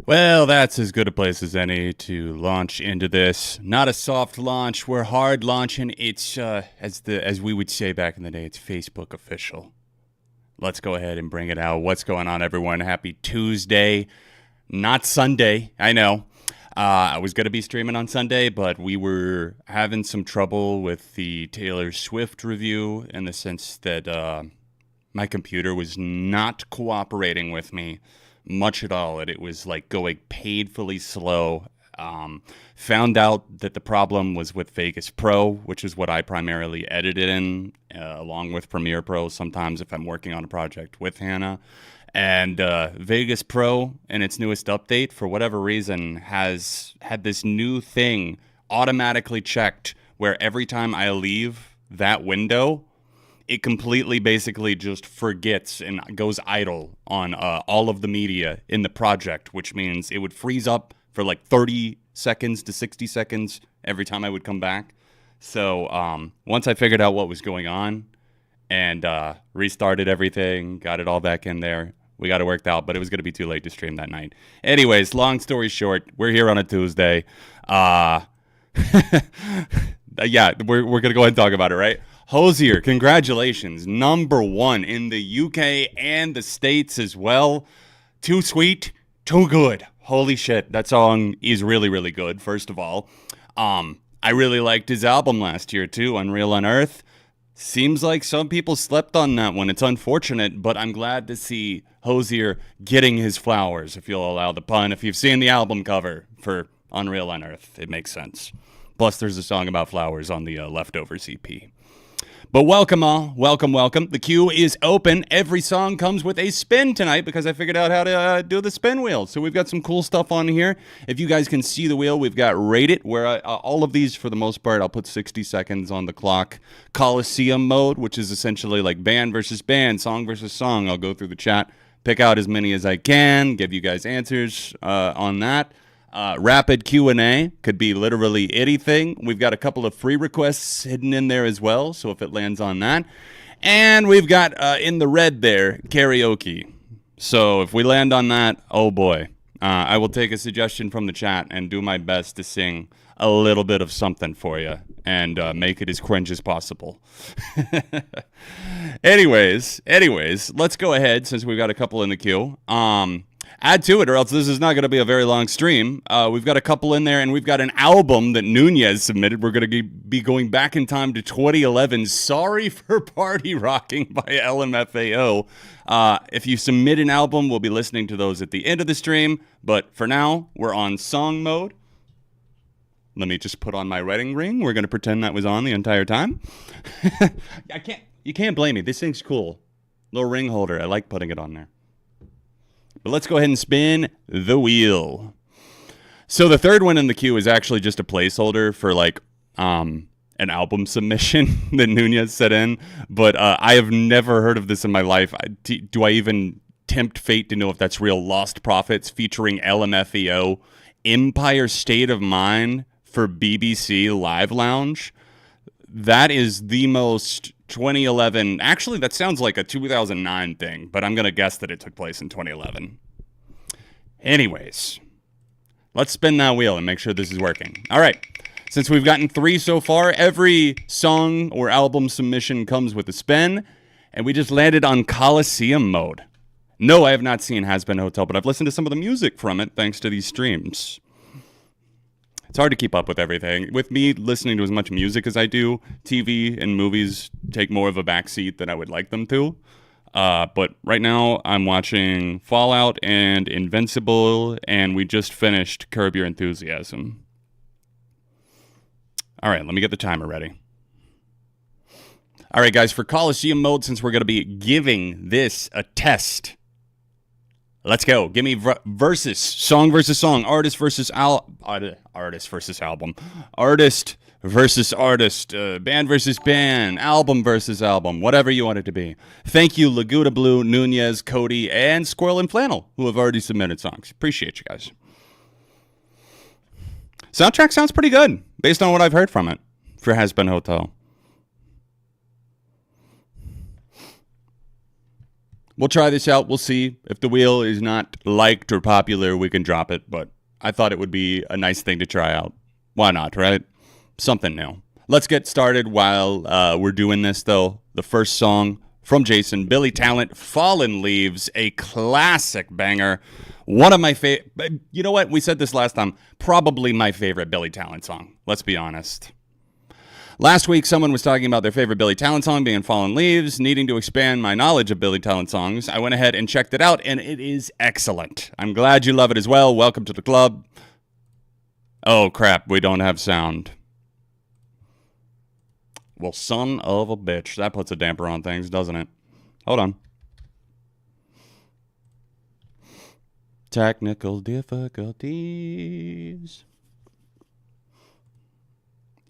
Well, that's as good a place as any to launch into this. Not a soft launch, we're hard launching. It's, as we would say back in the day, it's Facebook official. Let's go ahead and bring it out. What's going on, everyone? Happy Tuesday. Not Sunday, I know. I was going to be streaming on Sunday, but we were having some trouble with the Taylor Swift review in the sense that my computer was not cooperating with me much at all. It was like going painfully slow. Found out that the problem was with Vegas Pro, which is what I primarily edited in, along with Premiere Pro sometimes if I'm working on a project with Hannah. And Vegas Pro, in its newest update, for whatever reason, has had this new thing automatically checked where every time I leave that window, it completely basically just forgets and goes idle on all of the media in the project, which means it would freeze up for like 30 seconds to 60 seconds every time I would come back. So once I figured out what was going on and restarted everything, got it all back in there, we got it worked out, but it was going to be too late to stream that night. Anyways, long story short, we're here on a Tuesday. Yeah, we're going to go ahead and talk about it, right? Hosier, congratulations. #1 in the UK and the States as well. Too sweet, too good. Holy shit, that song is really, really good, first of all. I really liked his album last year, too, Unreal Unearthed. Seems like some people slept on that one. It's unfortunate, but I'm glad to see Hosier getting his flowers, if you'll allow the pun. If you've seen the album cover for Unreal Unearthed, it makes sense. Plus, there's a song about flowers on the Leftovers EP. But welcome all. Welcome, welcome. The queue is open. Every song comes with a spin tonight because I figured out how to do the spin wheel. So we've got some cool stuff on here. If you guys can see the wheel, we've got Rate It, where all of these, for the most part, I'll put 60 seconds on the clock. Coliseum mode, which is essentially like band versus band, song versus song. I'll go through the chat, pick out as many as I can, give you guys answers on that. Rapid Q&A could be literally anything. We've got a couple of free requests hidden in there as well, so if it lands on that. And we've got, in the red there, karaoke. So if we land on that, oh boy. I will take a suggestion from the chat and do my best to sing a little bit of something for you and make it as cringe as possible. Anyways, let's go ahead since we've got a couple in the queue. Add to it, or else this is not going to be a very long stream. We've got a couple in there, and we've got an album that Nunez submitted. We're going to be going back in time to 2011. Sorry for Party Rocking by LMFAO. If you submit an album, we'll be listening to those at the end of the stream. But for now, we're on song mode. Let me just put on my wedding ring. We're going to pretend that was on the entire time. You can't blame me. This thing's cool. Little ring holder. I like putting it on there. But let's go ahead and spin the wheel. So the third one in the queue is actually just a placeholder for like an album submission that Nunez set in. But I have never heard of this in my life. Do I even tempt fate to know if that's real? Lost Prophets featuring LMFAO. Empire State of Mind for BBC Live Lounge. That is the most 2011. Actually, that sounds like a 2009 thing, but I'm going to guess that it took place in 2011. Anyways, let's spin that wheel and make sure this is working. All right. Since we've gotten 3 so far, every song or album submission comes with a spin, and we just landed on Coliseum mode. No, I have not seen Has Been Hotel, but I've listened to some of the music from it thanks to these streams. It's hard to keep up with everything. With me listening to as much music as I do, TV and movies take more of a backseat than I would like them to. But right now, I'm watching Fallout and Invincible, and we just finished Curb Your Enthusiasm. All right, let me get the timer ready. All right, guys, for Coliseum mode, since we're going to be giving this a test, let's go. Give me versus, song versus song, artist versus album, artist versus artist, band versus band, album versus album, whatever you want it to be. Thank you, Laguna Blue, Nunez, Cody, and Squirrel and Flannel, who have already submitted songs. Appreciate you guys. Soundtrack sounds pretty good, based on what I've heard from it, for Has Been Hotel. We'll try this out. We'll see. If the wheel is not liked or popular, we can drop it. But I thought it would be a nice thing to try out. Why not, right? Something new. Let's get started while we're doing this, though. The first song from Jason, Billy Talent, Fallen Leaves, a classic banger. One of my favorite. You know what? We said this last time. Probably my favorite Billy Talent song. Let's be honest. Last week, someone was talking about their favorite Billy Talent song being Fallen Leaves. Needing to expand my knowledge of Billy Talent songs, I went ahead and checked it out, and it is excellent. I'm glad you love it as well. Welcome to the club. Oh, crap. We don't have sound. Well, son of a bitch. That puts a damper on things, doesn't it? Hold on. Technical difficulties.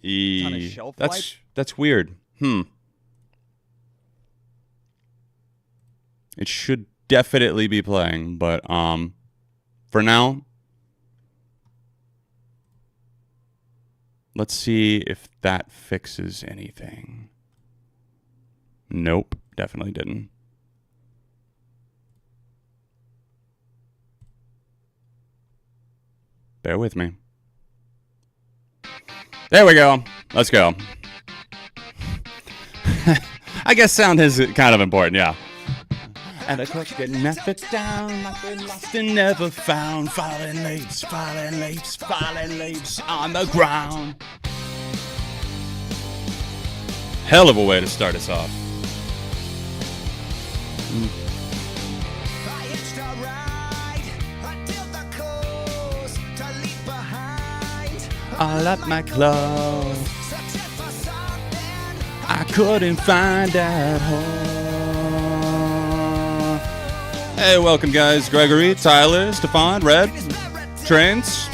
On a shelf life? That's weird. It should definitely be playing, but for now, let's see if that fixes anything. Nope, definitely didn't. Bear with me. There we go. Let's go. I guess sound is kind of important, yeah. And I could get nothing down, I've been lost and never found. Fallen leaves on the ground. Hell of a way to start us off. All up my clothes, I couldn't find at home. Hey, welcome guys. Gregory, Tyler, Stefan, Red, Trains.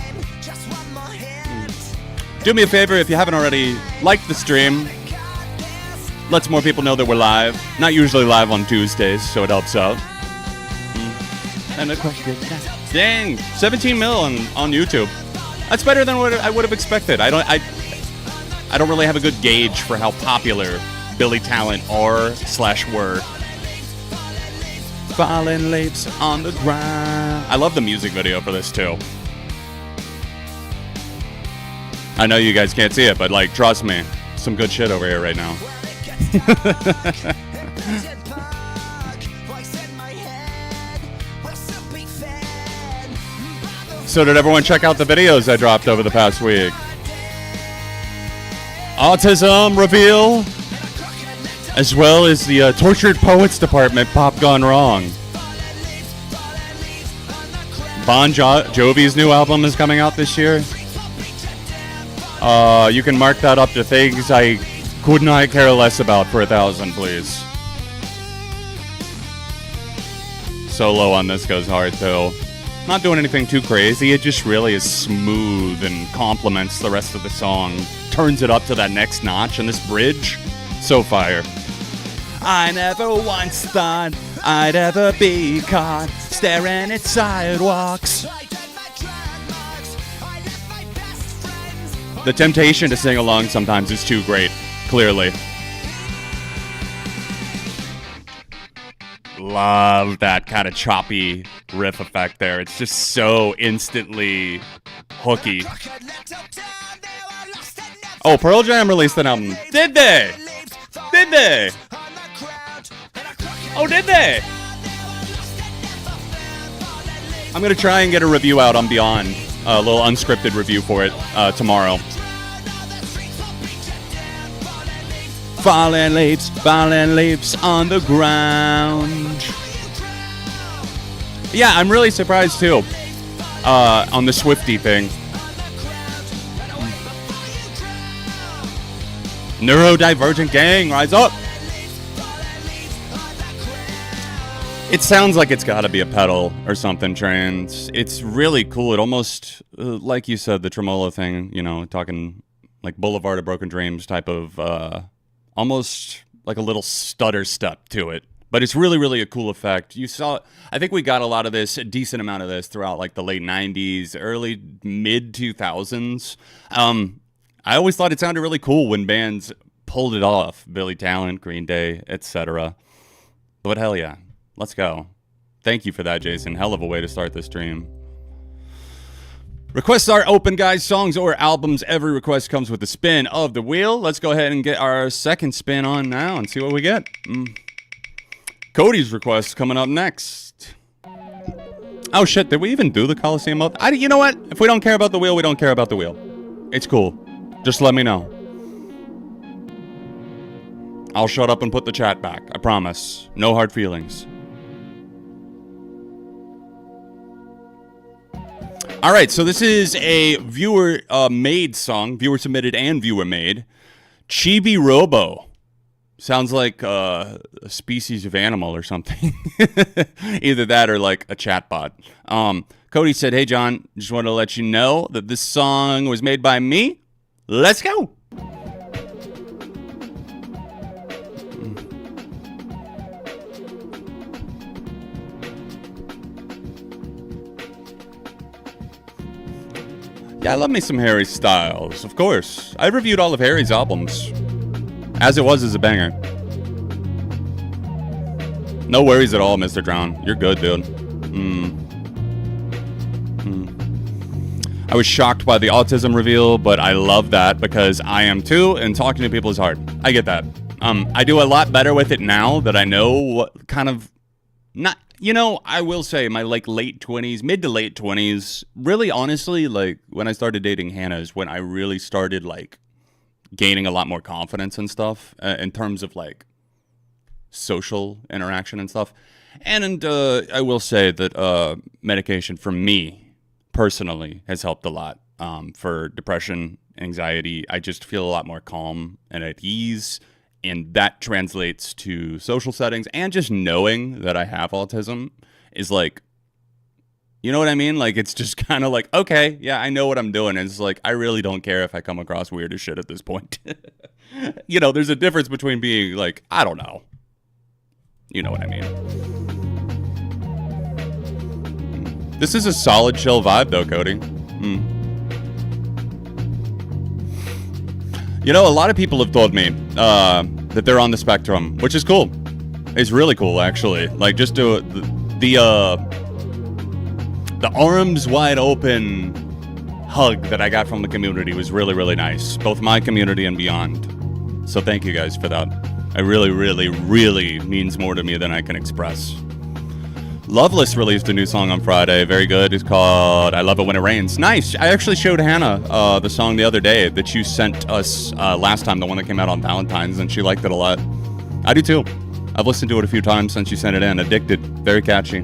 Do me a favor if you haven't already, like the stream. Lets more people know that we're live. Not usually live on Tuesdays, so it helps out. And of course, dang, 17 mil on YouTube. That's better than what I would have expected. I don't really have a good gauge for how popular Billy Talent are/were. Fallen leaves on the ground. I love the music video for this too. I know you guys can't see it, but like, trust me, some good shit over here right now. So did everyone check out the videos I dropped over the past week? Autism reveal, as well as the Tortured Poets Department Pop Gone Wrong. Bon Jovi's new album is coming out this year. You can mark that up to things I could not care less about for 1,000, please. Solo on this goes hard, too. Not doing anything too crazy. It just really is smooth and complements the rest of the song. Turns it up to that next notch, and this bridge, so fire. I never once thought I'd ever be caught staring at sidewalks. The temptation to sing along sometimes is too great, clearly. Love that kind of choppy riff effect there. It's just so instantly hooky. Oh, Pearl Jam released an album. Did they? Did they? Oh, did they? I'm going to try and get a review out on Beyond. A little unscripted review for it tomorrow. Falling leaves on the ground. Yeah, I'm really surprised too on the Swiftie thing. Neurodivergent gang, rise up. It sounds like it's got to be a pedal or something trans. It's really cool. It almost, like you said, the tremolo thing, you know, talking like Boulevard of Broken Dreams type of, almost like a little stutter step to it. But it's really, really a cool effect. You saw, I think we got a lot of this, a decent amount of this throughout like the late 90s, early, mid 2000s. I always thought it sounded really cool when bands pulled it off. Billy Talent, Green Day, etc. But hell yeah. Let's go. Thank you for that, Jason. Hell of a way to start this stream. Requests are open, guys. Songs or albums. Every request comes with the spin of the wheel. Let's go ahead and get our second spin on now and see what we get. Cody's request coming up next. Oh, shit. Did we even do the Coliseum mode? You know what? If we don't care about the wheel, we don't care about the wheel. It's cool. Just let me know. I'll shut up and put the chat back. I promise. No hard feelings. All right, so this is a viewer-made song, viewer-submitted and viewer-made. Chibi Robo. Sounds like a species of animal or something. Either that or like a chatbot. Cody said, hey, John, just want to let you know that this song was made by me. Let's go. Yeah, I love me some Harry Styles, of course. I reviewed all of Harry's albums. As It Was is a banger. No worries at all, Mr. Drown. You're good, dude. I was shocked by the autism reveal, but I love that because I am too, and talking to people is hard. I get that. I do a lot better with it now that I know what kind of... not. You know, I will say my like late 20s, mid to late 20s, really honestly, like when I started dating Hannah is when I really started like gaining a lot more confidence and stuff in terms of like social interaction and stuff. And I will say that medication for me personally has helped a lot for depression, anxiety. I just feel a lot more calm and at ease. And that translates to social settings, and just knowing that I have autism is like, you know what I mean? Like, it's just kind of like, okay, yeah, I know what I'm doing. And it's like, I really don't care if I come across weird as shit at this point. You know, there's a difference between being like, I don't know. You know what I mean? This is a solid chill vibe though, Cody. You know, a lot of people have told me that they're on the spectrum, which is cool. It's really cool, actually. Like, just the arms wide open hug that I got from the community was really, really nice. Both my community and beyond. So thank you guys for that. It really, really, really means more to me than I can express. Loveless released a new song on Friday. Very good. It's called I Love It When It Rains. Nice. I actually showed Hannah the song the other day that you sent us last time, the one that came out on Valentine's, and she liked it a lot. I do too. I've listened to it a few times since you sent it in. Addicted. Very catchy.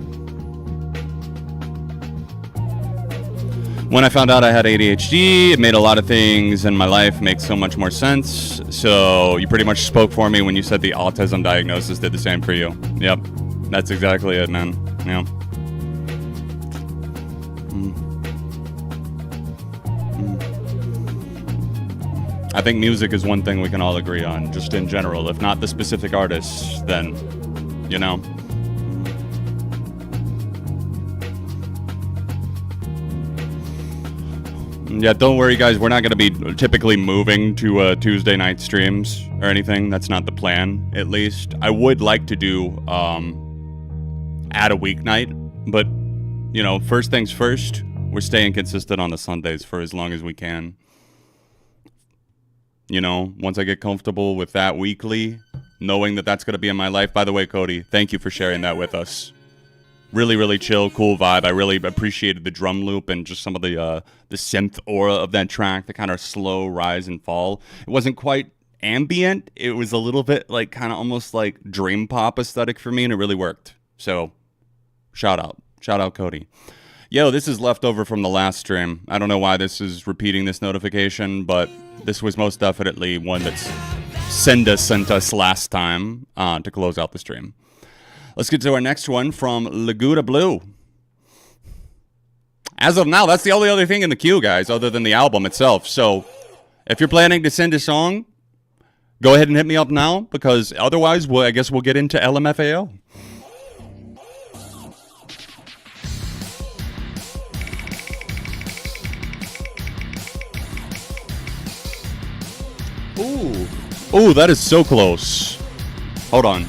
When I found out I had ADHD, it made a lot of things in my life make so much more sense. So you pretty much spoke for me when you said the autism diagnosis did the same for you. Yep, that's exactly it, man. Yeah. I think music is one thing we can all agree on, just in general. If not the specific artists, then, you know. Yeah, don't worry, guys. We're not going to be typically moving to Tuesday night streams or anything. That's not the plan, at least. I would like to do add a weeknight, but, you know, first things first, we're staying consistent on the Sundays for as long as we can. You know, once I get comfortable with that weekly, knowing that that's going to be in my life. By the way, Cody, thank you for sharing that with us. Really, really chill, cool vibe. I really appreciated the drum loop and just some of the synth aura of that track, the kind of slow rise and fall. It wasn't quite ambient. It was a little bit like kind of almost like dream pop aesthetic for me, and it really worked. So, shout out, Cody. Yo, this is leftover from the last stream. I don't know why this is repeating this notification, but this was most definitely one that's Senda sent us last time to close out the stream. Let's get to our next one from Laguna Blue. As of now, that's the only other thing in the queue, guys, other than the album itself. So if you're planning to send a song, go ahead and hit me up now, because otherwise, I guess we'll get into LMFAO. Ooh, that is so close. Hold on.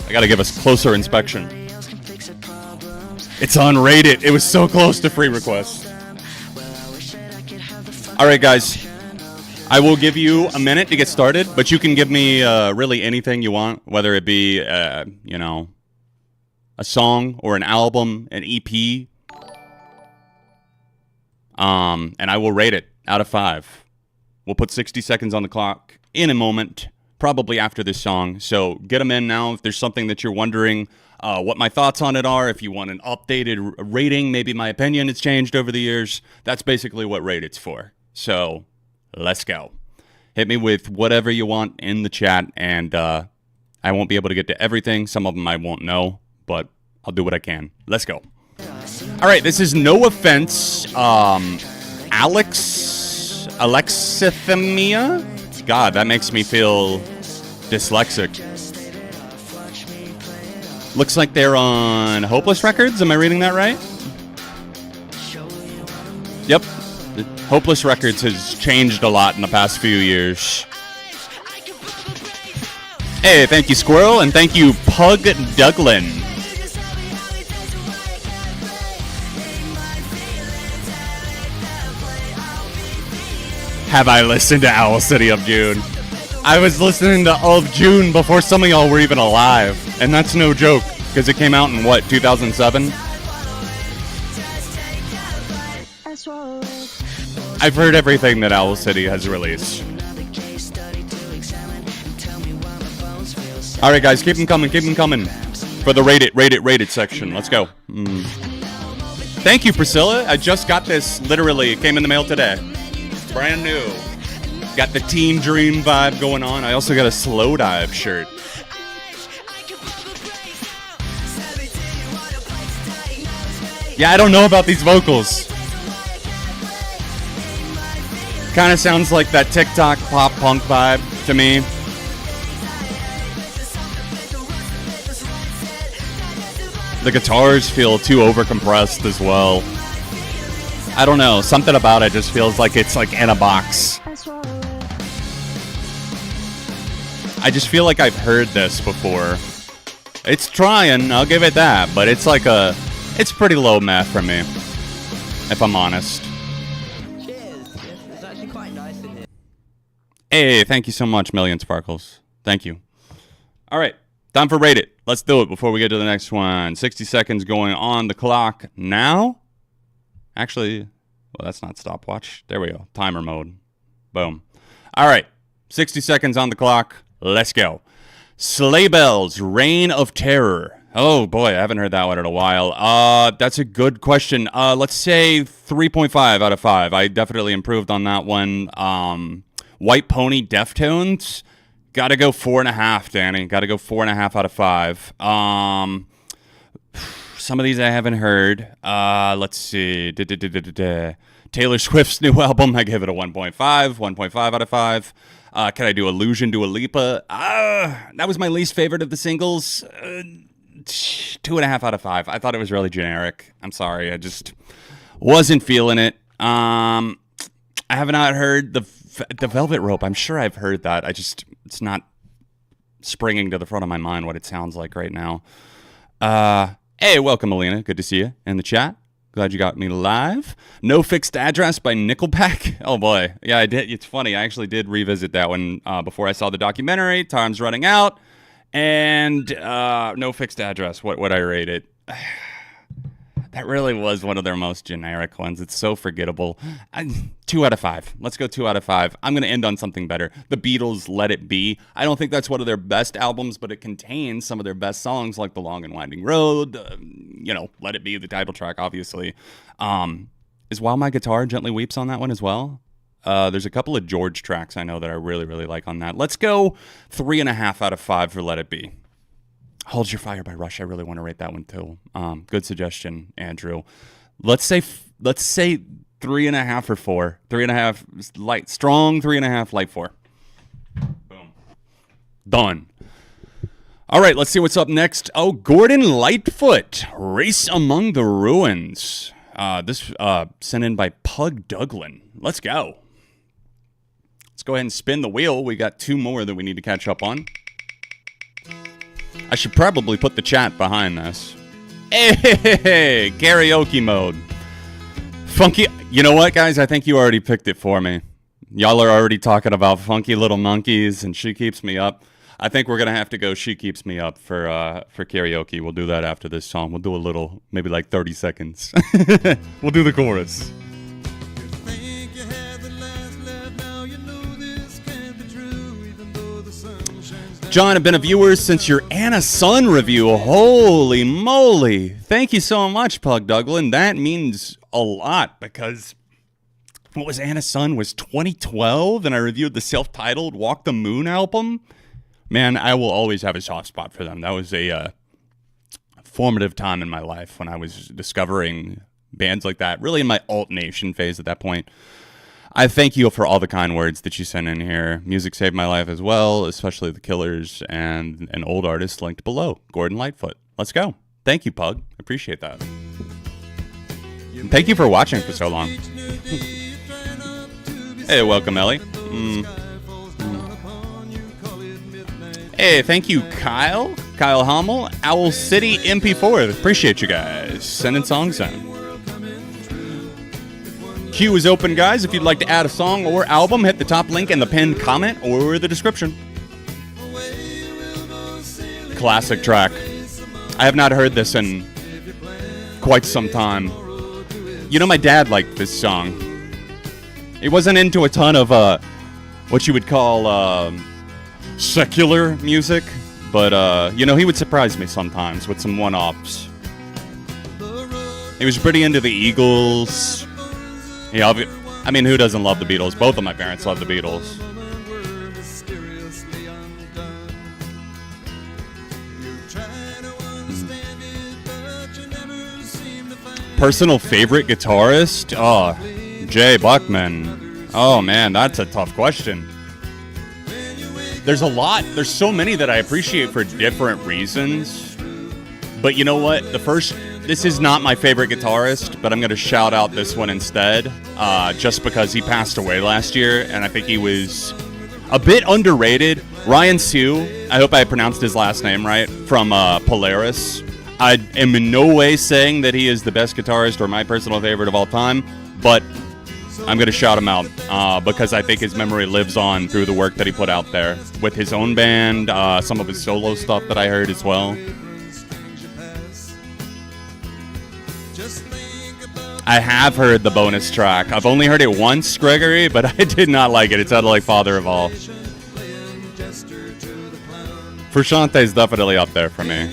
I gotta give us closer inspection. It's unrated. It was so close to free request. Alright, guys. I will give you a minute to get started, but you can give me really anything you want, whether it be, you know, a song or an album, an EP. And I will rate it out of 5. We'll put 60 seconds on the clock in a moment, probably after this song. So get them in now. If there's something that you're wondering what my thoughts on it are, if you want an updated rating, maybe my opinion has changed over the years, that's basically what rate it's for. So let's go. Hit me with whatever you want in the chat, and I won't be able to get to everything. Some of them I won't know, but I'll do what I can. Let's go. All right, this is No Offense, Alexithymia? God, that makes me feel dyslexic. Looks like they're on Hopeless Records. Am I reading that right? Yep. Hopeless Records has changed a lot in the past few years. Hey, thank you, Squirrel, and thank you, Pug Duglin. Have I listened to Owl City of June? I was listening to Of June before some of y'all were even alive. And that's no joke, because it came out in, what, 2007? I've heard everything that Owl City has released. Alright, guys, keep them coming for the rated section. Let's go. Thank you, Priscilla. I just got this, literally, it came in the mail today. Brand new. Got the Teen Dream vibe going on. I also got a Slow Dive shirt. Yeah, I don't know about these vocals. Kind of sounds like that TikTok pop punk vibe to me. The guitars feel too overcompressed as well. I don't know, something about it just feels like it's like in a box. I just feel like I've heard this before. It's trying, I'll give it that, but it's like it's pretty low math for me, if I'm honest. Cheers. It's actually quite nice in here. Hey, thank you so much, Million Sparkles. Thank you. All right, time for Rate It. Let's do it before we get to the next one. 60 seconds going on the clock now. Actually, well, that's not stopwatch. There we go. Timer mode. Boom. All right. 60 seconds on the clock. Let's go. Sleigh Bells, Reign of Terror. Oh boy, I haven't heard that one in a while. That's a good question. Let's say 3.5 out of 5. I definitely improved on that one. White Pony Deftones. Gotta go 4.5, Danny. Gotta go 4.5 out of 5. Some of these I haven't heard. Let's see. Taylor Swift's new album, I give it a 1.5 out of 5. Can I do Illusion Dua Lipa? That was my least favorite of the singles. 2.5 out of 5. I thought it was really generic. I'm sorry. I just wasn't feeling it. I have not heard the Velvet Rope. I'm sure I've heard that. It's not springing to the front of my mind what it sounds like right now. Hey, welcome, Alina. Good to see you in the chat. Glad you got me live. No Fixed Address by Nickelback. Oh boy. Yeah, I did. It's funny. I actually did revisit that one before I saw the documentary. Time's running out. And No Fixed Address, what would I rate it? That really was one of their most generic ones. It's so forgettable. 2 out of 5. Let's go 2 out of 5. I'm going to end on something better. The Beatles' Let It Be. I don't think that's one of their best albums, but it contains some of their best songs like The Long and Winding Road. Let It Be, the title track, obviously. Is While My Guitar Gently Weeps on that one as well? There's a couple of George tracks I know that I really, really like on that. Let's go 3.5 out of 5 for Let It Be. Hold Your Fire by Rush. I really want to rate that one too. Good suggestion, Andrew. Let's say 3.5 or 4. 3.5 light, strong 3.5, light 4. Boom. Done. All right, let's see what's up next. Oh, Gordon Lightfoot, Race Among the Ruins. This sent in by Pug Douglin. Let's go. Let's go ahead and spin the wheel. We got 2 more that we need to catch up on. I should probably put the chat behind this. Hey, karaoke mode. Funky. You know what, guys? I think you already picked it for me. Y'all are already talking about Funky Little Monkeys and She Keeps Me Up. I think we're going to have to go She Keeps Me Up for karaoke. We'll do that after this song. We'll do a little, maybe like 30 seconds. We'll do the chorus. John, I've been a viewer since your Anna Sun review. Holy moly. Thank you so much, Pug Douglin. That means a lot because what was Anna Sun? Was 2012 and I reviewed the self-titled Walk the Moon album. Man, I will always have a soft spot for them. That was a formative time in my life when I was discovering bands like that. Really in my alt nation phase at that point. I thank you for all the kind words that you sent in here. Music saved my life as well, especially The Killers and an old artist linked below, Gordon Lightfoot. Let's go. Thank you, Pug. I appreciate that. And thank you for watching for so long. Hey, welcome, Ellie. Hey, thank you, Kyle. Kyle Hummel, Owl City MP4. Appreciate you guys sending songs in. Queue is open, guys. If you'd like to add a song or album, hit the top link in the pinned comment or the description. Classic track. I have not heard this in quite some time. You know, my dad liked this song. He wasn't into a ton of what you would call secular music, but he would surprise me sometimes with some one-offs. He was pretty into the Eagles. Yeah, I mean, who doesn't love the Beatles? Both of my parents love the Beatles. Personal favorite guitarist? Oh, Jay Buckman. Oh, man, that's a tough question. There's a lot. There's so many that I appreciate for different reasons. But you know what? This is not my favorite guitarist, but I'm going to shout out this one instead, just because he passed away last year, and I think he was a bit underrated. Ryan Sue, I hope I pronounced his last name right, from Polaris. I am in no way saying that he is the best guitarist or my personal favorite of all time, but I'm going to shout him out because I think his memory lives on through the work that he put out there with his own band, some of his solo stuff that I heard as well. I have heard the bonus track. I've only heard it once, Gregory, but I did not like it. It sounded like Father of All. Frusciante is definitely up there for me.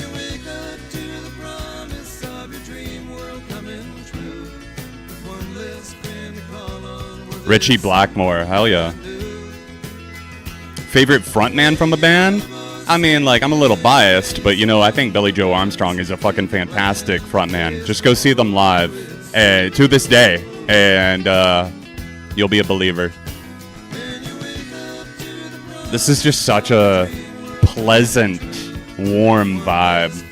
Richie Blackmore, hell yeah. Favorite frontman from a band? I mean, like, I'm a little biased, but, you know, I think Billy Joe Armstrong is a fucking fantastic frontman. Just go see them live to this day, and you'll be a believer. This is just such a pleasant, warm vibe.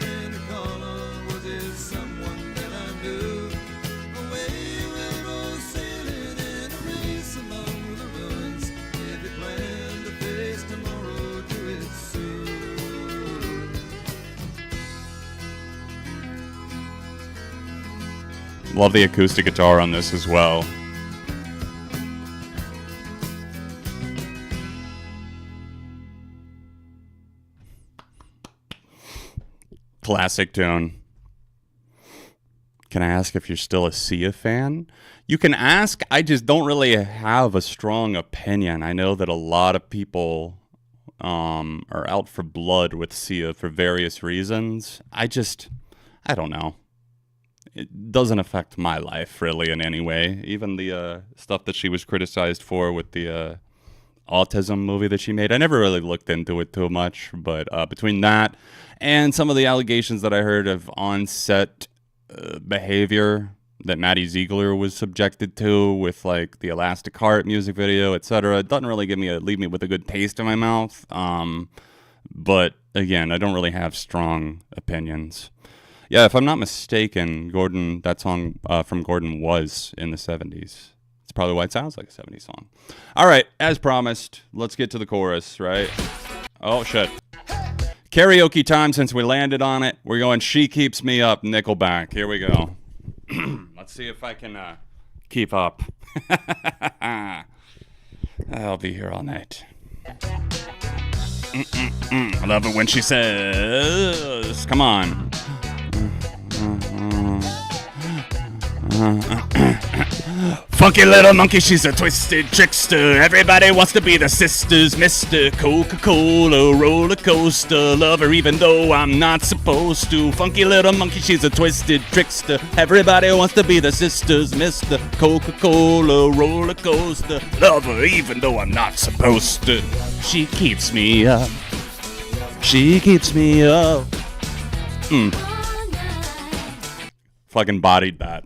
Love the acoustic guitar on this as well. Classic tune. Can I ask if you're still a Sia fan? You can ask. I just don't really have a strong opinion. I know that a lot of people are out for blood with Sia for various reasons. I don't know. It doesn't affect my life really in any way. Even the stuff that she was criticized for with the autism movie that she made, I never really looked into it too much. But between that and some of the allegations that I heard of on-set behavior that Maddie Ziegler was subjected to with like the Elastic Heart music video, etc., it doesn't really leave me with a good taste in my mouth. But again, I don't really have strong opinions. Yeah, if I'm not mistaken, Gordon, that song from Gordon was in the 70s. It's probably why it sounds like a 70s song. All right, as promised, let's get to the chorus, right? Oh, shit. Karaoke time since we landed on it. We're going She Keeps Me Up, Nickelback. Here we go. Let's see if I can keep up. I'll be here all night. I love it when she says, come on. Funky little monkey, she's a twisted trickster. Everybody wants to be the sisters. Mr. Coca-Cola roller coaster lover, even though I'm not supposed to. Funky little monkey, she's a twisted trickster. Everybody wants to be the sisters. Mr. Coca-Cola roller coaster lover, even though I'm not supposed to. She keeps me up. She keeps me up. Fucking bodied that.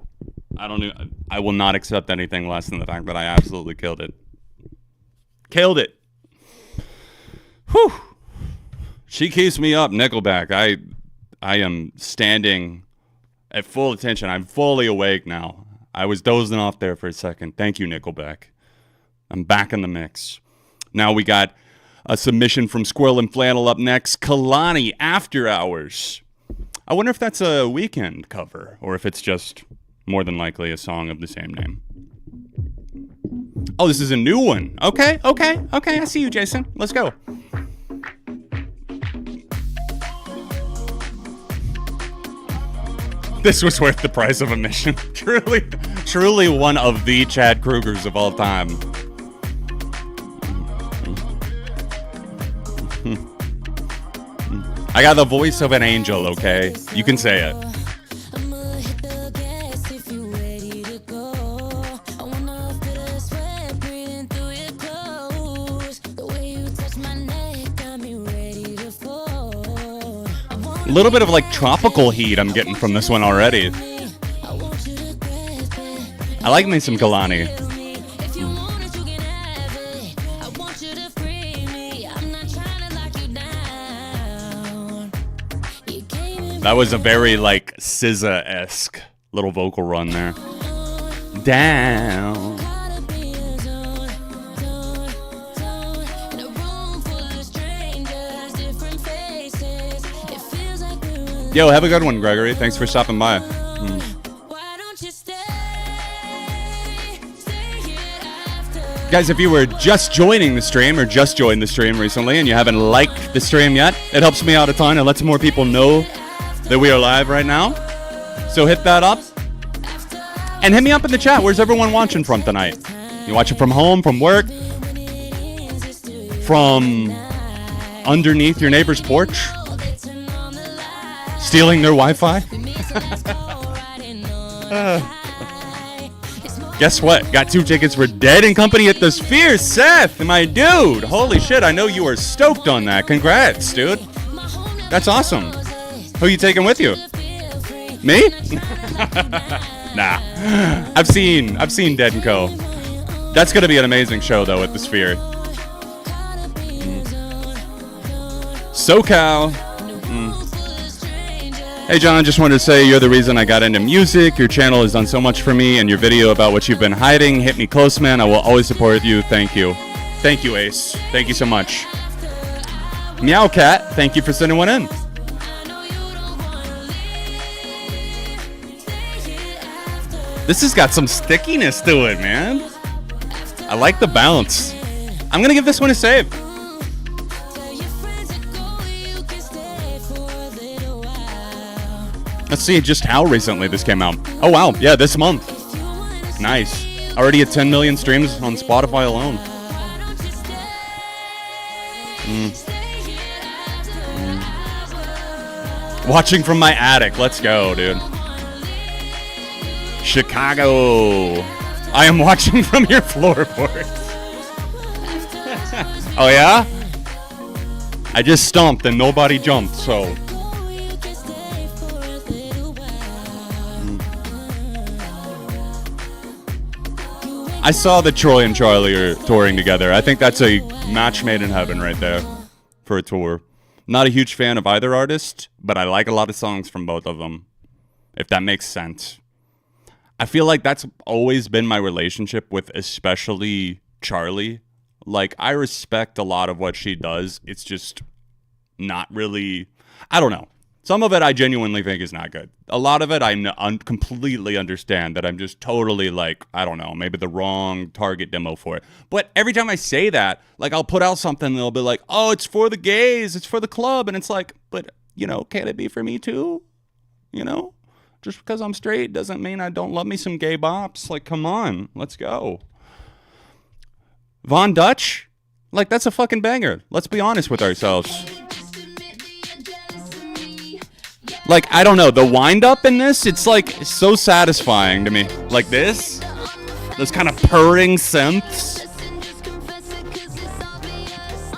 I will not accept anything less than the fact that I absolutely killed it. Killed it. Whew. She Keeps Me Up, Nickelback. I am standing at full attention. I'm fully awake now. I was dozing off there for a second. Thank you, Nickelback. I'm back in the mix. Now we got a submission from Squirrel and Flannel up next. Kalani, After Hours. I wonder if that's a Weekend cover or if it's just more than likely a song of the same name. Oh, this is a new one. Okay. I see you, Jason. Let's go. This was worth the price of admission. Truly one of the Chad Krugers of all time. I got the voice of an angel, okay? You can say it. A little bit of like tropical heat I'm getting from this one already. I like me some Kalani. That was a very like SZA-esque little vocal run there. Down. Yo, have a good one, Gregory. Thanks for stopping by. Guys, if you were just joining the stream or just joined the stream recently and you haven't liked the stream yet, it helps me out a ton and lets more people know that we are live right now. So hit that up. And hit me up in the chat. Where's everyone watching from tonight? You watching from home, from work, from underneath your neighbor's porch? Stealing their Wi-Fi? Guess what? Got 2 tickets for Dead and Company at the Sphere. Seth, my dude. Holy shit, I know you are stoked on that. Congrats, dude. That's awesome. Who you taking with you? Me? Nah. I've seen Dead and Co. That's going to be an amazing show, though, at the Sphere. SoCal. Hey, John, just wanted to say you're the reason I got into music. Your channel has done so much for me, and your video about what you've been hiding hit me close, man. I will always support you. Thank you. Thank you, Ace. Thank you so much. Meow Cat, thank you for sending one in. This has got some stickiness to it, man. I like the bounce. I'm going to give this one a save. Let's see just how recently this came out. Oh, wow. Yeah, this month. Nice. Already at 10 million streams on Spotify alone. Watching from my attic. Let's go, dude. Chicago. I am watching from your floorboards. Oh, yeah? I just stomped and nobody jumped, so... I saw that Troy and Charlie are touring together. I think that's a match made in heaven right there for a tour. Not a huge fan of either artist, but I like a lot of songs from both of them, if that makes sense. I feel like that's always been my relationship with especially Charlie. Like, I respect a lot of what she does. It's just not really... I don't know. Some of it I genuinely think is not good. A lot of it I completely understand that I'm just totally like, I don't know, maybe the wrong target demo for it. But every time I say that, like I'll put out something and they'll be like, oh, it's for the gays, it's for the club. And it's like, but, you know, can it be for me too? You know, just because I'm straight doesn't mean I don't love me some gay bops. Like, come on, let's go. Von Dutch? Like, that's a fucking banger. Let's be honest with ourselves. Like, I don't know, the wind-up in this, it's, like, so satisfying to me. Like this, those kind of purring synths.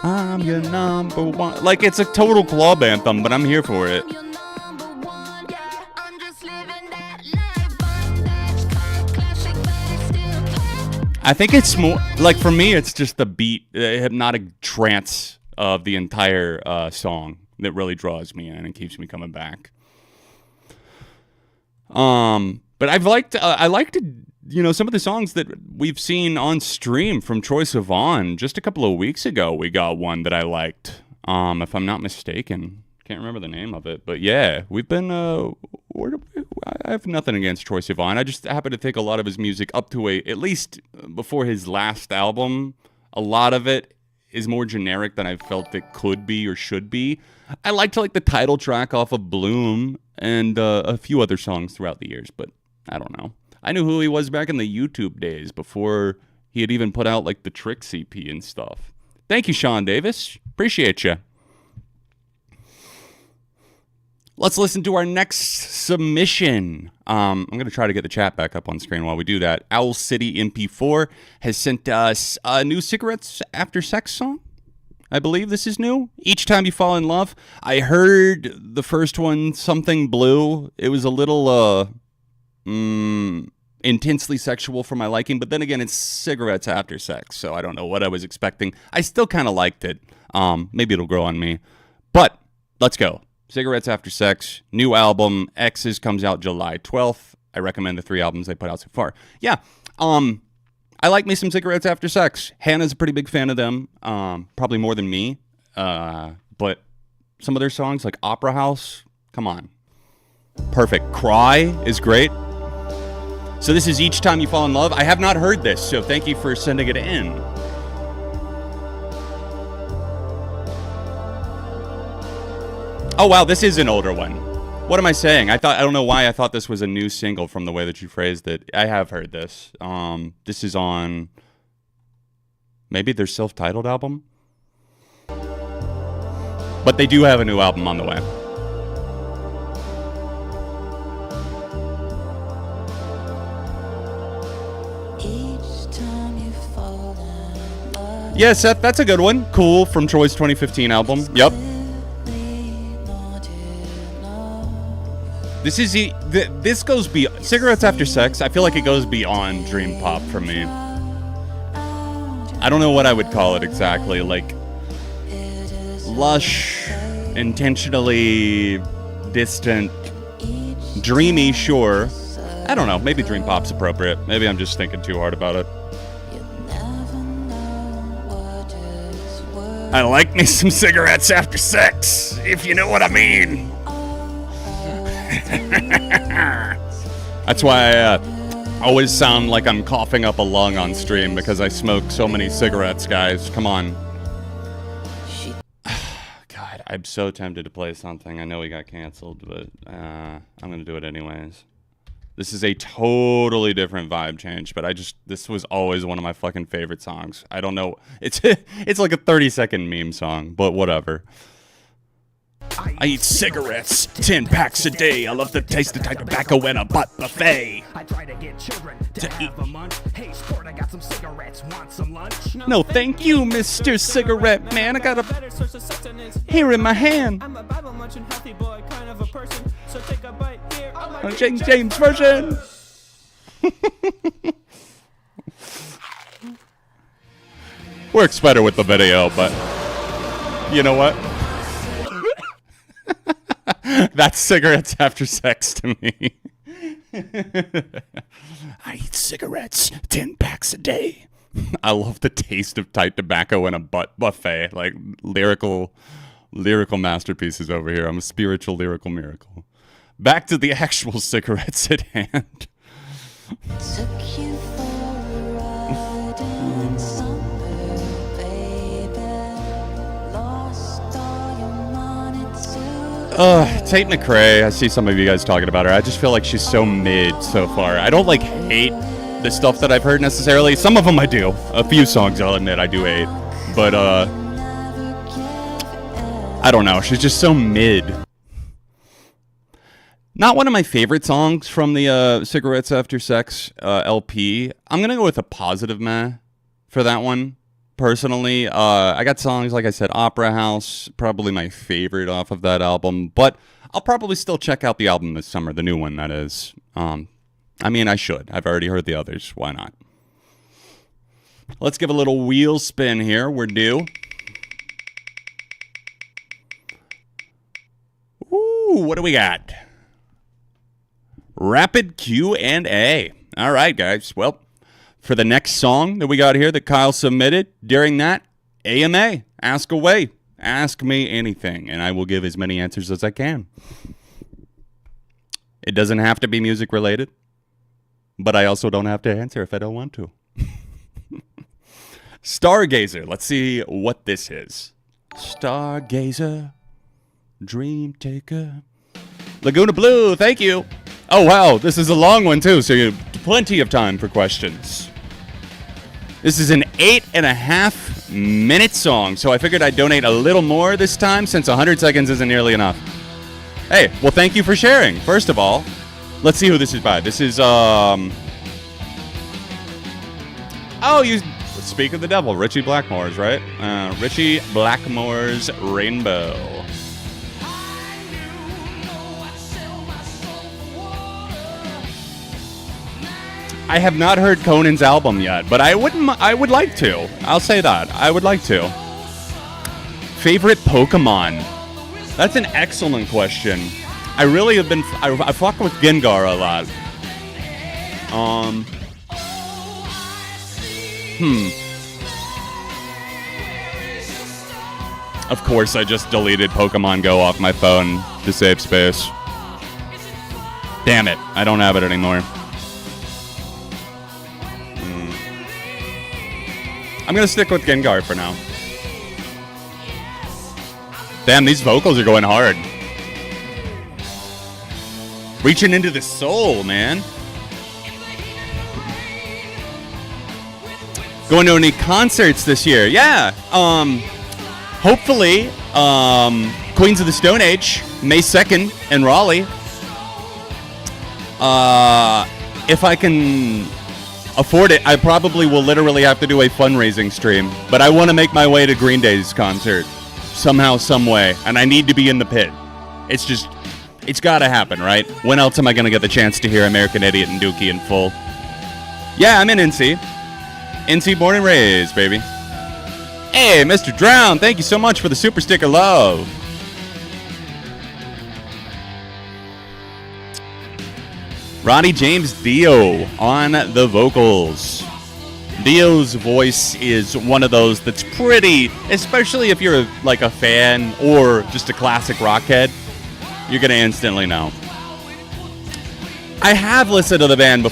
I'm your number one. Like, it's a total club anthem, but I'm here for it. I think it's more, like, for me, it's just the beat, the hypnotic trance of the entire song that really draws me in and keeps me coming back. But I liked, you know, some of the songs that we've seen on stream from Troye Sivan. Just a couple of weeks ago, we got one that I liked, if I'm not mistaken. Can't remember the name of it, but yeah, we've been, I have nothing against Troye Sivan. I just happen to think a lot of his music up to at least before his last album, a lot of it is more generic than I felt it could be or should be. I liked the title track off of Bloom and a few other songs throughout the years, but I don't know. I knew who he was back in the YouTube days before he had even put out like the Tricks EP and stuff. Thank you, Sean Davis. Appreciate you. Let's listen to our next submission. I'm going to try to get the chat back up on screen while we do that. Owl City MP4 has sent us a new Cigarettes After Sex song. I believe this is new. Each Time You Fall in Love. I heard the first one, Something Blue. It was a little intensely sexual for my liking, but then again, it's Cigarettes After Sex, so I don't know what I was expecting. I still kind of liked it. Maybe it'll grow on me. But let's go. Cigarettes After Sex, new album, X's, comes out July 12th. I recommend the 3 albums they put out so far. Yeah, I like me some Cigarettes After Sex. Hannah's a pretty big fan of them, probably more than me. But some of their songs, like Opera House, come on. Perfect. Cry is great. So this is Each Time You Fall in Love. I have not heard this, so thank you for sending it in. Oh, wow, this is an older one. What am I saying? I don't know why I thought this was a new single from the way that you phrased it. I have heard this. This is on maybe their self-titled album. But they do have a new album on the way. Yeah, Seth, that's a good one. Cool from Troy's 2015 album. Yep. This goes beyond Cigarettes After Sex. I feel like it goes beyond dream pop for me. I don't know what I would call it exactly. Like lush, intentionally distant, dreamy, sure. I don't know. Maybe dream pop's appropriate. Maybe I'm just thinking too hard about it. I like me some cigarettes after sex, if you know what I mean. That's why I always sound like I'm coughing up a lung on stream because I smoke so many cigarettes, guys. Come on. God, I'm so tempted to play something. I know we got canceled, but I'm going to do it anyways. This is a totally different vibe change, but this was always one of my fucking favorite songs. I don't know. It's like a 30-second meme song, but whatever. I eat cigarettes, 10 packs a day. I love the taste of tobacco and a butt buffet. I try to get children to have a munch. Hey, sport, I got some cigarettes. Want some lunch? No, thank you, Mr. Cigarette Man. I got a here in my hand. I'm a Bible munching healthy boy, kind of a person. So take a bite here. James version. Works better with the video, but you know what? That's cigarettes after sex to me. I eat cigarettes, 10 packs a day. I love the taste of tight tobacco and a butt buffet. Like lyrical masterpieces over here. I'm a spiritual lyrical miracle. Back to the actual cigarettes at hand. Took you for a ride in summer, baby. Lost all your money to Tate McRae. I see some of you guys talking about her. I just feel like she's so mid so far. I don't hate the stuff that I've heard necessarily. Some of them I do. A few songs I'll admit I do hate. But I don't know. She's just so mid. Not one of my favorite songs from the Cigarettes After Sex LP. I'm going to go with a positive meh for that one, personally. I got songs, like I said, Opera House, probably my favorite off of that album. But I'll probably still check out the album this summer, the new one, that is. I mean, I should. I've already heard the others. Why not? Let's give a little wheel spin here. We're due. Ooh, what do we got? Rapid Q&A. All right, guys. Well, for the next song that we got here that Kyle submitted, during that, AMA, ask away. Ask me anything, and I will give as many answers as I can. It doesn't have to be music related, but I also don't have to answer if I don't want to. Stargazer. Let's see what this is. Stargazer, Dream Taker. Laguna Blue, thank you. Oh, wow, this is a long one, too, so you have plenty of time for questions. This is an 8.5-minute song, so I figured I'd donate a little more this time since 100 seconds isn't nearly enough. Hey, well, thank you for sharing, first of all. Let's see who this is by. This is, Oh, you speak of the devil, Richie Blackmore's, right? Richie Blackmore's Rainbow. I have not heard Conan's album yet, but I would like to. I'll say that. I would like to. Favorite Pokemon? That's an excellent question. I really have been... I fuck with Gengar a lot. Of course, I just deleted Pokemon Go off my phone to save space. Damn it. I don't have it anymore. I'm going to stick with Gengar for now. Damn, these vocals are going hard. Reaching into the soul, man. Going to any concerts this year? Yeah. Hopefully, Queens of the Stone Age, May 2nd in Raleigh. If I can afford it, I probably will literally have to do a fundraising stream. But I want to make my way to Green Day's concert somehow, some way, and I need to be in the pit. It's got to happen, right? When else am I going to get the chance to hear American Idiot and Dookie in full? Yeah, I'm in NC. NC born and raised, baby. Hey, Mr. Drown, thank you so much for the super sticker love. Ronnie James Dio on the vocals. Dio's voice is one of those that's pretty, especially if you're like a fan or just a classic rockhead, you're going to instantly know. I have listened to the band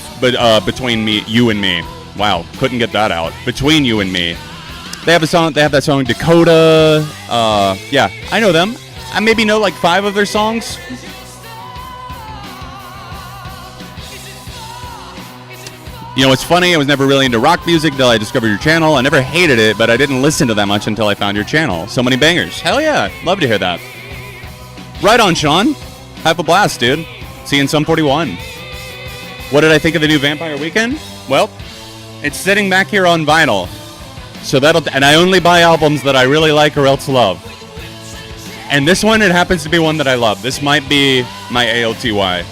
Between You and Me. Wow, couldn't get that out. Between You and Me. They have that song Dakota. Yeah, I know them. I maybe know like 5 of their songs. You know, it's funny, I was never really into rock music until I discovered your channel. I never hated it, but I didn't listen to that much until I found your channel. So many bangers. Hell yeah, love to hear that. Right on, Sean. Have a blast, dude. See you in Sum 41. What did I think of the new Vampire Weekend? Well, it's sitting back here on vinyl. So and I only buy albums that I really like or else love. And this one, it happens to be one that I love. This might be my ALTY.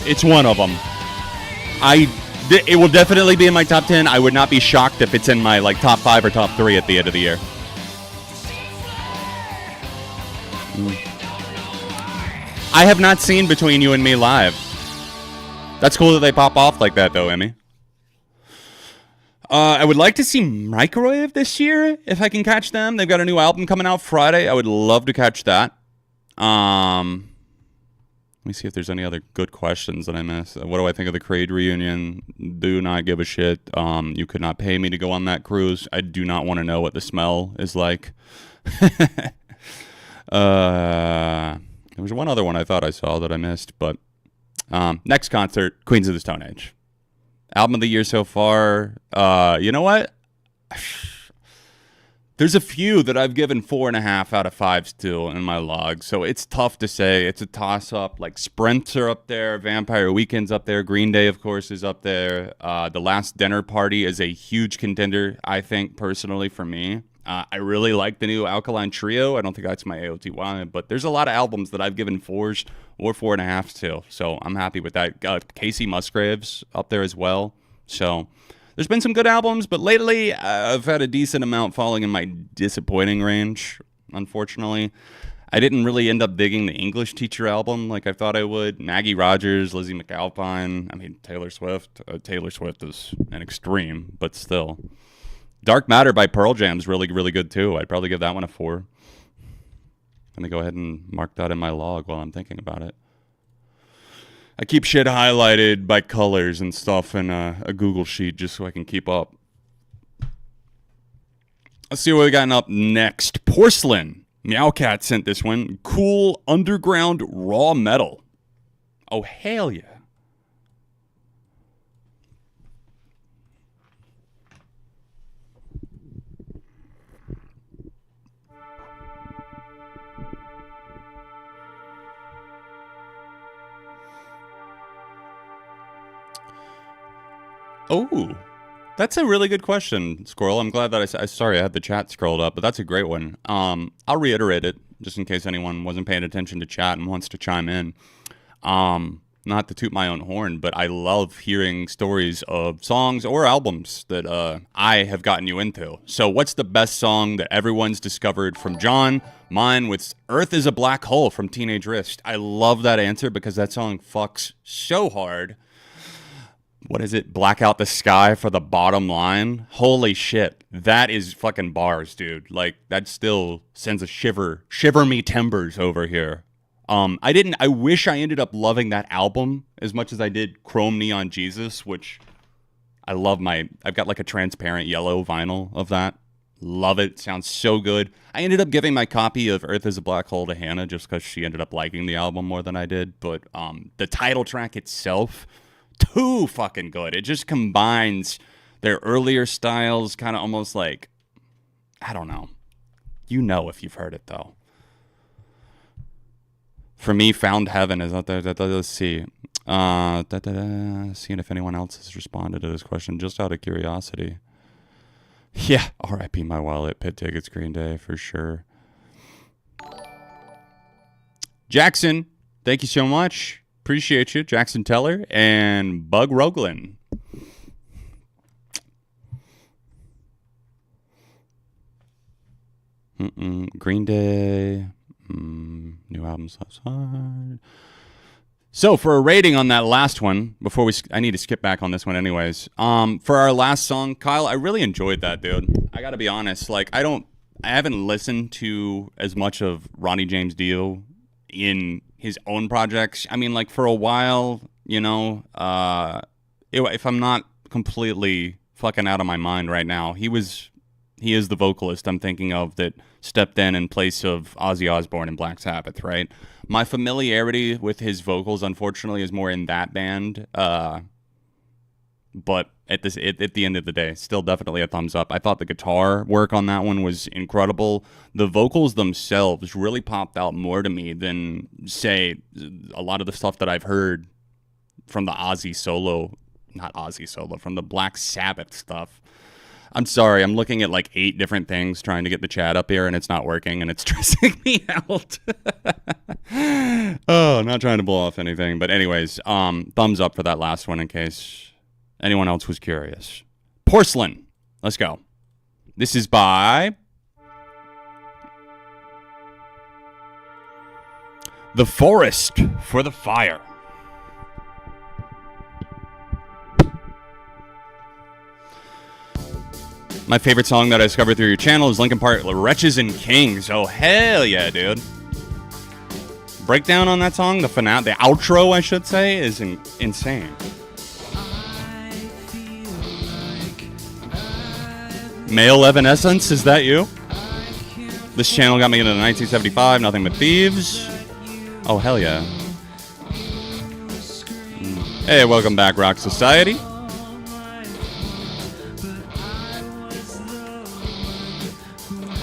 It's one of them. It will definitely be in my top 10. I would not be shocked if it's in my like top 5 or top 3 at the end of the year. I have not seen Between You and Me live. That's cool that they pop off like that, though, Emmy. I would like to see Microwave this year, if I can catch them. They've got a new album coming out Friday. I would love to catch that. Let me see if there's any other good questions that I missed. What do I think of the Creed reunion? Do not give a shit. You could not pay me to go on that cruise. I do not want to know what the smell is like. There was one other one I thought I saw that I missed, but next concert, Queens of the Stone Age. Album of the year so far. You know what? There's a few that I've given 4.5 out of 5s to in my log, so it's tough to say. It's a toss-up. Like Sprints are up there, Vampire Weekend's up there, Green Day, of course, is up there. The Last Dinner Party is a huge contender, I think, personally, for me. I really like the new Alkaline Trio. I don't think that's my AOTY, but there's a lot of albums that I've given 4s or 4.5s to, so I'm happy with that. Casey Musgraves up there as well, so there's been some good albums, but lately I've had a decent amount falling in my disappointing range, unfortunately. I didn't really end up digging the English Teacher album like I thought I would. Maggie Rogers, Lizzie McAlpine, I mean, Taylor Swift. Taylor Swift is an extreme, but still. Dark Matter by Pearl Jam's really, really good too. I'd probably give that one a 4. Let me go ahead and mark that in my log while I'm thinking about it. I keep shit highlighted by colors and stuff in a Google Sheet just so I can keep up. Let's see what we got up next. Porcelain. Meowcat sent this one. Cool underground raw metal. Oh, hell yeah. Oh, that's a really good question, Squirrel. I'm glad that sorry, I had the chat scrolled up, but that's a great one. I'll reiterate it just in case anyone wasn't paying attention to chat and wants to chime in. Not to toot my own horn, but I love hearing stories of songs or albums that I have gotten you into. So what's the best song that everyone's discovered from John? Mine was Earth is a Black Hole from Teenage Wrist. I love that answer because that song fucks so hard. What is it? Black out the sky for the bottom line? Holy shit. That is fucking bars, dude. Like, that still sends a shiver me timbers over here. I wish I ended up loving that album as much as I did Chrome Neon Jesus, which I love. I've got like a transparent yellow vinyl of that. Love it. Sounds so good. I ended up giving my copy of Earth is a Black Hole to Hannah just because she ended up liking the album more than I did. But the title track itself, too fucking good. It just combines their earlier styles, kind of almost like, I don't know. You know if you've heard it, though. For me, Found Heaven is out there. Let's see. Seeing if anyone else has responded to this question just out of curiosity. Yeah, R.I.P. my wallet. Pit tickets, Green Day for sure. Jackson, thank you so much. Appreciate you, Jackson Teller and Bug Roglin. Green Day. New albums left side. So for a rating on that last one, I need to skip back on this one anyways. For our last song, Kyle, I really enjoyed that, dude. I gotta be honest. Like, I haven't listened to as much of Ronnie James Dio in his own projects. I mean, like, for a while, you know, if I'm not completely fucking out of my mind right now, he is the vocalist I'm thinking of that stepped in place of Ozzy Osbourne in Black Sabbath, right? My familiarity with his vocals, unfortunately, is more in that band. But at the end of the day, still definitely a thumbs up. I thought the guitar work on that one was incredible. The vocals themselves really popped out more to me than, say, a lot of the stuff that I've heard from the from the Black Sabbath stuff. I'm sorry, I'm looking at like 8 different things trying to get the chat up here, and it's not working, and it's stressing me out. Oh, not trying to blow off anything. But anyways, thumbs up for that last one in case anyone else was curious. Porcelain. Let's go. This is by The Forest for the Fire. My favorite song that I discovered through your channel is Linkin Park, Wretches and Kings. Oh, hell yeah, dude. Breakdown on that song, the outro, I should say, is insane. Male Evanescence, is that you? This channel got me into 1975, Nothing But Thieves. Oh, hell yeah. Hey, welcome back, Rock Society.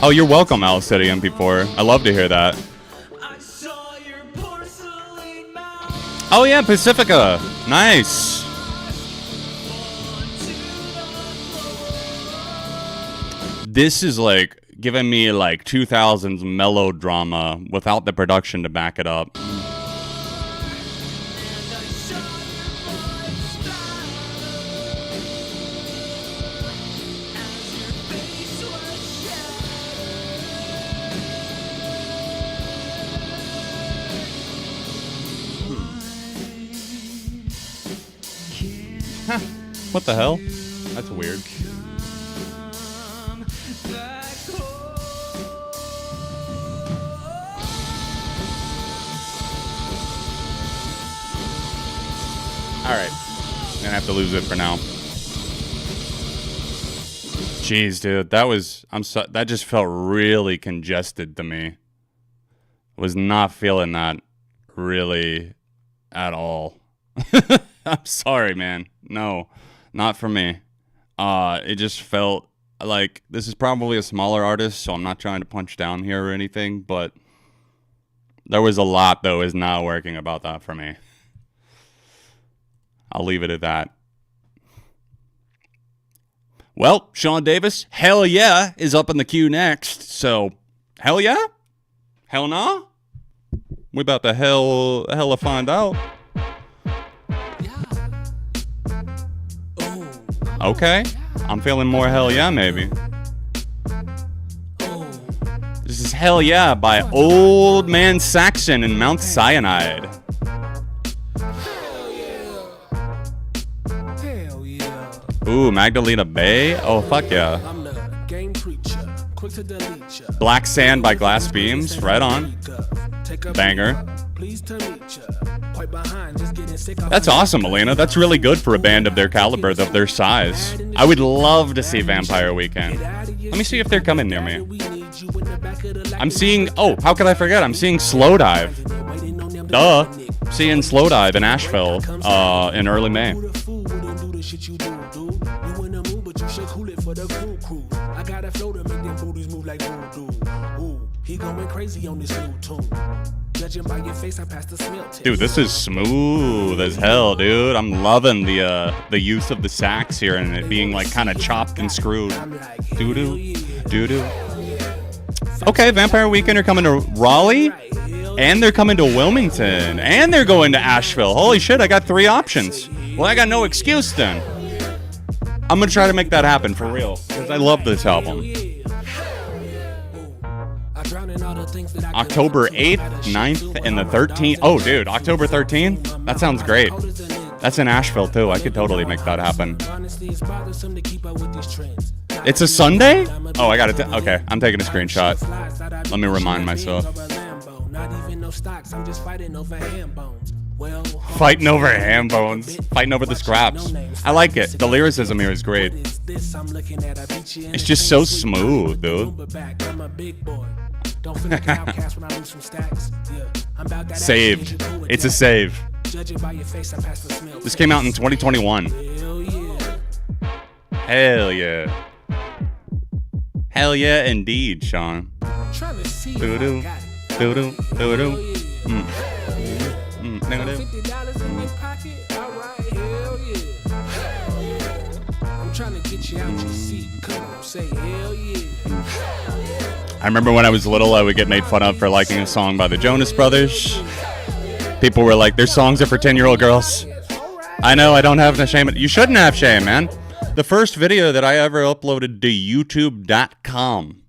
Oh, you're welcome, Owl City MP4. I love to hear that. Oh yeah, Pacifica. Nice. This is like giving me like 2000s melodrama without the production to back it up. What the hell? That's weird. Alright. I'm gonna have to lose it for now. Jeez, dude. That just felt really congested to me. Was not feeling that really at all. I'm sorry, man. No, not for me. It just felt like this is probably a smaller artist, so I'm not trying to punch down here or anything, but there was a lot that was not working about that for me. I'll leave it at that. Well, Sean Davis, hell yeah, is up in the queue next. So, hell yeah? Hell nah? We about to hella find out. Okay, I'm feeling more hell yeah maybe. This is Hell Yeah by Old Man Saxon and Mount Cyanide. Ooh, Magdalena Bay? Oh, fuck yeah. Black Sand by Glass Beams, right on. Banger. That's awesome, Elena. That's really good for a band of their caliber, of their size. I would love to see Vampire Weekend. Let me see if they're coming near me. I'm seeing... Oh, how could I forget? I'm seeing Slowdive. Duh. Seeing Slowdive in Asheville in early May. He going crazy on this new tune. Dude, this is smooth as hell, dude. I'm loving the use of the sax here and it being like kind of chopped and screwed. Doo-doo, doo-doo. Okay, Vampire Weekend are coming to Raleigh, and they're coming to Wilmington, and they're going to Asheville. Holy shit, I got 3 options. Well, I got no excuse then. I'm gonna try to make that happen for real, because I love this album. October 8th, 9th, and the 13th. Oh, dude, October 13th? That sounds great. That's in Asheville, too. I could totally make that happen. It's a Sunday? Oh, I got it. Okay, I'm taking a screenshot. Let me remind myself. Fighting over ham bones. Fighting over the scraps. I like it. The lyricism here is great. It's just so smooth, dude. Saved. It's a save. This came out in 2021. Hell yeah. Hell yeah, indeed, Sean. Doo-doo, doo-doo, doo-doo. I remember when I was little, I would get made fun of for liking a song by the Jonas Brothers. People were like, their songs are for 10-year-old girls. I know, I don't have no shame. You shouldn't have shame, man. The first video that I ever uploaded to YouTube.com,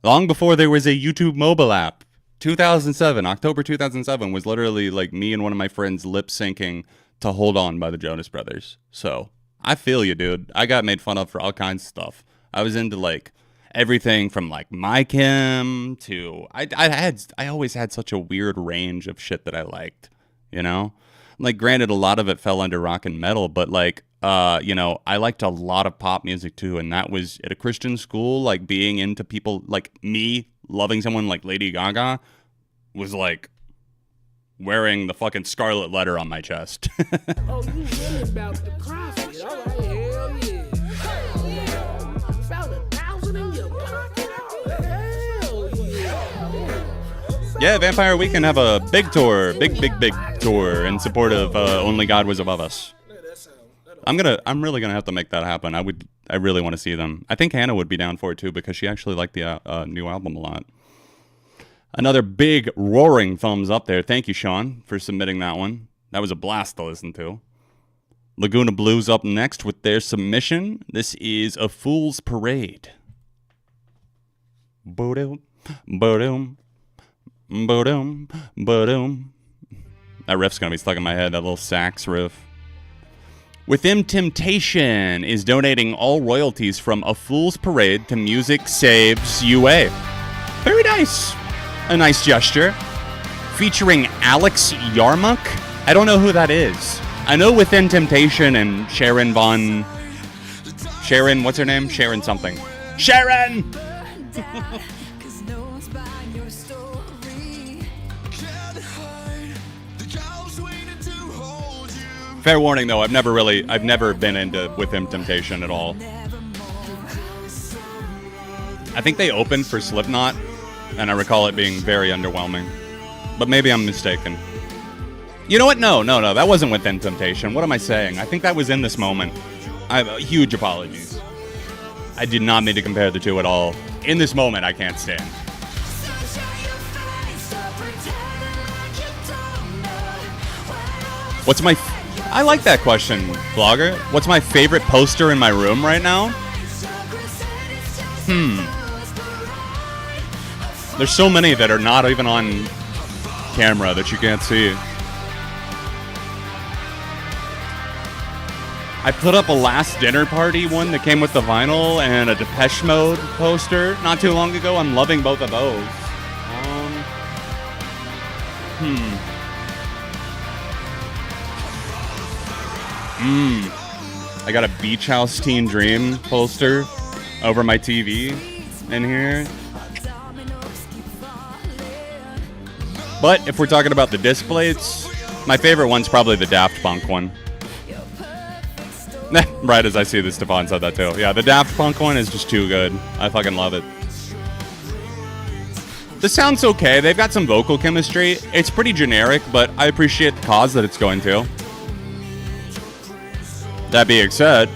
long before there was a YouTube mobile app, 2007, October 2007, was literally like me and one of my friends lip syncing to Hold On by the Jonas Brothers. So I feel you, dude. I got made fun of for all kinds of stuff. I was into like everything from like My Kim to I always had such a weird range of shit that I liked, you know? Like granted a lot of it fell under rock and metal, but like you know, I liked a lot of pop music too, and that was at a Christian school, like being into people like me loving someone like Lady Gaga was like wearing the fucking scarlet letter on my chest. Oh, you really about the profit. All right, hell yeah. Found 1,000 in your pocket. Oh, hell yeah. Yeah, Vampire Weekend have a big tour, big tour in support of Only God Was Above Us. I'm really gonna have to make that happen. I really want to see them. I think Hannah would be down for it too because she actually liked the new album a lot. Another big roaring thumbs up there. Thank you, Sean, for submitting that one. That was a blast to listen to. Laguna Blues up next with their submission. This is A Fool's Parade. Boom, boom, boom, boom. That riff's gonna be stuck in my head. That little sax riff. Within Temptation is donating all royalties from A Fool's Parade to Music Saves UA. Very nice. A nice gesture. Featuring Alex Yarmuk. I don't know who that is. I know Within Temptation and Sharon, what's her name? Sharon something. Sharon! Fair warning though, I've never been into Within Temptation at all. I think they opened for Slipknot, and I recall it being very underwhelming. But maybe I'm mistaken. You know what? No, that wasn't Within Temptation. What am I saying? I think that was In This Moment. I have huge apologies. I did not mean to compare the two at all. In This Moment, I can't stand. I like that question, Vlogger. What's my favorite poster in my room right now? There's so many that are not even on camera that you can't see. I put up a Last Dinner Party one that came with the vinyl and a Depeche Mode poster not too long ago. I'm loving both of those. I got a Beach House Teen Dream poster over my TV in here. But if we're talking about the displays, my favorite one's probably the Daft Punk one. Right as I see this, Stefan said that too. Yeah, the Daft Punk one is just too good. I fucking love it. This sounds okay. They've got some vocal chemistry. It's pretty generic, but I appreciate the cause that it's going to. That being said,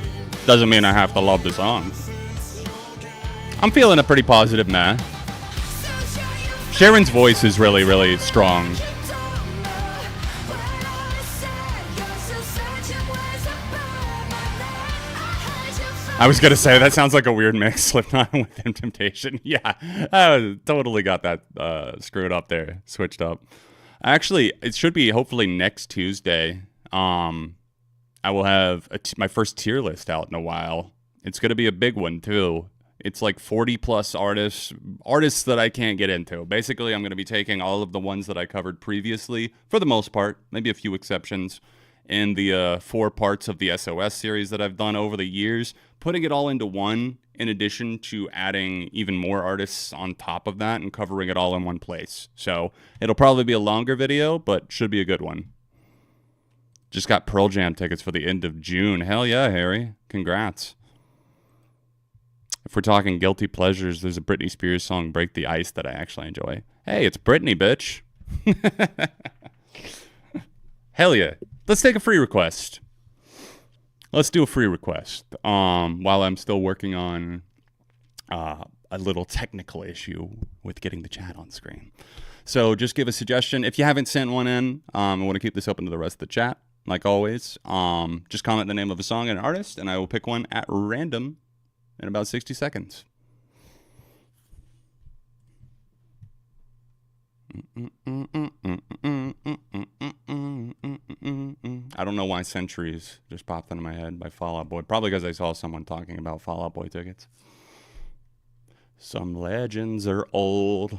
doesn't mean I have to love the song. I'm feeling a pretty positive meh. Sharon's voice is really, really strong. I was gonna say, that sounds like a weird mix, Slipknot with Temptation. Yeah, I totally got that screwed up there, switched up. Actually, it should be hopefully next Tuesday. I will have my first tier list out in a while. It's gonna be a big one too. It's like 40 plus artists that I can't get into. Basically, I'm going to be taking all of the ones that I covered previously, for the most part, maybe a few exceptions, in the 4 parts of the SOS series that I've done over the years, putting it all into one, in addition to adding even more artists on top of that and covering it all in one place. So it'll probably be a longer video, but should be a good one. Just got Pearl Jam tickets for the end of June. Hell yeah, Harry. Congrats. If we're talking guilty pleasures, there's a Britney Spears song, Break the Ice, that I actually enjoy. Hey, it's Britney, bitch. Hell yeah. Let's take a free request. Let's do a free request. While I'm still working on a little technical issue with getting the chat on screen. So just give a suggestion. If you haven't sent one in, I want to keep this open to the rest of the chat, like always. Just comment the name of a song and an artist, and I will pick one at random in about 60 seconds. I don't know why Centuries just popped into my head by Fall Out Boy. Probably because I saw someone talking about Fall Out Boy tickets. Some legends are old.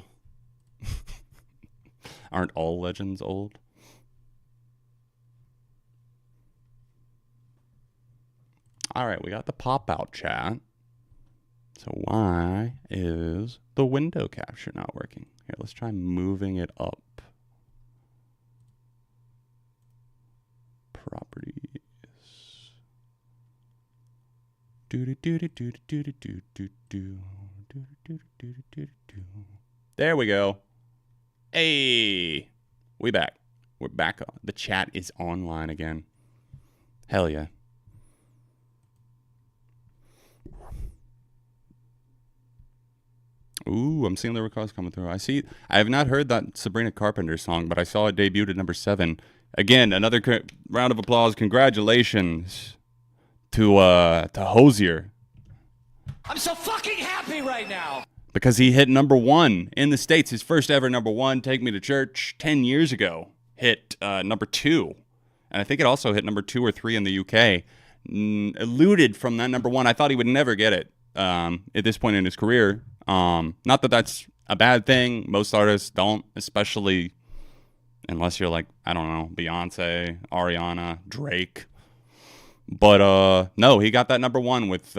Aren't all legends old? All right, we got the pop-out chat. So why is the window capture not working? Here, let's try moving it up. Properties. There we go. Hey, we back. We're back on. The chat is online again. Hell yeah. Ooh, I'm seeing the requests coming through. I have not heard that Sabrina Carpenter song, but I saw it debuted at number 7. Again, another round of applause. Congratulations to Hosier. I'm so fucking happy right now. Because he hit number 1 in the States. His first ever number 1, Take Me to Church, 10 years ago, hit number 2. And I think it also hit number 2 or 3 in the UK. Eluded from that number 1. I thought he would never get it at this point in his career. Not that that's a bad thing. Most artists don't, especially unless you're like, I don't know, Beyonce, Ariana, Drake. But no, he got that number 1 with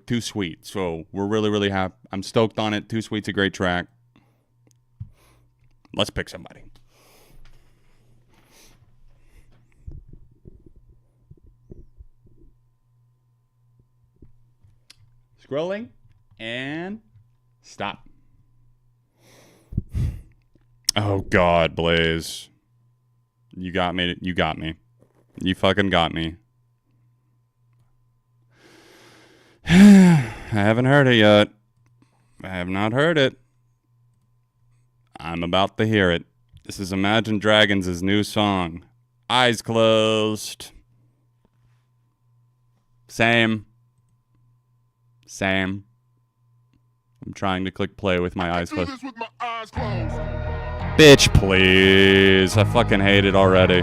Too Sweet. So we're really, really happy. I'm stoked on it. Too Sweet's a great track. Let's pick somebody. Scrolling and stop. Oh God, Blaze. You got me. You got me. You fucking got me. I haven't heard it yet. I have not heard it. I'm about to hear it. This is Imagine Dragons' new song. Eyes closed. Same. I'm trying to click play with my eyes closed. Bitch, please. I fucking hate it already.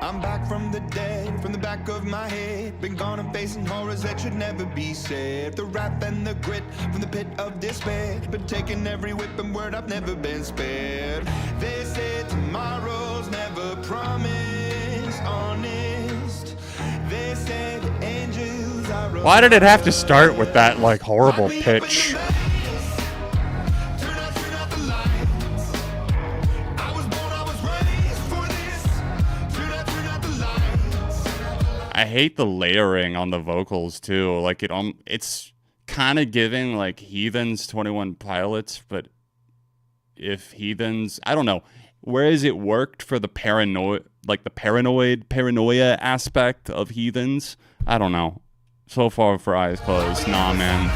I'm back from the dead, from the back of my head. Been gone and facing horrors that should never be said. The wrath and the grit from the pit of despair. Been taking every whip and word, I've never been spared. They say tomorrow's never promised, honest. They say the angels are. Why did it have to start with that, like, horrible pitch? I hate the layering on the vocals too. Like it's kind of giving like Heathens 21 Pilots, but if Heathens, I don't know. Whereas it worked for the paranoia aspect of Heathens, I don't know. So far for Eyes Closed, nah, man.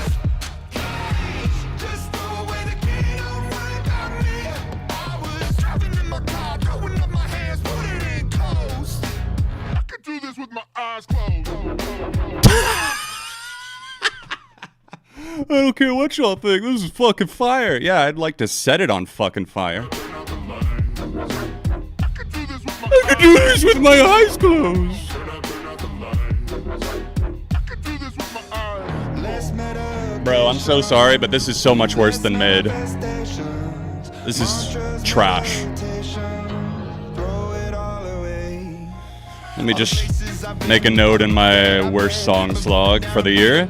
Just throw away the key, don't worry about me. I was driving in my car, throwing up my hands, put it in close. I could do this with my eyes closed. I don't care what y'all think. This is fucking fire. Yeah, I'd like to set it on fucking fire. I could do this with my I could do this with my eyes closed. Bro, I'm so sorry, but this is so much worse than mid. This is trash. Let me just make a note in my worst songs log for the year.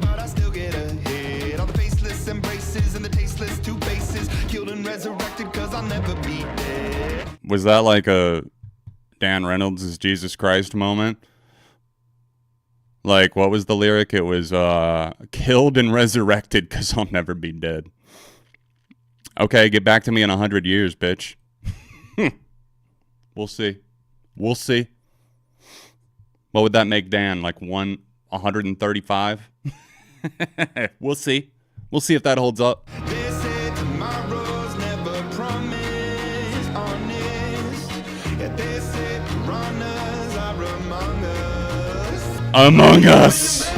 Was that like a Dan Reynolds' Jesus Christ moment? Like, what was the lyric? It was, killed and resurrected because I'll never be dead. Okay, get back to me in 100 years, bitch. We'll see. We'll see. What would that make Dan? Like 135? We'll see. We'll see if that holds up. Among Us.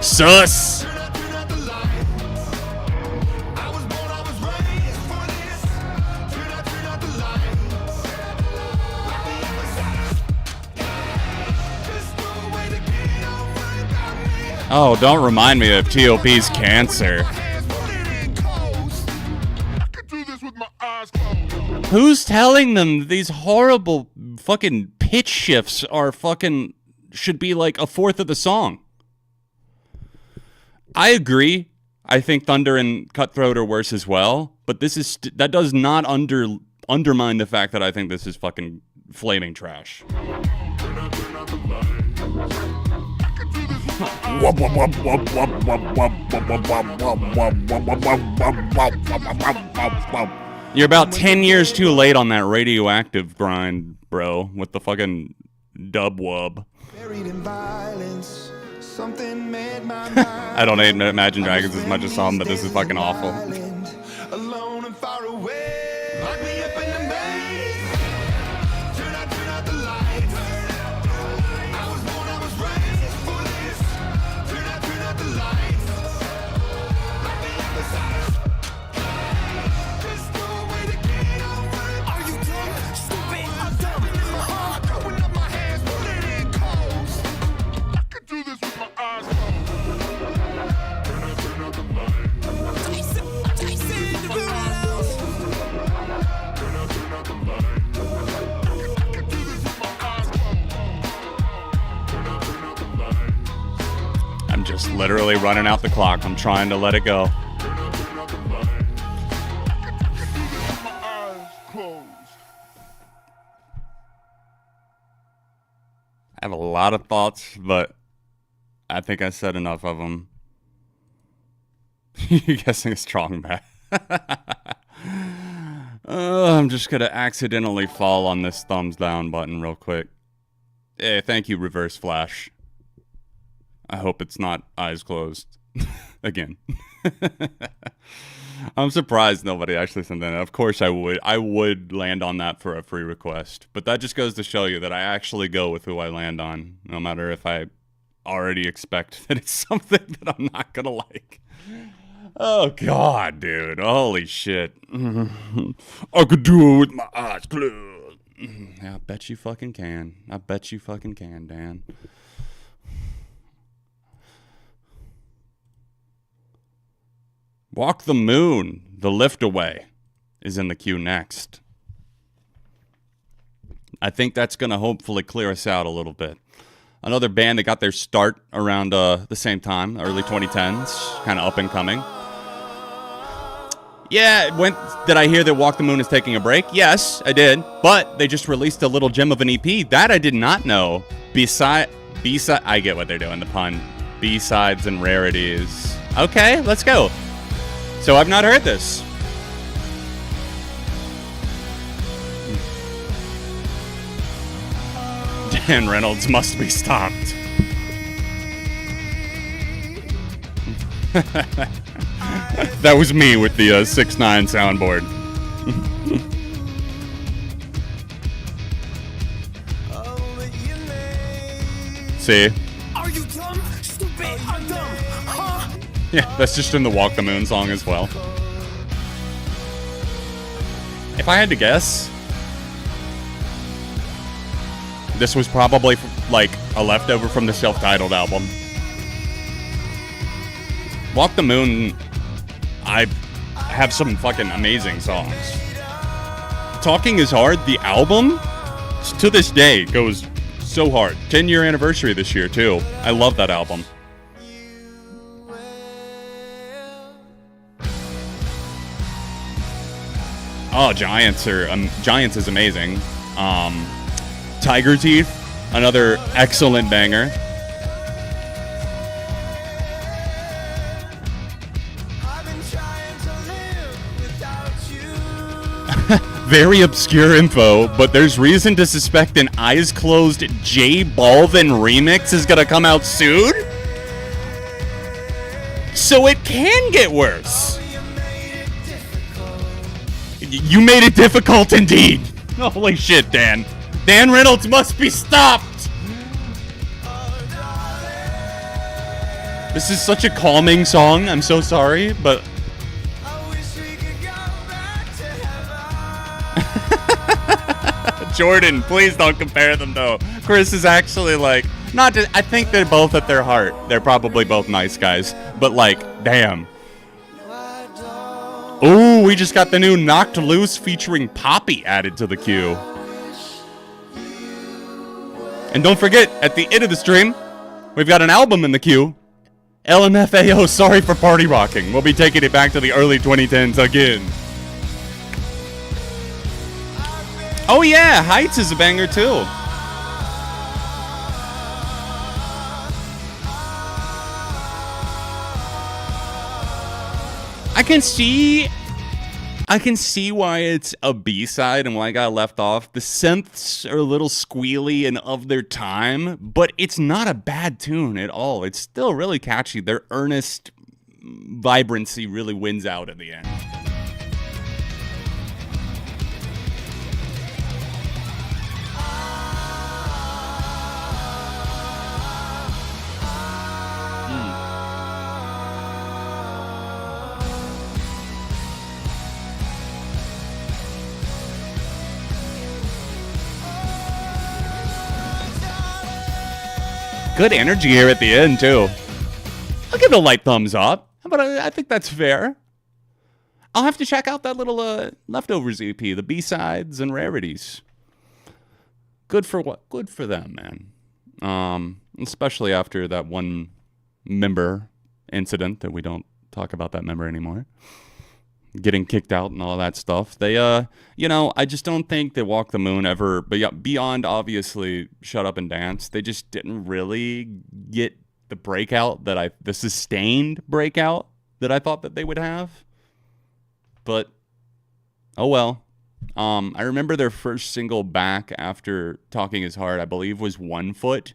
Sus. Oh, don't remind me of T.O.P.'s Cancer. Who's telling them these horrible fucking pitch shifts are fucking should be like a fourth of the song? I agree. I think Thunder and Cutthroat are worse as well, but this is that does not undermine the fact that I think this is fucking flaming trash. You're about 10 years too late on that radioactive grind, bro, with the fucking dub wub. I don't hate Imagine Dragons as much as some, but this is fucking awful. Alone and far away. Lock me up in the maze. Turn out the lights. I was born, I was raised for this. Turn out the lights. Lock me up inside. Just throw away the key, don't worry. Are you dumb? Stupid, I'm dumb. Throwing up my hands, put it in codes. I could do this with my eyes closed. Turn out the lights. I'm just literally running out the clock. I'm trying to let it go. I have a lot of thoughts, but I think I said enough of them. You're guessing a strong bet. I'm just going to accidentally fall on this thumbs down button real quick. Hey, thank you, Reverse Flash. I hope it's not Eyes Closed. Again. I'm surprised nobody actually sent that. Of course I would. I would land on that for a free request. But that just goes to show you that I actually go with who I land on, no matter if I already expect that it's something that I'm not going to like. Oh, God, dude. Holy shit. I could do it with my eyes closed. Yeah, I bet you fucking can. I bet you fucking can, Dan. Walk the Moon, The Lift Away, is in the queue next. I think that's going to hopefully clear us out a little bit. Another band that got their start around the same time, early 2010s, kind of up and coming. Yeah, did I hear that Walk the Moon is taking a break? Yes, I did. But they just released a little gem of an EP. That I did not know. B-side. I get what they're doing. The pun. B-sides and rarities. Okay, let's go. So I've not heard this. Dan Reynolds must be stopped. That was me with the 6ix9ine soundboard. See? Are you dumb? Stupid. I'm dumb. Huh? Yeah, that's just in the Walk the Moon song as well. If I had to guess, this was probably like a leftover from the self-titled album. Walk the Moon, I have some fucking amazing songs. Talking is Hard, the album, to this day goes so hard. 10-year anniversary this year too. I love that album. Oh, Giants is amazing. Tiger Teeth, another excellent banger. Very obscure info, but there's reason to suspect an Eyes Closed J Balvin remix is gonna come out soon. So it can get worse. You made it difficult indeed. Holy shit, Dan. Dan Reynolds must be stopped. This is such a calming song. I'm so sorry, but Jordan, please don't compare them though. Chris is actually like, not just, I think they're both at their heart. They're probably both nice guys, but like, damn. Ooh, we just got the new Knocked Loose featuring Poppy added to the queue. And don't forget, at the end of the stream, we've got an album in the queue. LMFAO, Sorry for Party Rocking. We'll be taking it back to the early 2010s again. Oh yeah, Heights is a banger too. I can see why it's a B-side and why I got left off. The synths are a little squealy and of their time, but it's not a bad tune at all. It's still really catchy. Their earnest vibrancy really wins out at the end. Good energy here at the end, too. I'll give it a light thumbs up, but I think that's fair. I'll have to check out that little Leftovers EP, the B-sides and rarities. Good for what? Good for them, man. Especially after that one member incident that we don't talk about that member anymore. Getting kicked out and all that stuff. They, I just don't think that Walk the Moon ever, but yeah, beyond obviously Shut Up and Dance, they just didn't really get the breakout the sustained breakout that I thought that they would have. But, oh well. I remember their first single back after Talking is Hard, I believe, was 1 Foot.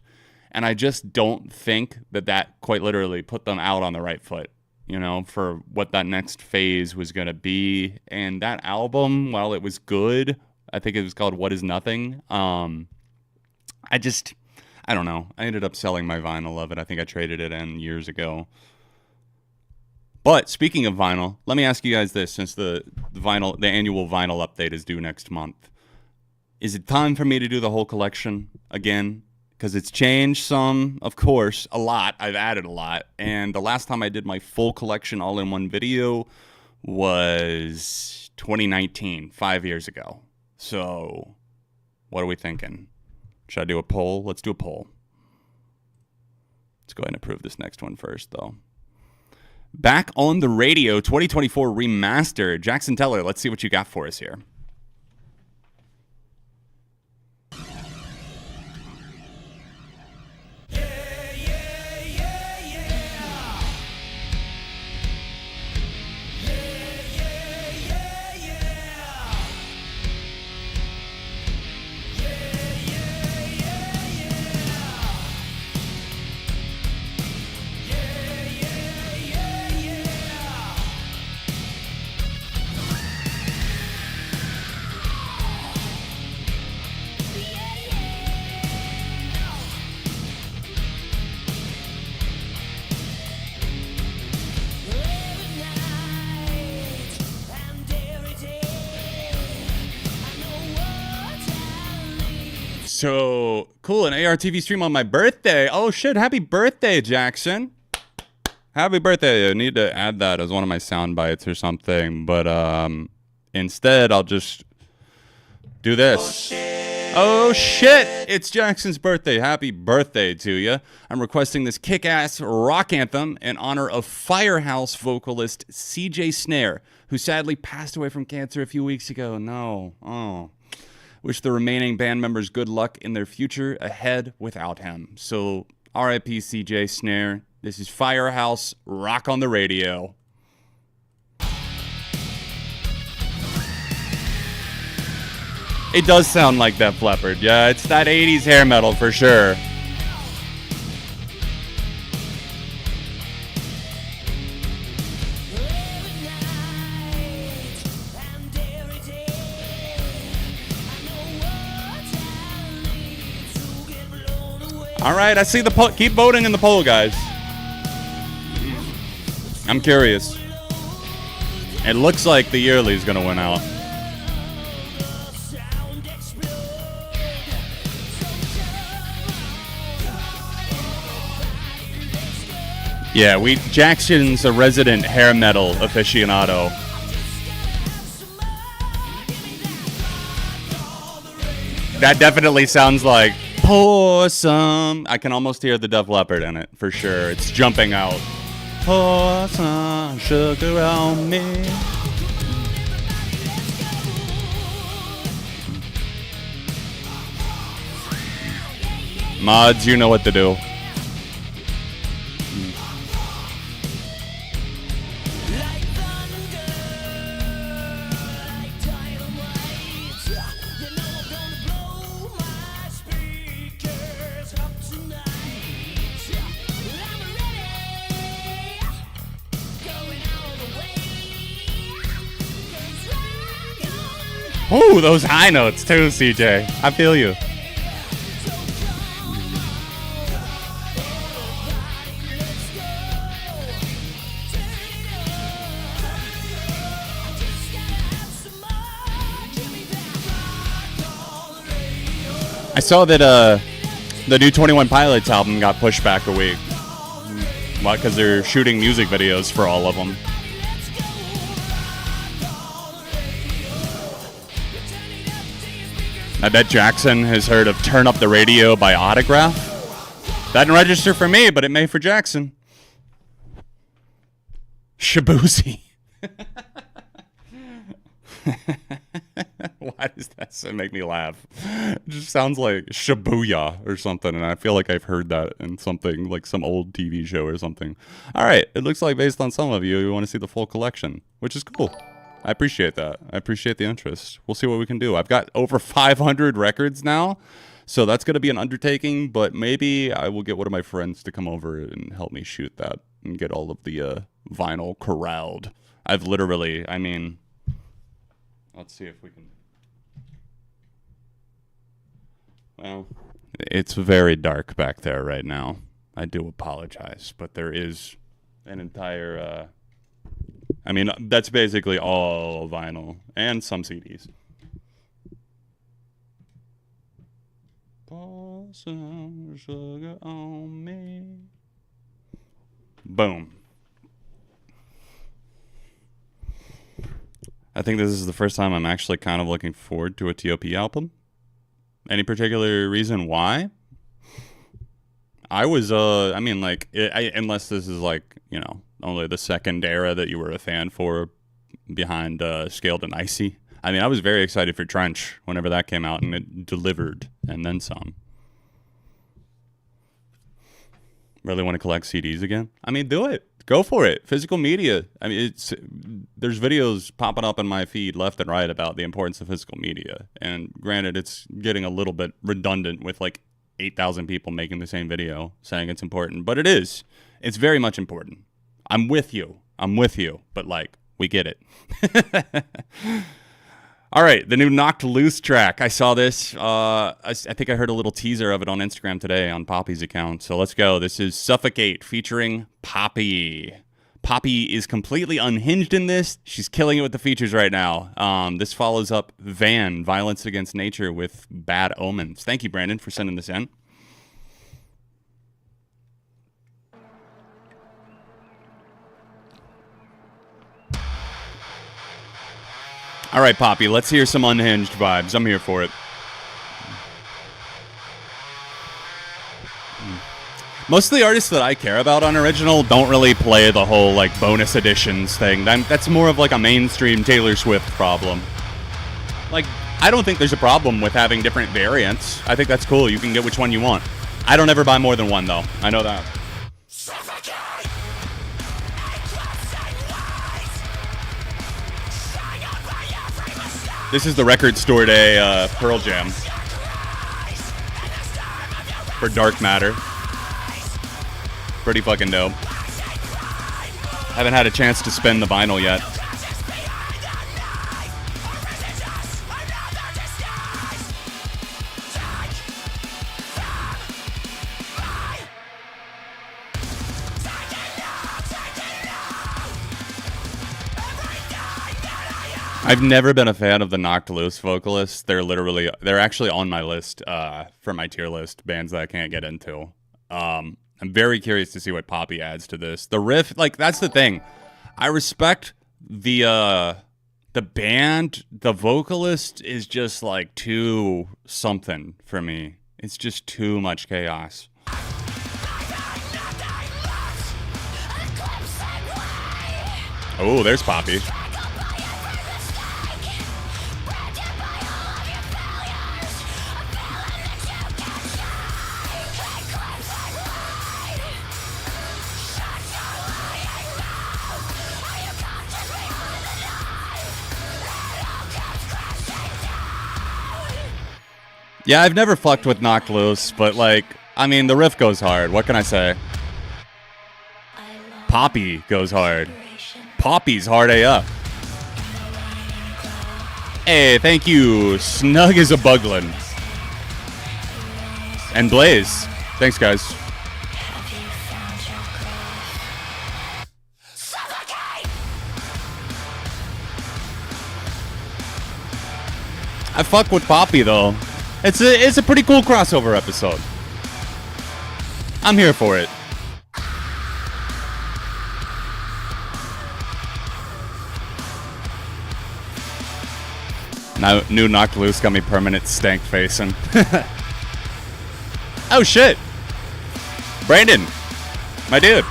And I just don't think that quite literally put them out on the right foot. For what that next phase was going to be. And that album, while it was good, I think it was called What Is Nothing. I don't know. I ended up selling my vinyl of it. I think I traded it in years ago. But speaking of vinyl, let me ask you guys this, since the annual vinyl update is due next month. Is it time for me to do the whole collection again? Because it's changed some, of course, a lot. I've added a lot. And the last time I did my full collection all in one video was 2019, 5 years ago. So, what are we thinking? Should I do a poll? Let's do a poll. Let's go ahead and approve this next one first, though. Back on the Radio 2024 Remastered. Jackson Teller, let's see what you got for us here. Yeah, So cool, an ARTV stream on my birthday. Oh shit, happy birthday, Jackson. Happy birthday. I need to add that as one of my sound bites or something, but instead I'll just do this. Oh shit, it's Jackson's birthday. Happy birthday to you. I'm requesting this kick-ass rock anthem in honor of Firehouse vocalist CJ Snare, who sadly passed away from cancer a few weeks ago. No. Oh. Wish the remaining band members good luck in their future ahead without him. So, RIP CJ Snare. This is Firehouse Rock on the Radio. It does sound like Def Leppard. Yeah, it's that 80s hair metal for sure. All right, I see the poll. Keep voting in the poll, guys. I'm curious. It looks like the yearly's gonna win out. Yeah, Jackson's a resident hair metal aficionado. That definitely sounds like pour some. I can almost hear the Def Leppard in it for sure. It's jumping out. Pour some sugar on me. Mods, you know what to do. Ooh, those high notes too, CJ. I feel you. I saw that the new 21 Pilots album got pushed back a week. What? Because they're shooting music videos for all of them. I bet Jackson has heard of Turn Up the Radio by Autograph. That didn't register for me, but it may for Jackson. Shabuzi. Why does that make me laugh? It just sounds like Shibuya or something, and I feel like I've heard that in something, like some old TV show or something. All right, it looks like based on some of you, you want to see the full collection, which is cool. I appreciate that. I appreciate the interest. We'll see what we can do. I've got over 500 records now, so that's going to be an undertaking, but maybe I will get one of my friends to come over and help me shoot that and get all of the vinyl corralled. I've literally, I mean, let's see if we can. Well, it's very dark back there right now. I do apologize, but there is an entire... I mean, that's basically all vinyl and some CDs. Pour some sugar on me. Boom. I think this is the first time I'm actually kind of looking forward to a TOP album. Any particular reason why? I was, I mean, like, unless this is like, you know, only the second era that you were a fan for behind Scaled and Icy. I mean, I was very excited for Trench whenever that came out, and it delivered, and then some. Really want to collect CDs again? I mean, do it. Go for it. Physical media. I mean, there's videos popping up in my feed left and right about the importance of physical media. And granted, it's getting a little bit redundant with like 8,000 people making the same video saying it's important, but it is. It's very much important. I'm with you. But like, we get it. All right, the new Knocked Loose track. I saw this. I think I heard a little teaser of it on Instagram today on Poppy's account. So let's go. This is Suffocate featuring Poppy. Poppy is completely unhinged in this. She's killing it with the features right now. This follows up Van, Violence Against Nature, with Bad Omens. Thank you, Brandon, for sending this in. All right, Poppy, let's hear some unhinged vibes. I'm here for it. Most of the artists that I care about on Original don't really play the whole, like, bonus editions thing. That's more of, like, a mainstream Taylor Swift problem. Like, I don't think there's a problem with having different variants. I think that's cool. You can get which one you want. I don't ever buy more than one, though. I know that. This is the Record Store Day Pearl Jam for Dark Matter. Pretty fucking dope. Haven't had a chance to spin the vinyl yet. I've never been a fan of the Knocked Loose vocalists. They're actually on my list for my tier list, bands that I can't get into. I'm very curious to see what Poppy adds to this. The riff, like, that's the thing. I respect the band. The vocalist is just, like, too something for me. It's just too much chaos. Oh, there's Poppy. Yeah, I've never fucked with Knocked Loose, but, like, I mean, the riff goes hard. What can I say? Poppy goes hard. Poppy's hard AF. Hey, thank you. Snug as a Buglin. And Blaze. Thanks, guys. I fuck with Poppy, though. It's a pretty cool crossover episode. I'm here for it. Now, new Knocked Loose got me permanent stank facing. Oh shit! Brandon! My dude!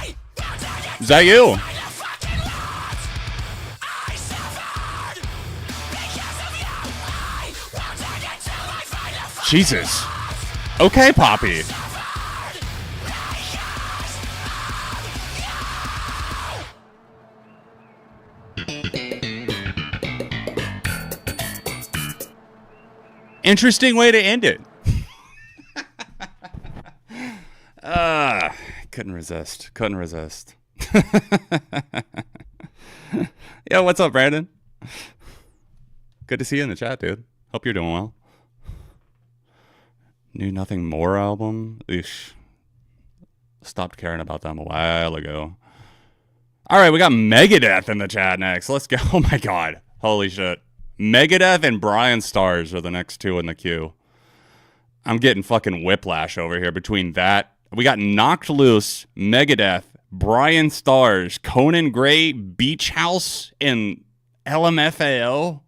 Is that you? Jesus. Okay, Poppy. Interesting way to end it. Couldn't resist. Couldn't resist. Yo, what's up, Brandon? Good to see you in the chat, dude. Hope you're doing well. New Nothing More album. Eesh. Stopped caring about them a while ago. All right, we got Megadeth in the chat next. Let's go. Oh my god. Holy shit. Megadeth and Brian Stars are the next two in the queue. I'm getting fucking whiplash over here between that. We got Knocked Loose, Megadeth, Brian Stars, Conan Gray, Beach House, and LMFAO.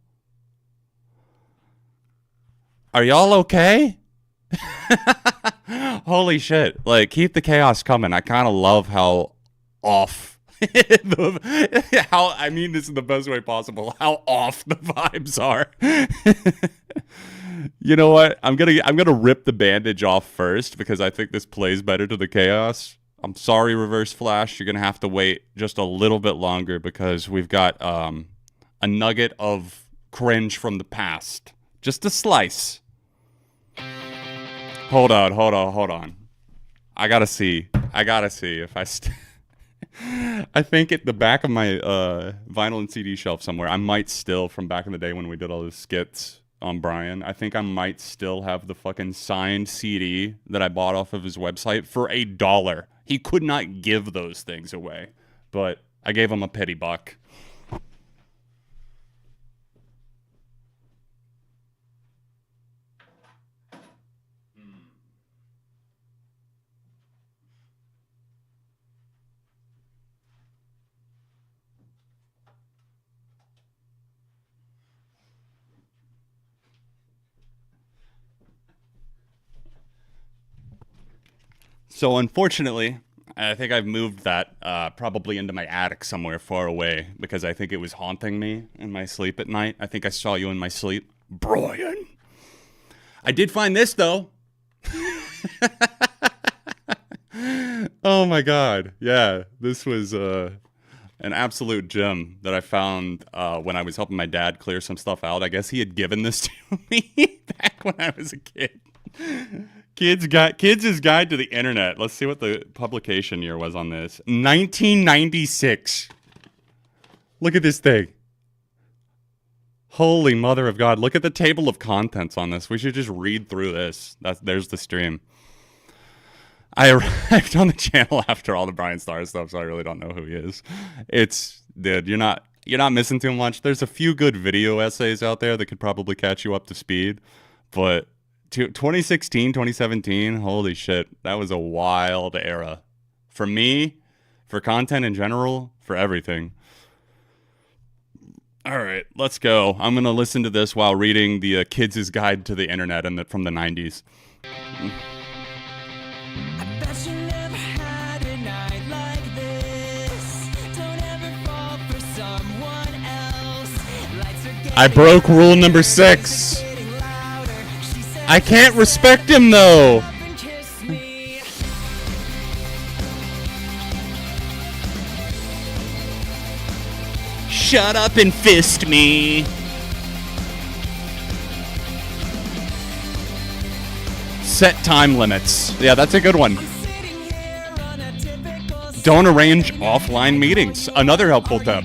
Are y'all okay? Holy shit. Like, keep the chaos coming. I kind of love how off how, I mean this in the best way possible, how off the vibes are. You know what? I'm gonna rip the bandage off first because I think this plays better to the chaos. I'm sorry, Reverse Flash. You're gonna have to wait just a little bit longer because we've got a nugget of cringe from the past. Just a slice. Hold on. I gotta see if I I think at the back of my vinyl and CD shelf somewhere, I might still, from back in the day when we did all those skits on Brian, I think I might still have the fucking signed CD that I bought off of his website for $1. He could not give those things away, but I gave him a pity buck. So unfortunately, I think I've moved that probably into my attic somewhere far away because I think it was haunting me in my sleep at night. I think I saw you in my sleep, Brian. I did find this though. Oh my god. Yeah, this was an absolute gem that I found when I was helping my dad clear some stuff out. I guess he had given this to me back when I was a kid. Kids' Guide to the Internet. Let's see what the publication year was on this. 1996. Look at this thing. Holy mother of God. Look at the table of contents on this. We should just read through this. There's the stream. I arrived on the channel after all the Brian Starr stuff, so I really don't know who he is. Dude, you're not missing too much. There's a few good video essays out there that could probably catch you up to speed, but 2016, 2017, holy shit, that was a wild era. For me, for content in general, for everything. All right, let's go. I'm going to listen to this while reading the Kids' Guide to the Internet from the 90s. I broke rule number 6. I can't respect him though. Shut up and fist me. Set time limits. Yeah, that's a good one. Don't arrange offline meetings. Another helpful tip.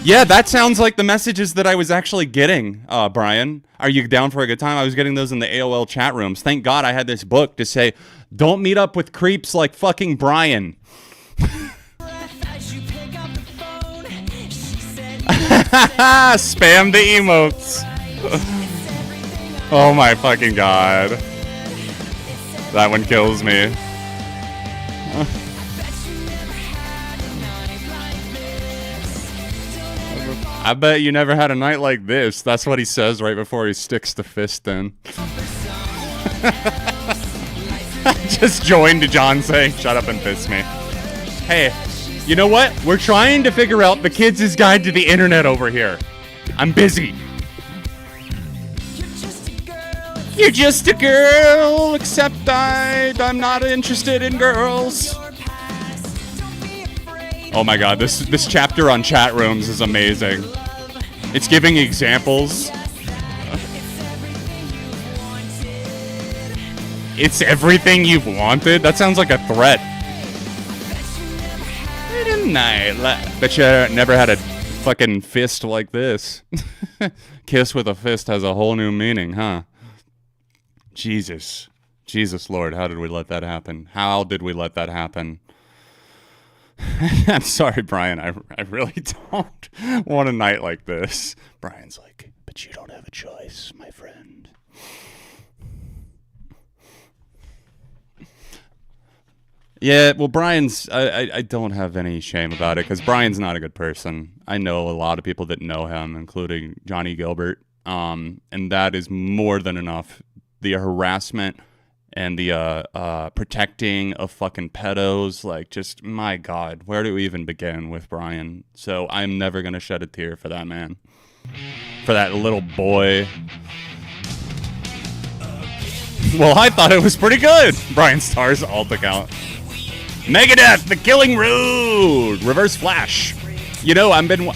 Yeah, that sounds like the messages that I was actually getting, Brian. Are you down for a good time? I was getting those in the AOL chat rooms. Thank God I had this book to say, don't meet up with creeps like fucking Brian. Spam the emotes. Oh my fucking God. That one kills me. I bet you never had a night like this. That's what he says right before he sticks the fist in. Just joined John saying, shut up and fist me. Hey, you know what? We're trying to figure out the Kids' Guide to the Internet over here. I'm busy. You're just a girl, except I'm not interested in girls. Oh my God, this chapter on chat rooms is amazing. It's giving examples. It's everything you've wanted? That sounds like a threat. Bet you never had a fucking fist like this. Kiss with a fist has a whole new meaning, huh? Jesus. Jesus Lord, how did we let that happen? How did we let that happen? I'm sorry, Brian. I really don't want a night like this. Brian's like, but you don't have a choice, my friend. Yeah, well, Brian's... I don't have any shame about it, because Brian's not a good person. I know a lot of people that know him, including Johnny Gilbert, and that is more than enough. The harassment and the protecting of fucking pedos, like, just, my God, where do we even begin with Brian? So I'm never going to shed a tear for that man. For that little boy. Well, I thought it was pretty good. Brian Starr's alt account. Megadeth, The Killing Road, Reverse Flash. You know, I've been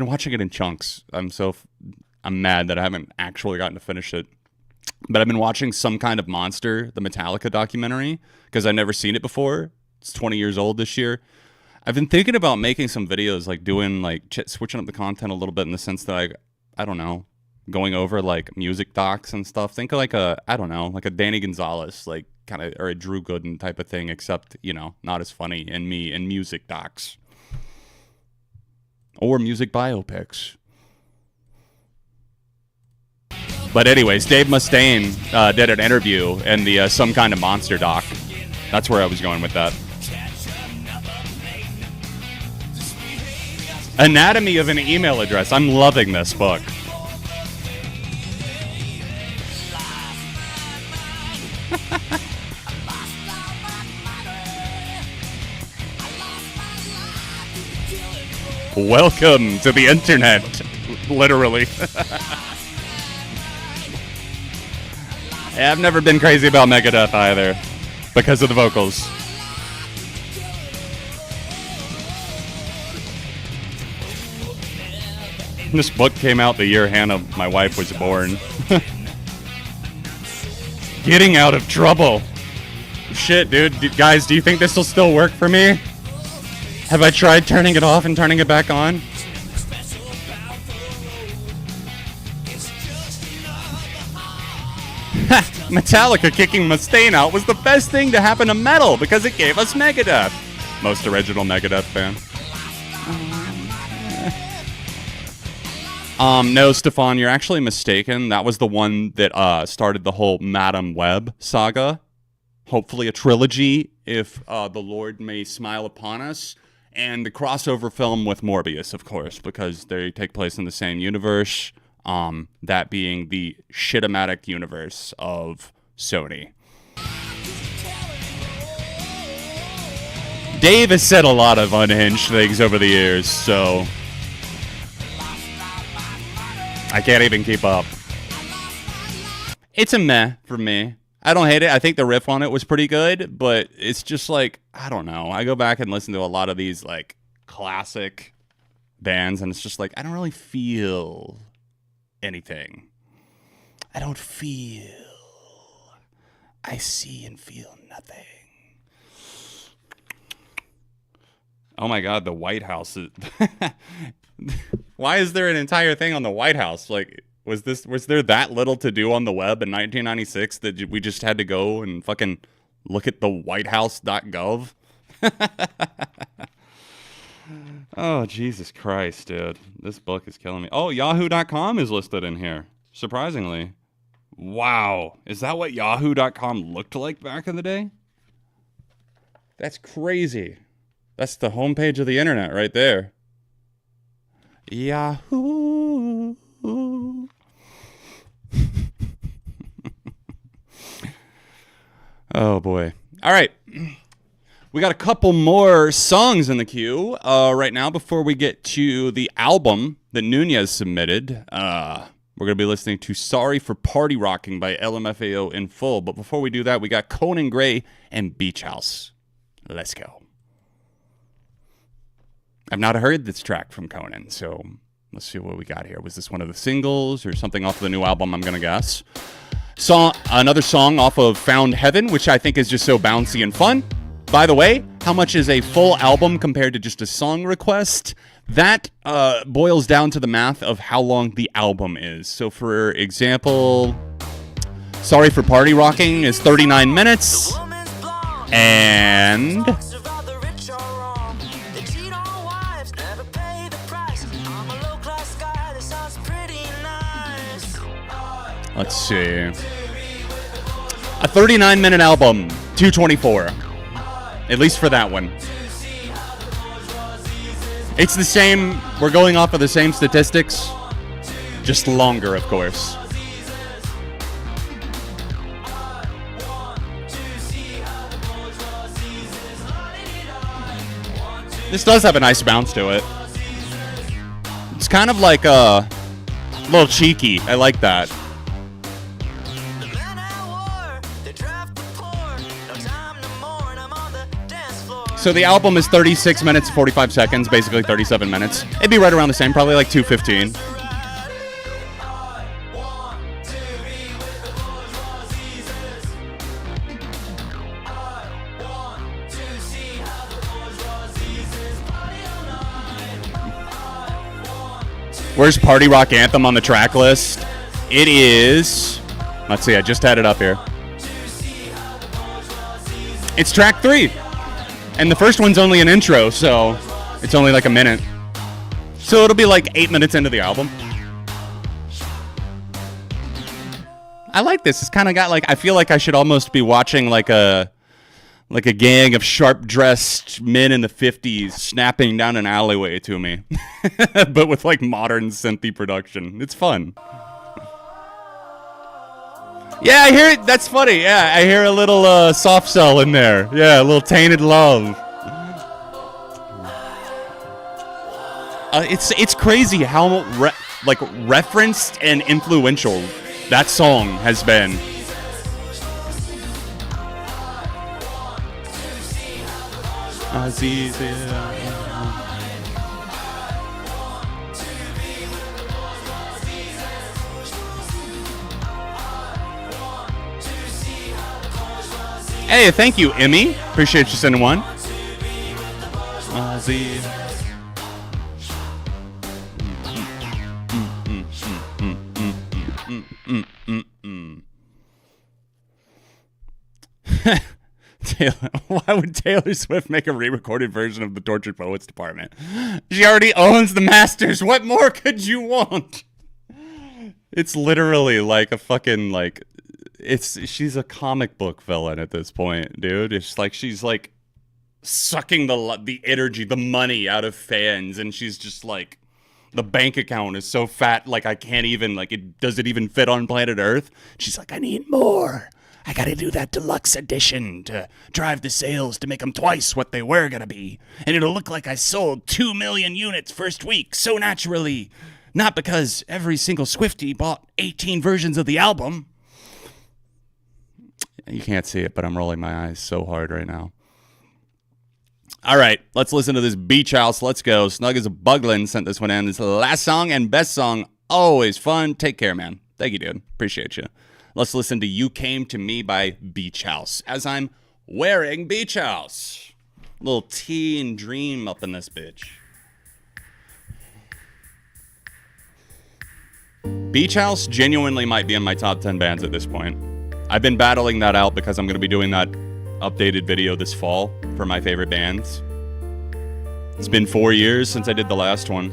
watching it in chunks. I'm mad that I haven't actually gotten to finish it. But I've been watching Some Kind of Monster, the Metallica documentary, because I've never seen it before. It's 20 years old this year. I've been thinking about making some videos, like doing, like, switching up the content a little bit in the sense that I don't know, going over, like, music docs and stuff. Think of, like, I don't know, like a Danny Gonzalez, like, kind of, or a Drew Gooden type of thing, except, you know, not as funny, and me in music docs. Or music biopics. But anyways, Dave Mustaine did an interview in the Some Kind of Monster doc. That's where I was going with that. Anatomy of an Email Address. I'm loving this book. Welcome to the internet. Literally. Yeah, I've never been crazy about Megadeth either, because of the vocals. This book came out the year Hannah, my wife, was born. Getting out of trouble. Shit, dude. Guys, do you think this will still work for me? Have I tried turning it off and turning it back on? Metallica kicking Mustaine out was the best thing to happen to metal because it gave us Megadeth. Most original Megadeth fan. No, Stefan, you're actually mistaken. That was the one that started the whole Madam Web saga. Hopefully a trilogy, if the Lord may smile upon us. And the crossover film with Morbius, of course, because they take place in the same universe. That being the shitomatic universe of Sony. Dave has said a lot of unhinged things over the years, so I can't even keep up. It's a meh for me. I don't hate it. I think the riff on it was pretty good, but it's just like, I don't know. I go back and listen to a lot of these like classic bands, and it's just like, I don't really feel anything. I don't feel. I see and feel nothing. Oh my God, the White House is... Why is there an entire thing on the White House? Like, was there that little to do on the web in 1996 that we just had to go and fucking look at the whitehouse.gov? Oh, Jesus Christ, dude. This book is killing me. Oh, yahoo.com is listed in here. Surprisingly. Wow. Is that what yahoo.com looked like back in the day? That's crazy. That's the homepage of the internet right there. Yahoo. Oh, boy. All right. We got a couple more songs in the queue right now before we get to the album that Nunez submitted. We're going to be listening to Sorry for Party Rocking by LMFAO in full. But before we do that, we got Conan Gray and Beach House. Let's go. I've not heard this track from Conan, so let's see what we got here. Was this one of the singles or something off the new album, I'm going to guess? Another song off of Found Heaven, which I think is just so bouncy and fun. By the way, how much is a full album compared to just a song request? That boils down to the math of how long the album is. So for example, Sorry for Party Rocking is 39 minutes. And let's see. A 39-minute album, 224. At least for that one. It's the same, we're going off of the same statistics, just longer, of course. This does have a nice bounce to it. It's kind of like a little cheeky. I like that. So the album is 36 minutes, 45 seconds, basically 37 minutes. It'd be right around the same, probably like 2:15. Where's Party Rock Anthem on the track list? It is, let's see, I just had it up here. It's track 3. And the first one's only an intro, so it's only like a minute. So it'll be like 8 minutes into the album. I like this. It's kind of got like, I feel like I should almost be watching like a gang of sharp-dressed men in the 50s snapping down an alleyway to me. But with like modern synthy production. It's fun. Yeah, I hear it. That's funny. Yeah, I hear a little soft cell in there. Yeah, a little Tainted Love. It's crazy how referenced and influential that song has been. Hey, thank you, Emmy. Appreciate you sending one. Taylor, why would Taylor Swift make a re-recorded version of the Tortured Poets Department? She already owns the masters. What more could you want? It's literally like a fucking like, she's a comic book villain at this point, dude. It's like she's like sucking the energy, the money out of fans, and she's just like, the bank account is so fat, like I can't even, like, does it even fit on planet Earth? She's like, I need more. I gotta do that deluxe edition to drive the sales to make them twice what they were gonna be. And it'll look like I sold 2 million units first week, so naturally. Not because every single Swiftie bought 18 versions of the album. You can't see it, but I'm rolling my eyes so hard right now. All right, let's listen to this Beach House. Let's go. Snug as a Buglin sent this one in. This is the last song and best song. Always fun. Take care, man. Thank you, dude. Appreciate you. Let's listen to You Came to Me by Beach House as I'm wearing Beach House. Little teen dream up in this bitch. Beach House genuinely might be in my top 10 bands at this point. I've been battling that out because I'm going to be doing that updated video this fall for my favorite bands. It's been 4 years since I did the last one.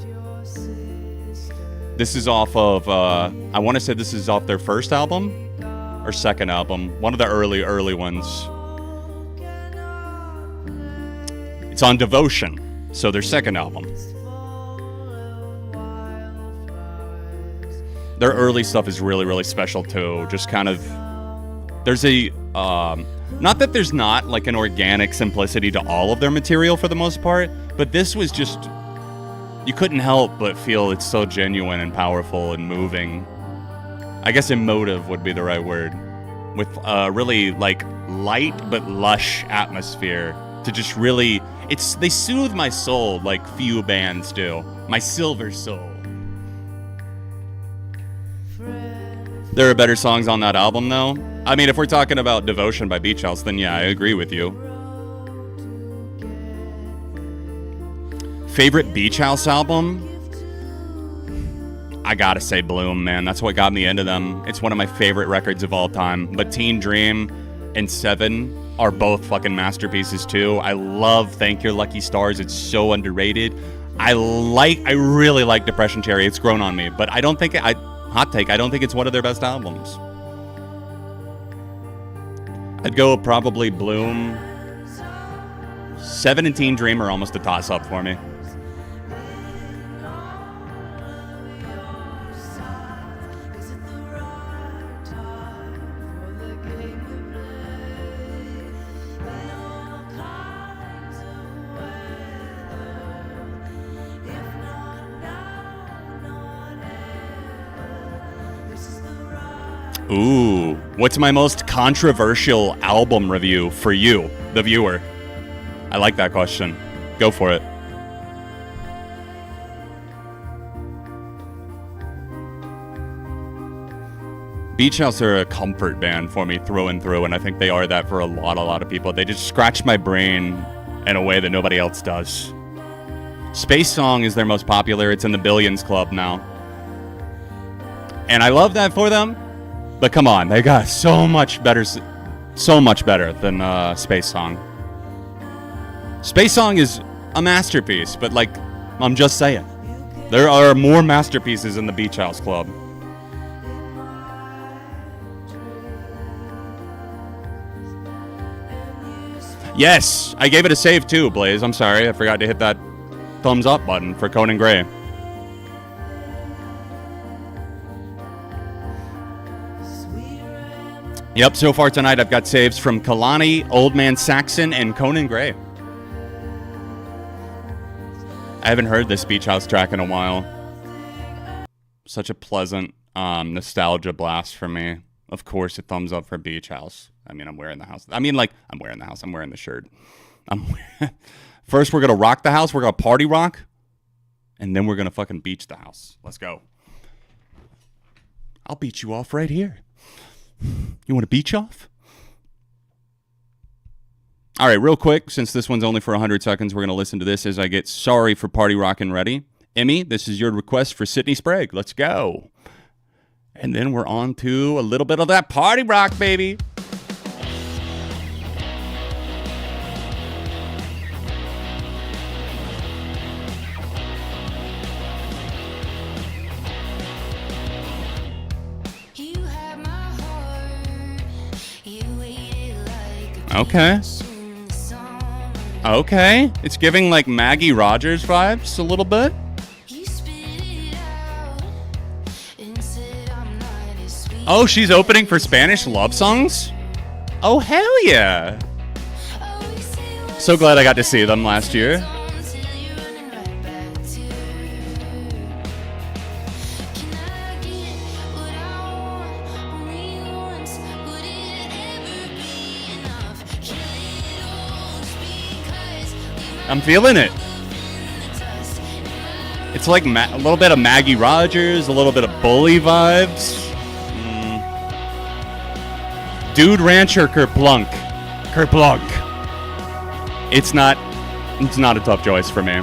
This is off of, I want to say this is off their first album or second album. One of the early ones. It's on Devotion, so their second album. Their early stuff is really, really special too. Just kind of, there's a, not that there's not like an organic simplicity to all of their material for the most part, but this was just, you couldn't help but feel it's so genuine and powerful and moving. I guess emotive would be the right word. With a really like light but lush atmosphere to just really, they soothe my soul like few bands do. My silver soul. There are better songs on that album though. I mean, if we're talking about Devotion by Beach House, then yeah, I agree with you. Favorite Beach House album? I gotta say Bloom, man. That's what got me into them. It's one of my favorite records of all time. But Teen Dream and Seven are both fucking masterpieces too. I love Thank Your Lucky Stars. It's so underrated. I really like Depression Cherry. It's grown on me. But I don't think, hot take, I don't think it's one of their best albums. I'd go probably Bloom. Seven and Teen Dream are almost a toss-up for me. Ooh, what's my most controversial album review for you, the viewer? I like that question. Go for it. Beach House are a comfort band for me through and through, and I think they are that for a lot of people. They just scratch my brain in a way that nobody else does. Space Song is their most popular. It's in the Billions Club now. And I love that for them. But come on, they got so much better. So much better than Space Song. Space Song is a masterpiece, but like, I'm just saying. There are more masterpieces in the Beach House Club. Yes, I gave it a save too, Blaze. I'm sorry, I forgot to hit that thumbs up button for Conan Gray. Yep, so far tonight I've got saves from Kalani, Old Man Saxon, and Conan Gray. I haven't heard this Beach House track in a while. Such a pleasant nostalgia blast for me. Of course, a thumbs up for Beach House. I mean, I'm wearing the house. I'm wearing the shirt. First, we're going to rock the house. We're going to party rock. And then we're going to fucking beach the house. Let's go. I'll beat you off right here. You want to beach off? All right, real quick, since this one's only for 100 seconds, we're going to listen to this as I get Sorry for Party Rockin' ready. Emmy, this is your request for Sydney Sprague. Let's go. And then we're on to a little bit of that party rock, baby. Okay. Okay. It's giving like Maggie Rogers vibes a little bit. Oh, she's opening for Spanish love songs? Oh, hell yeah. So glad I got to see them last year. I'm feeling it. It's like a little bit of Maggie Rogers, a little bit of Bully vibes. Dude Rancher Kerplunk. It's not a tough choice for me.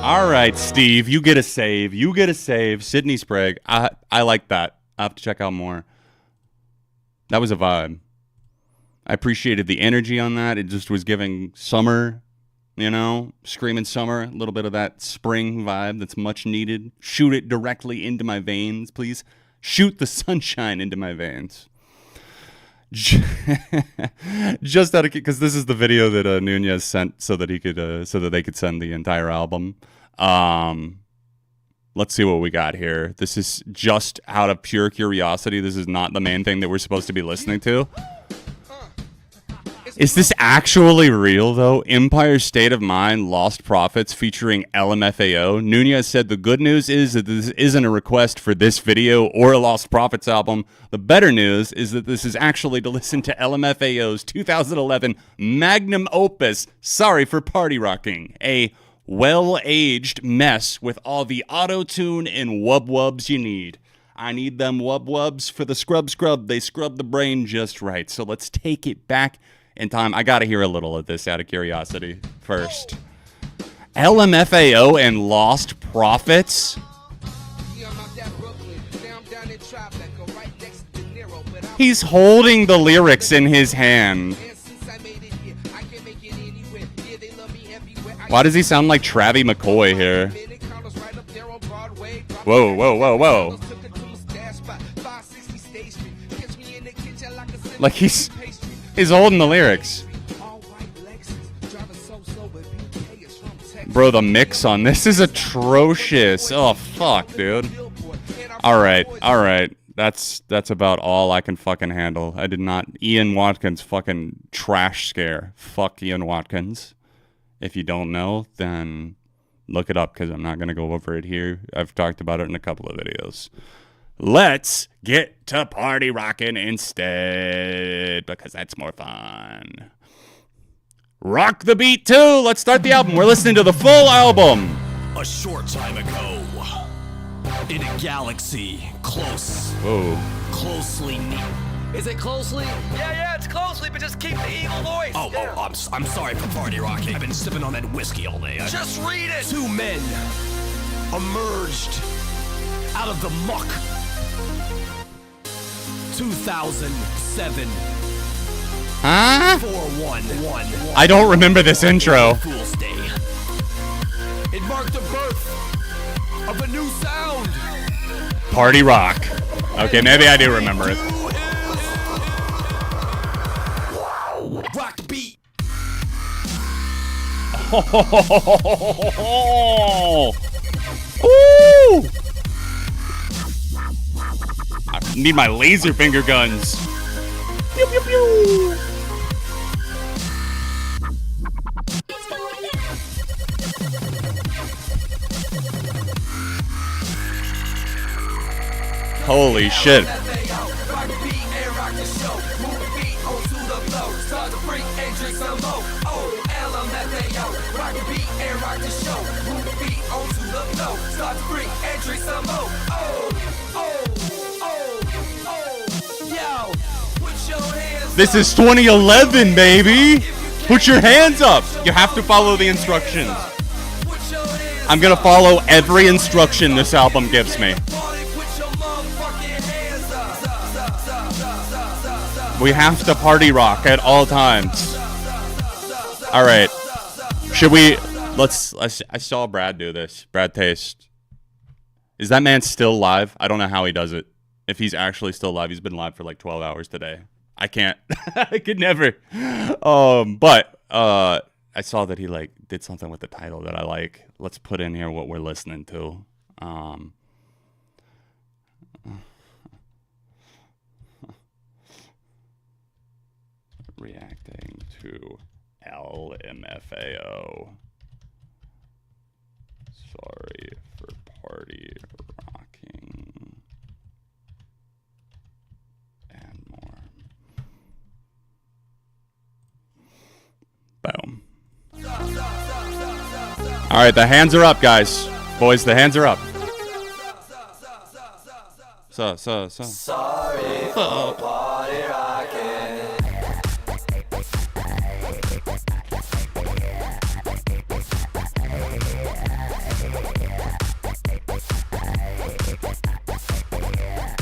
All right, Steve, you get a save. Sydney Sprague. I like that. I have to check out more. That was a vibe. I appreciated the energy on that. It just was giving summer, screaming summer, a little bit of that spring vibe that's much needed. Shoot it directly into my veins, please. Shoot the sunshine into my veins. Just out of, because this is the video that Nunez sent so that they could send the entire album. Let's see what we got here. This is just out of pure curiosity. This is not the main thing that we're supposed to be listening to. Is this actually real, though? Empire State of Mind, Lost Prophets featuring LMFAO. Nunez said the good news is that this isn't a request for this video or a Lost Prophets album. The better news is that this is actually to listen to LMFAO's 2011 magnum opus, Sorry for Party Rocking, a well-aged mess with all the auto-tune and wub-wubs you need. I need them wub-wubs for the scrub. They scrub the brain just right. So let's take it back in time. I gotta hear a little of this out of curiosity first. LMFAO and Lost Prophets. He's holding the lyrics in his hand. Why does he sound like Travie McCoy here? Whoa. Like he's holding the lyrics. Bro, the mix on this is atrocious. Oh, fuck, dude. All right. That's about all I can fucking handle. I did not. Ian Watkins fucking trash scare. Fuck Ian Watkins. If you don't know, then look it up because I'm not going to go over it here. I've talked about it in a couple of videos. let's get to party rocking instead, because that's more fun. Rock the beat too. Let's start the album. We're listening to the full album. A short time ago, in a galaxy closely knit. Is it closely? Yeah, it's closely, but just keep the evil voice. I'm sorry for party rocking. I've been sipping on that whiskey all day. Just read it. Two men emerged out of the muck. 2007. Huh? 411. I don't remember this intro. Fool's Day. It marked the birth of a new sound. Party rock. Okay, maybe I do remember it. Rock the beat. Ooh! I need my laser finger guns. Pew, pew, pew. Holy shit. This is 2011, baby. Put your hands up. You have to follow the instructions. I'm gonna follow every instruction this album gives me. We have to party rock at all times. All right. Should we? I saw Brad do this. Brad Taste. Is that man still live? I don't know how he does it. If he's actually still live, he's been live for like 12 hours today. I can't. I could never. But I saw that he like did something with the title that I like. Let's put in here what we're listening to. Reacting to LMFAO. Sorry for party rocking and more. Boom. All right, the hands are up, guys. Boys, the hands are up. Sorry for party rocking.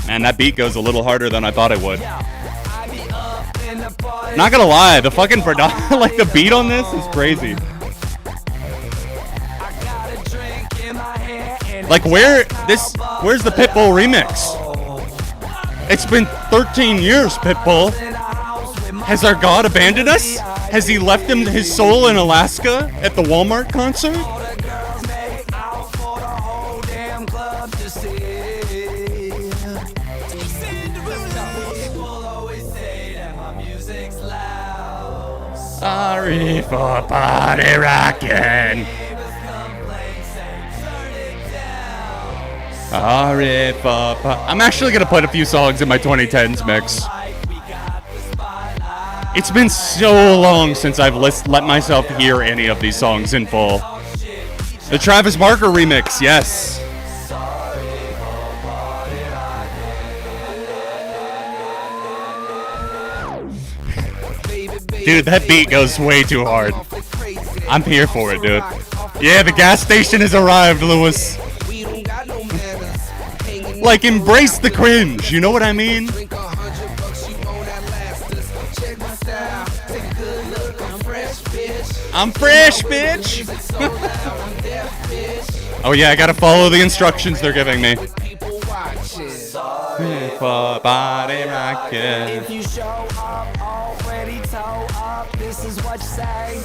Man, that beat goes a little harder than I thought it would. Not gonna lie, the fucking like the beat on this is crazy. Like where's the Pitbull remix? It's been 13 years, Pitbull. Has our God abandoned us? Has he left his soul in Alaska at the Walmart concert? Sorry for party rocking. Sorry for I'm actually gonna put a few songs in my 2010s mix. It's been so long since I've let myself hear any of these songs in full. The Travis Barker remix, yes. Dude, that beat goes way too hard. I'm here for it, dude. Yeah, the gas station has arrived, Lewis. Like, embrace the cringe, you know what I mean? I'm fresh, bitch! Oh yeah, I gotta follow the instructions they're giving me. For body rockin'. If you show up already toe up, this is what you say.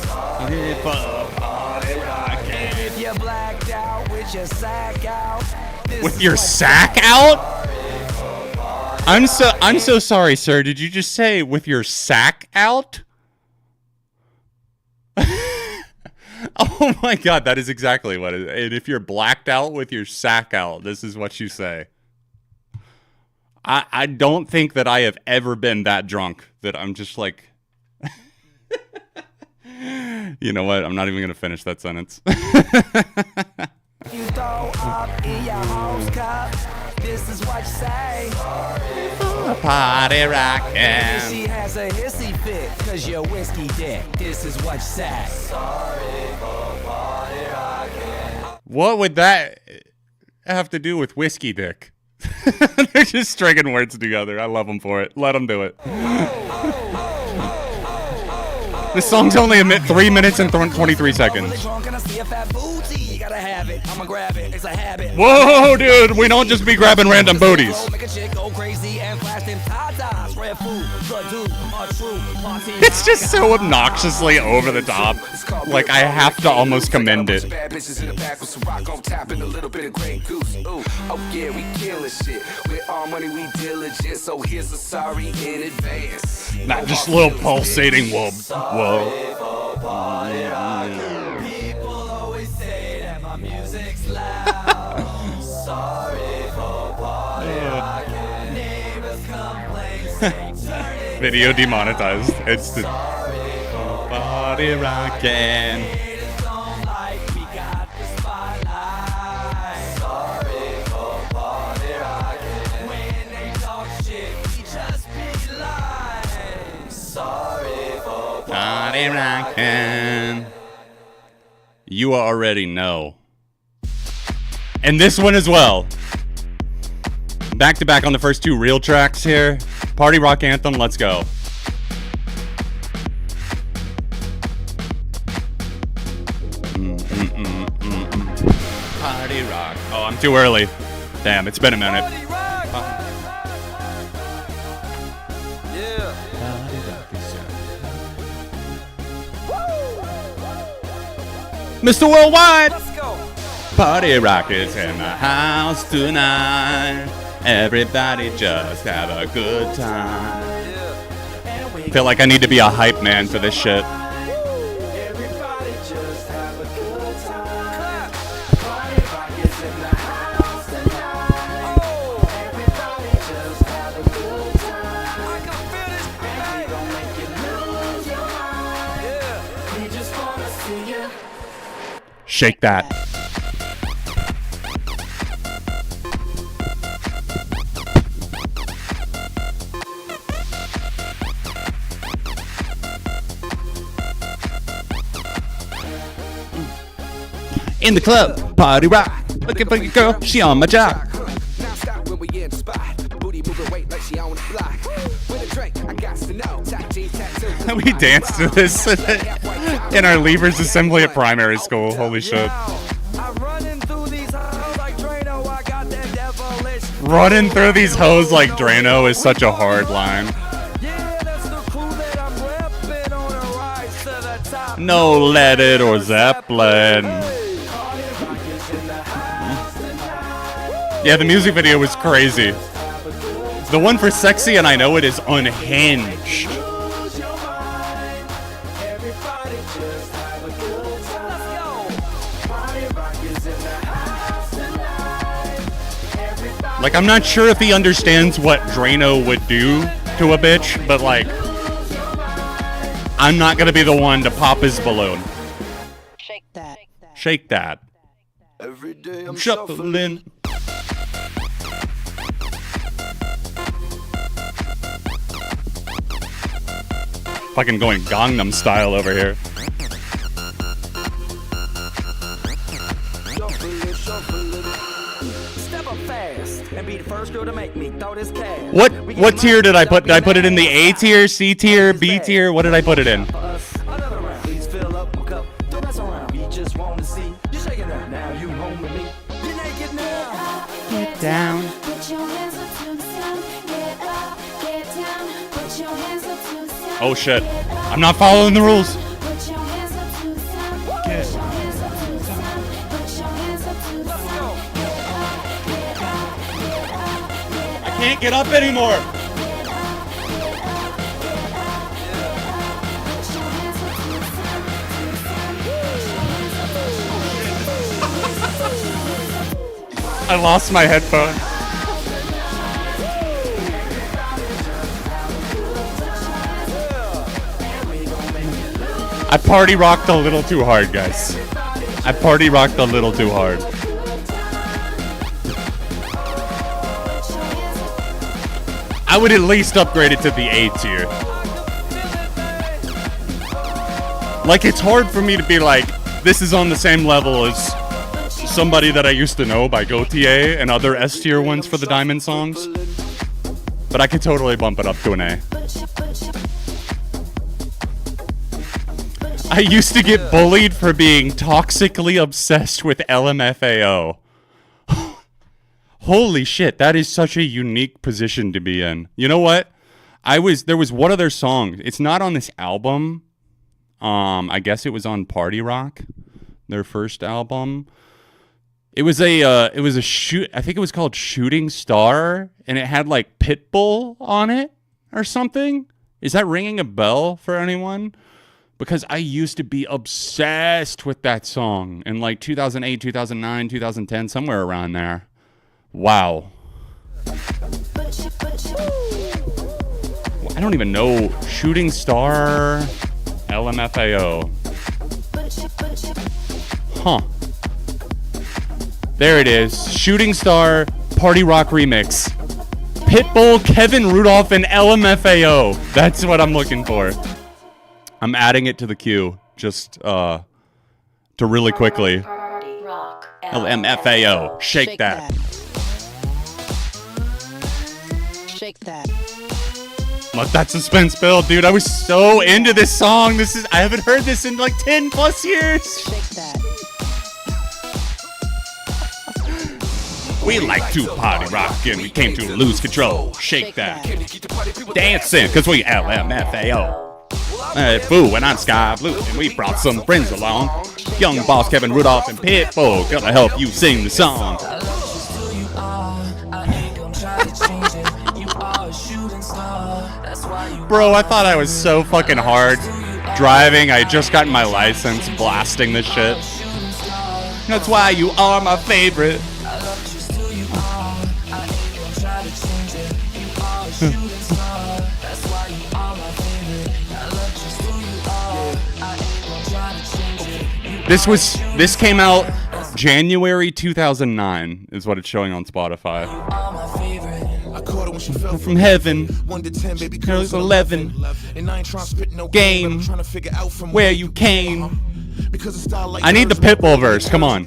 For body rockin'. If you're blacked out with your sack out. With your sack out? I'm so sorry, sir. Did you just say with your sack out? Oh my god, that is exactly what it is. And if you're blacked out with your sack out, this is what you say. I don't think that I have ever been that drunk that I'm just like, you know what? I'm not even going to finish that sentence. You throw up in your home's cup. This is what you say. Party rockin'. And she has a hissy fit, cause you're whiskey dick. This is what you say. What would that have to do with whiskey dick? They're just stringing words together. I love them for it. Let them do it. This song's only 3 minutes and 23 seconds. Gotta have it. I'ma grab it. It's a habit. Whoa, dude. We don't just be grabbing random booties. Make a chick go crazy and flash them tatas. Red food, the dude, a true party. It's just so obnoxiously over the top. Like, I have to almost commend it. Bad bitches in the back with some rock on tap and a little bit of Grey Goose. Ooh, oh yeah, we killing shit. With our money, we diligent. So here's a sorry in advance. Not just little pulsating whoop. Whoa. People always say that my music's loud. Sorry for party rockin'. Neighbors complain, say turn it. Video demonetized. It's the party rockin'. Haters don't like we got the spotlight. Sorry for party rockin'. When they talk shit, we just be lying. Sorry for Party rockin'. You already know. And this one as well. Back to back on the first two real tracks here. Party rock anthem, let's go. Party rock. Oh, I'm too early. Damn, it's been a minute. Mr. Worldwide! Let's go. Party rock is in the house tonight. Everybody just have a good time. Feel like I need to be a hype man for this shit. Everybody just have a good time. Party rock is in the house tonight. Oh, everybody just have a good time. I can feel this, baby. We gon' make you lose your mind. Yeah. We just wanna see you. Shake that. In the club, party rock. Looking for your girl, she on my job. Now stop when we in the spot. Booty moving weight like she on the block. With a drink, I got to know. Tattoo. We danced to this in our Leavers Assembly at primary school. Holy shit. I'm running through these halls like Drano. I got that devilish. Running through these hoes like Drano is such a hard line. Yeah, that's the crew that I'm repping on a rise to the top. No Let It or Zeppelin. Yeah, the music video was crazy. The one for Sexy and I Know It is unhinged. Like, I'm not sure if he understands what Drano would do to a bitch, but like, I'm not gonna be the one to pop his balloon. Shake that. Shake that. Every day I'm Shuffling. Fucking going Gangnam Style over here. Step up fast and be the first girl to make me throw this cash. What tier did I put? Did I put it in the A tier, C tier, B tier? What did I put it in? Another round, please fill up a cup. Don't mess around, we just want to see you shaking that. Now you home with me. You're naked now. Get down. Put your hands up to the sun. Get up, get down. Put your hands up to the sun. Oh shit. I'm not following the rules. Put your hands up to the sun. Put your hands up to the sun. Put your hands up to the sun. Get up, get up, get up, get I can't get up anymore. up, put your hands up to the sun. I lost my headphone. I party rocked a little too hard, guys. I party rocked a little too hard. I would at least upgrade it to the A tier. Like, it's hard for me to be like, this is on the same level as somebody that I used to know by GoTA and other S tier ones for the Diamond songs. But I could totally bump it up to an A. I used to get bullied for being toxically obsessed with LMFAO. Holy shit, that is such a unique position to be in. You know what? There was one of their songs. It's not on this album. I guess it was on Party Rock, their first album. It was I think it was called Shooting Star, and it had like Pitbull on it or something. Is that ringing a bell for anyone? Because I used to be obsessed with that song in like 2008, 2009, 2010, somewhere around there. Wow. I don't even know. Shooting Star, LMFAO. Huh. There it is. Shooting Star, Party Rock Remix. Pitbull, Kevin Rudolph, and LMFAO. That's what I'm looking for. I'm adding it to the queue just to really quickly. LMFAO. Shake that. Shake that. Let that suspense build, dude. I was so into this song. I haven't heard this in like 10 plus years. Shake that. We like to party rock and we came to lose control. Shake that. Dancing, cause we LMFAO. Foo and I'm Sky Blue and we brought some friends along. Young Boss Kevin Rudolph and Pitbull gonna help you sing the song. Bro, I thought I was so fucking hard driving. I had just gotten my license, blasting this shit. That's why you are my favorite. This came out January 2009 is what it's showing on Spotify. From heaven, girls 11, game, where you came. I need the Pitbull verse, come on.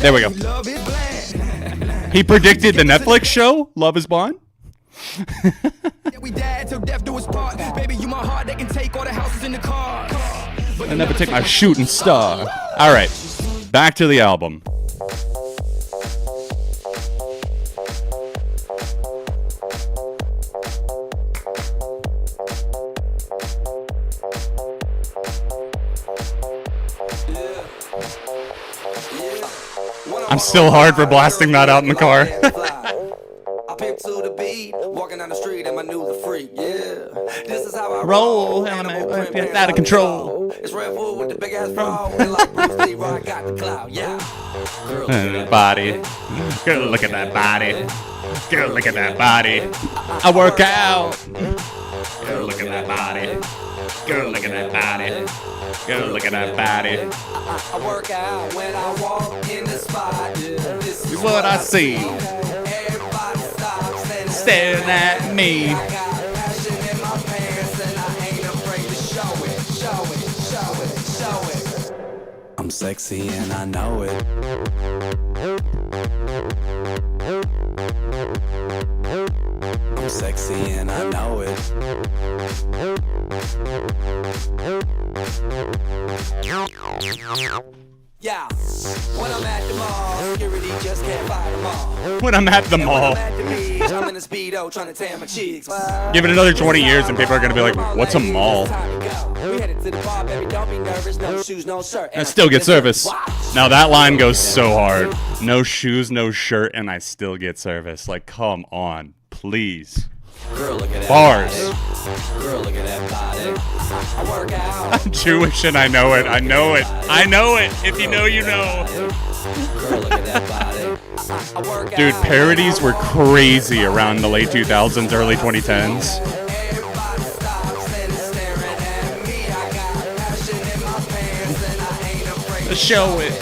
There we go. He predicted the Netflix show, Love is Blind. I never take my shooting star. Alright, back to the album. I'm still hard for blasting that out in the car. To the beat, walking down the street and I knew the freak, yeah. This is how I roll, out of control. It's Red Bull with the big ass bra, and like Bruce Lee, I got the clout, yeah. Body, girl, look at that body. Girl, look at that body. I work out. Girl, look at that body. Girl, look at that body. Girl, look at that body. I work out when I walk in the spot. This is what I see. Staring at me. I got passion in my pants and I ain't afraid to show it. I'm sexy and I know it. I'm sexy and I know it. Yeah, when I'm at the mall, security just can't fight them all. When I'm at the mall. I'm in a speedo trying to tan my cheeks. Give it another 20 years and people are gonna be like, what's a mall? We headed to the bar, baby, don't be nervous. No shoes, no shirt. I still get service. Now that line goes so hard. No shoes, no shirt, and I still get service. Like, come on, please. Girl, look at that bars. Body. Girl, look at that body. I work out. I'm Jewish and I know it. I know it. I know it. If you know, you know. Girl, look at that body. I work out. Dude, parodies were crazy around the late 2000s, early 2010s. Everybody stops and is staring at me. I got passion in my Show it.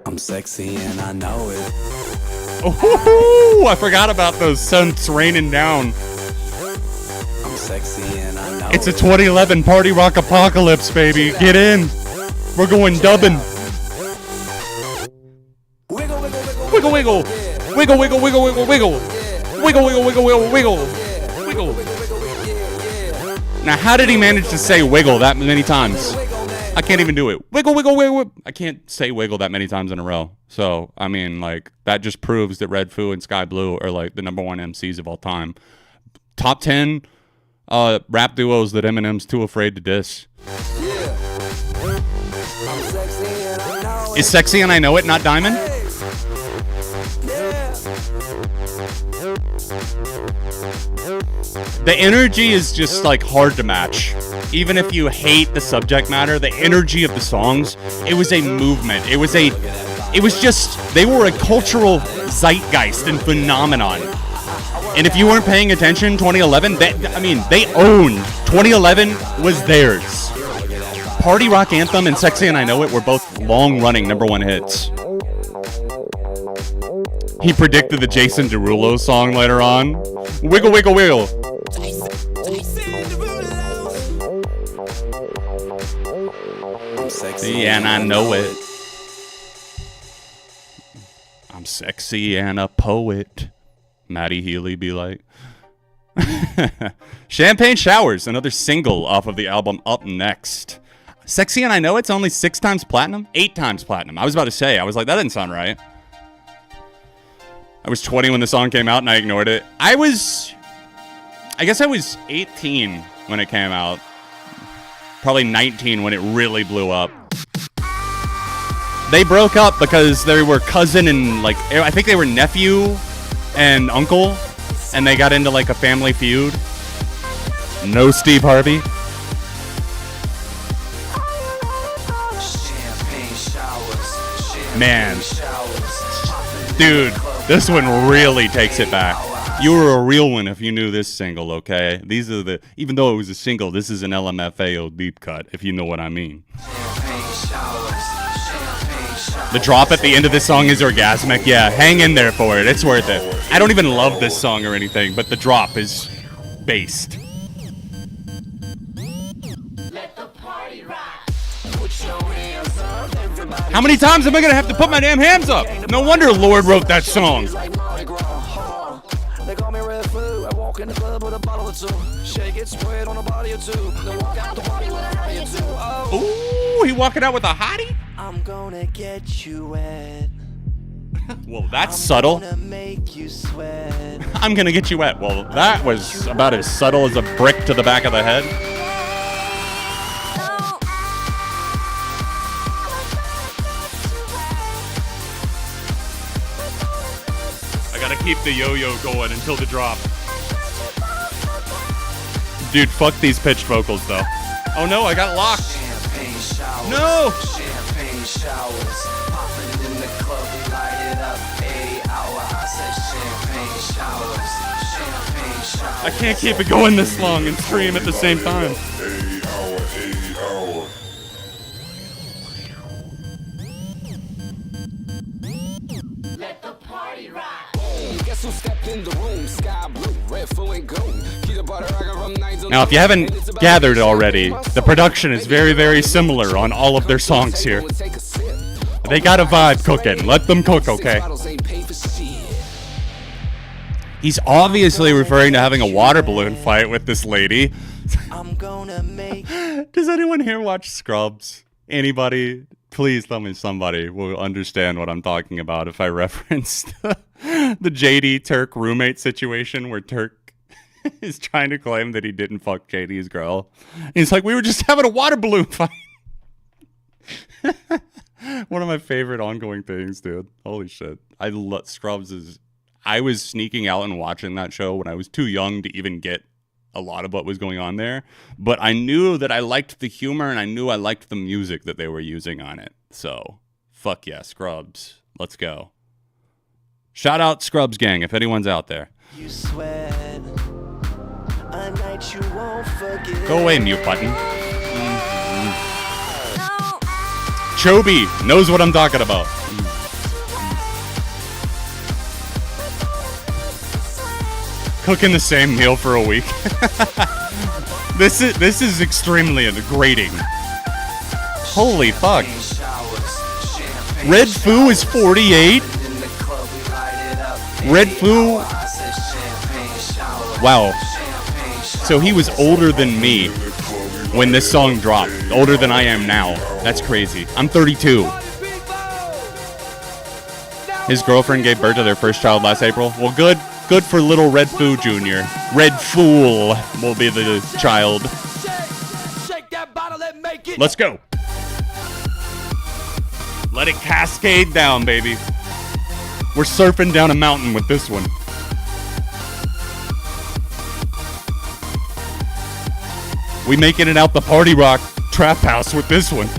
I'm sexy and I know it. Oh, I forgot about those suns raining down. I'm sexy and I know It's a 2011 party rock apocalypse, baby. Get in. We're going dubbing. Wiggle, wiggle. Wiggle, wiggle, wiggle, wiggle, wiggle. Wiggle, wiggle, wiggle, wiggle, wiggle. Wiggle. Now, how did he manage to say wiggle that many times? I can't even do it. Wiggle, wiggle, wiggle. I can't say wiggle that many times in a row. So, I mean, like, that just proves that Red Foo and Sky Blue are, like, the #1 MCs of all time. Top 10 rap duos that Eminem's too afraid to diss. Is Sexy and I Know It not Diamond? The energy is just like hard to match. Even if you hate the subject matter, the energy of the songs, it was a movement. It was just, they were a cultural zeitgeist and phenomenon. And if you weren't paying attention, 2011, they owned. 2011 was theirs. Party Rock Anthem and Sexy and I Know It were both long-running #1 hits. He predicted the Jason Derulo song later on. Wiggle, wiggle, wiggle. I'm sexy Yeah, and I know it. I'm sexy and a poet. Maddie Healy be like. Champagne Showers, another single off of the album Up Next. Sexy and I Know It's only 6 times platinum? 8 times platinum. I was about to say, I was like, that didn't sound right. I was 20 when the song came out and I ignored it. I guess I was 18 when it came out. Probably 19 when it really blew up. They broke up because they were cousin and, like, I think they were nephew and uncle, and they got into, like, a family feud. No Steve Harvey. Man. Dude, this one really takes it back. You were a real one if you knew this single, okay? These are even though it was a single, this is an LMFAO deep cut, if you know what I mean. The drop at the end of this song is orgasmic. Yeah, hang in there for it. It's worth it. I don't even love this song or anything, but the drop is based. How many times am I gonna have to put my damn hands up? No wonder Lord wrote that song. They call me Red Foo. I walk in the club with a bottle or two. Shake it, spread on a body or two. Then walk out the party with a hottie or two. Oh. Ooh, he walking out with a hottie? I'm gonna get you wet. Well, that's subtle. I'm gonna make you sweat. I'm gonna get you wet. Well, that was about as subtle as a brick to the back of the head. Keep the yo-yo going until the drop. Dude, fuck these pitched vocals though. Oh no, I got locked. No! Champagne showers. Popping in the club, we light it up. 8 hour. I said champagne showers. Champagne showers. I can't keep it going this long and stream at the same time. 8 hour, 8 hour. Let the party rock. Guess who stepped in the room? Sky Blue, Red Foo and Gold. Now, if you haven't gathered already, the production is very, very similar on all of their songs here. They got a vibe cooking. Let them cook, okay? He's obviously referring to having a water balloon fight with this lady. Does anyone here watch Scrubs? Anybody? Please tell me somebody will understand what I'm talking about if I reference the JD Turk roommate situation where Turk is trying to claim that he didn't fuck JD's girl. He's like, we were just having a water balloon fight. One of my favorite ongoing things, dude. Holy shit. I love Scrubs. I was sneaking out and watching that show when I was too young to even get a lot of what was going on there, but I knew that I liked the humor and I knew I liked the music that they were using on it. So, fuck yeah, Scrubs. Let's go. Shout out Scrubs gang if anyone's out there. You sweat, a night you won't forget. Go away, mute button. Chobi knows what I'm talking about. Cooking the same meal for a week. This is extremely grating. Holy fuck. Red Foo is 48. Red Foo. Wow. So he was older than me when this song dropped. Older than I am now. That's crazy. I'm 32. His girlfriend gave birth to their first child last April. Well, good for little Red Foo Jr. Red Fool will be the child. Let's go. Let it cascade down, baby. We're surfing down a mountain with this one. We making it out the party rock trap house with this one.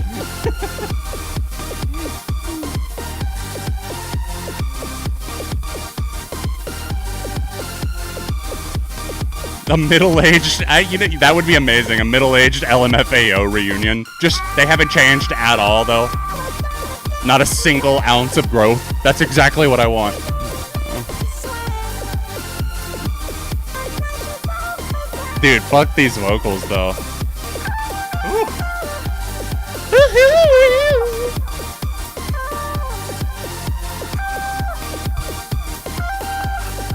A middle-aged, that would be amazing. A middle-aged LMFAO reunion. Just, they haven't changed at all, though. Not a single ounce of growth. That's exactly what I want. Dude, fuck these vocals, though.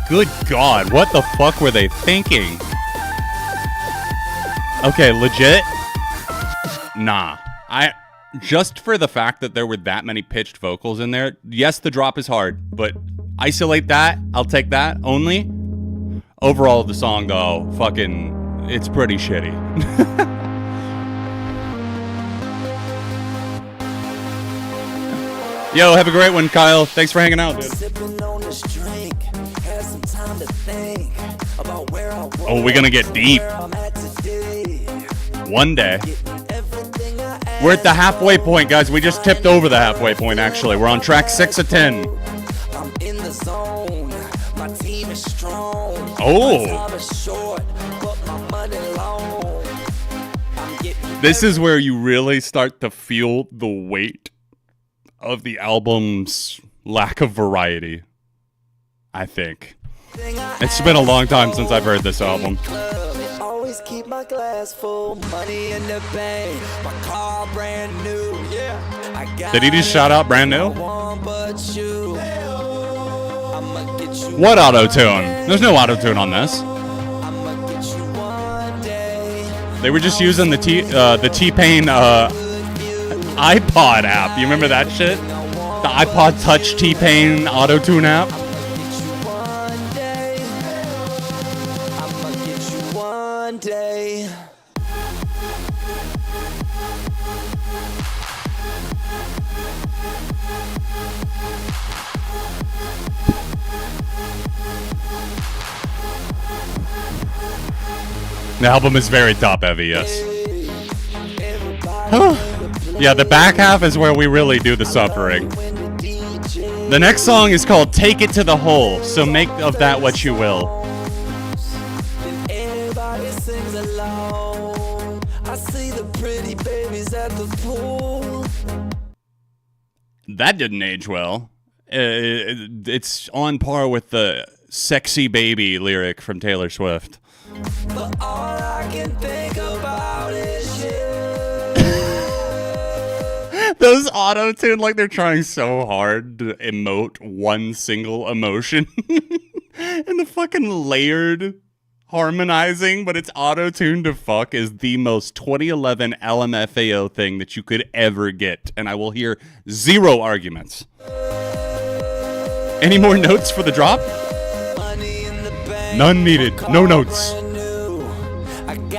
Good God, what the fuck were they thinking? Okay, legit? Nah. Just for the fact that there were that many pitched vocals in there, yes, the drop is hard, but isolate that, I'll take that only. Overall, the song, though, fucking, it's pretty shitty. Yo, have a great one, Kyle. Thanks for hanging out, dude. Oh, we're gonna get deep. One day. We're at the halfway point, guys. We just tipped over the halfway point, actually. We're on track 6 of 10. Oh. This is where you really start to feel the weight of the album's lack of variety, I think. It's been a long time since I've heard this album. Keep my glass full, money in the bank, my car brand new. Yeah. Did he just shout out brand new? What auto-tune? There's no auto-tune on this. They were just using the T-Pain iPod app. You remember that shit? The iPod Touch T-Pain auto-tune app? Day. The album is very top heavy, yes. Yeah, the back half is where we really do the suffering. The next song is called Take It to the Hole, so make of that what you will. That didn't age well. It's on par with the sexy baby lyric from Taylor Swift. But all I can think about is you. Those auto-tune, like they're trying so hard to emote one single emotion. And the fucking layered harmonizing, but it's auto-tuned to fuck is the most 2011 LMFAO thing that you could ever get. And I will hear zero arguments. Any more notes for the drop? None needed. No notes.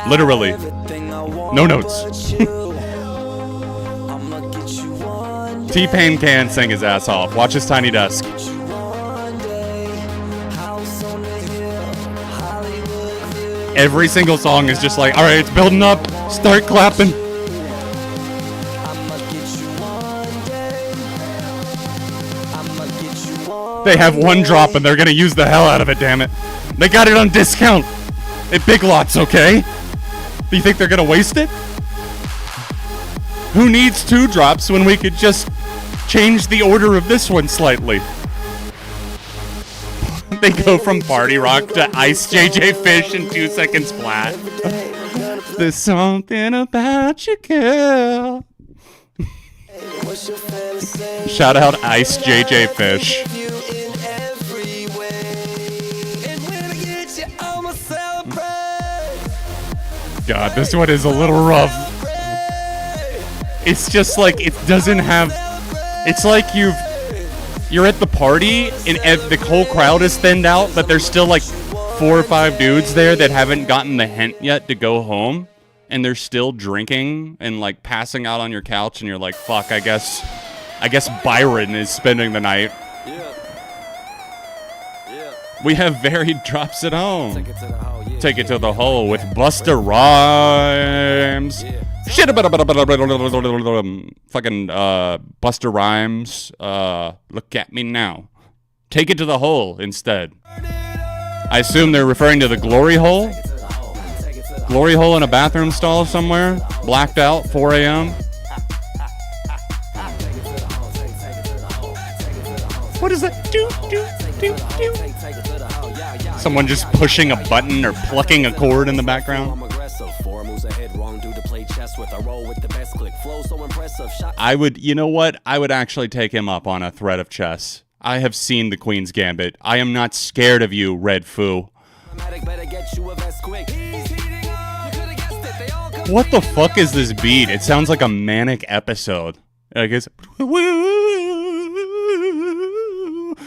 Literally. No notes. T-Pain can sing his ass off. Watch his Tiny Desk. Every single song is just like, alright, it's building up. Start clapping. They have one drop and they're gonna use the hell out of it, damn it. They got it on discount at Big Lots, okay? Do you think they're gonna waste it? Who needs 2 drops when we could just change the order of this one slightly? They go from party rock to Ice JJ Fish in 2 seconds flat. There's something about you, girl. Shout out Ice JJ Fish. God, this one is a little rough. It's just like, it doesn't have... It's like you're at the party and the whole crowd is thinned out, but there's still like 4 or 5 dudes there that haven't gotten the hint yet to go home, and they're still drinking and like passing out on your couch, and you're like, fuck, I guess Byron is spending the night. We have varied drops at home. Take it to the hole with Busta Rhymes. Shit about fucking Busta Rhymes. Look at me now. Take it to the hole instead. I assume they're referring to the glory hole. Glory hole in a bathroom stall somewhere. Blacked out, 4 a.m. What is that? Do, do, do, do. Someone just pushing a button or plucking a cord in the background. I would, you know what? I would actually take him up on a threat of chess. I have seen the Queen's Gambit. I am not scared of you, Red Foo. What the fuck is this beat? It sounds like a manic episode. I guess.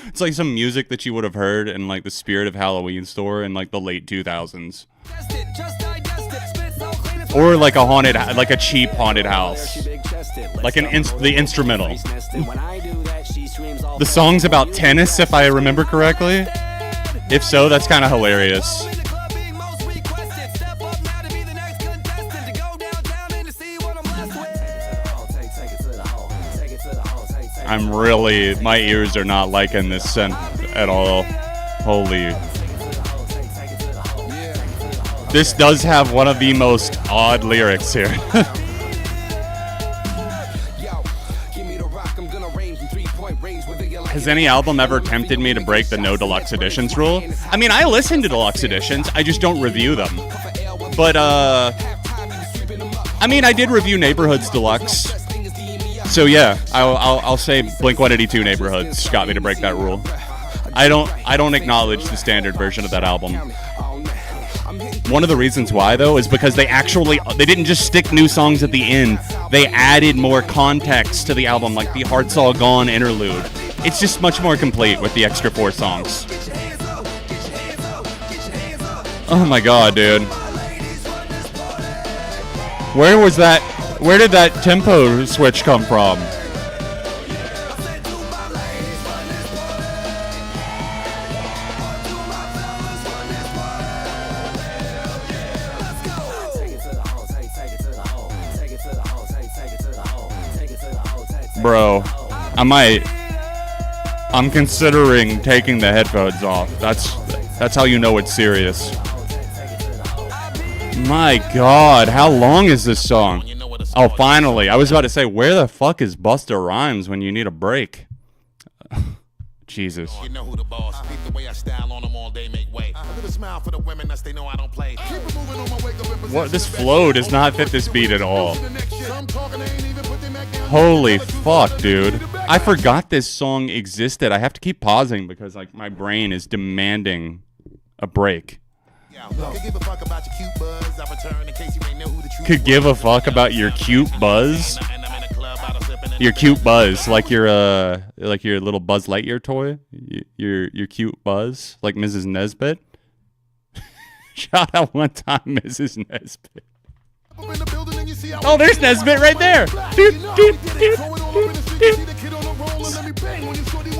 It's like some music that you would have heard in like the Spirit of Halloween store in like the late 2000s. Or like a haunted, like a cheap haunted house. Like the instrumental. The song's about tennis, if I remember correctly. If so, that's kind of hilarious. I'm really, my ears are not liking this scent at all. Holy. This does have one of the most odd lyrics here. Has any album ever tempted me to break the no deluxe editions rule? I mean, I listen to deluxe editions, I just don't review them. But, I mean, I did review Neighborhoods Deluxe. So yeah, I'll say Blink-182 Neighborhoods got me to break that rule. I don't acknowledge the standard version of that album. One of the reasons why though is because they didn't just stick new songs at the end. They added more context to the album, like the Heart's All Gone interlude. It's just much more complete with the extra 4 songs. Oh my god, dude. Where did that tempo switch come from? Bro, I'm considering taking the headphones off. That's how you know it's serious. My god, how long is this song? Oh, finally. I was about to say, where the fuck is Busta Rhymes when you need a break? Jesus. What? This flow does not fit this beat at all. Holy fuck, dude. I forgot this song existed. I have to keep pausing because like my brain is demanding a break. Could give a fuck about your cute buzz? Your cute buzz, like your little Buzz Lightyear toy? Your cute buzz, like Mrs. Nesbitt? Shout out one time, Mrs. Nesbitt. Oh, there's Nesbitt right there.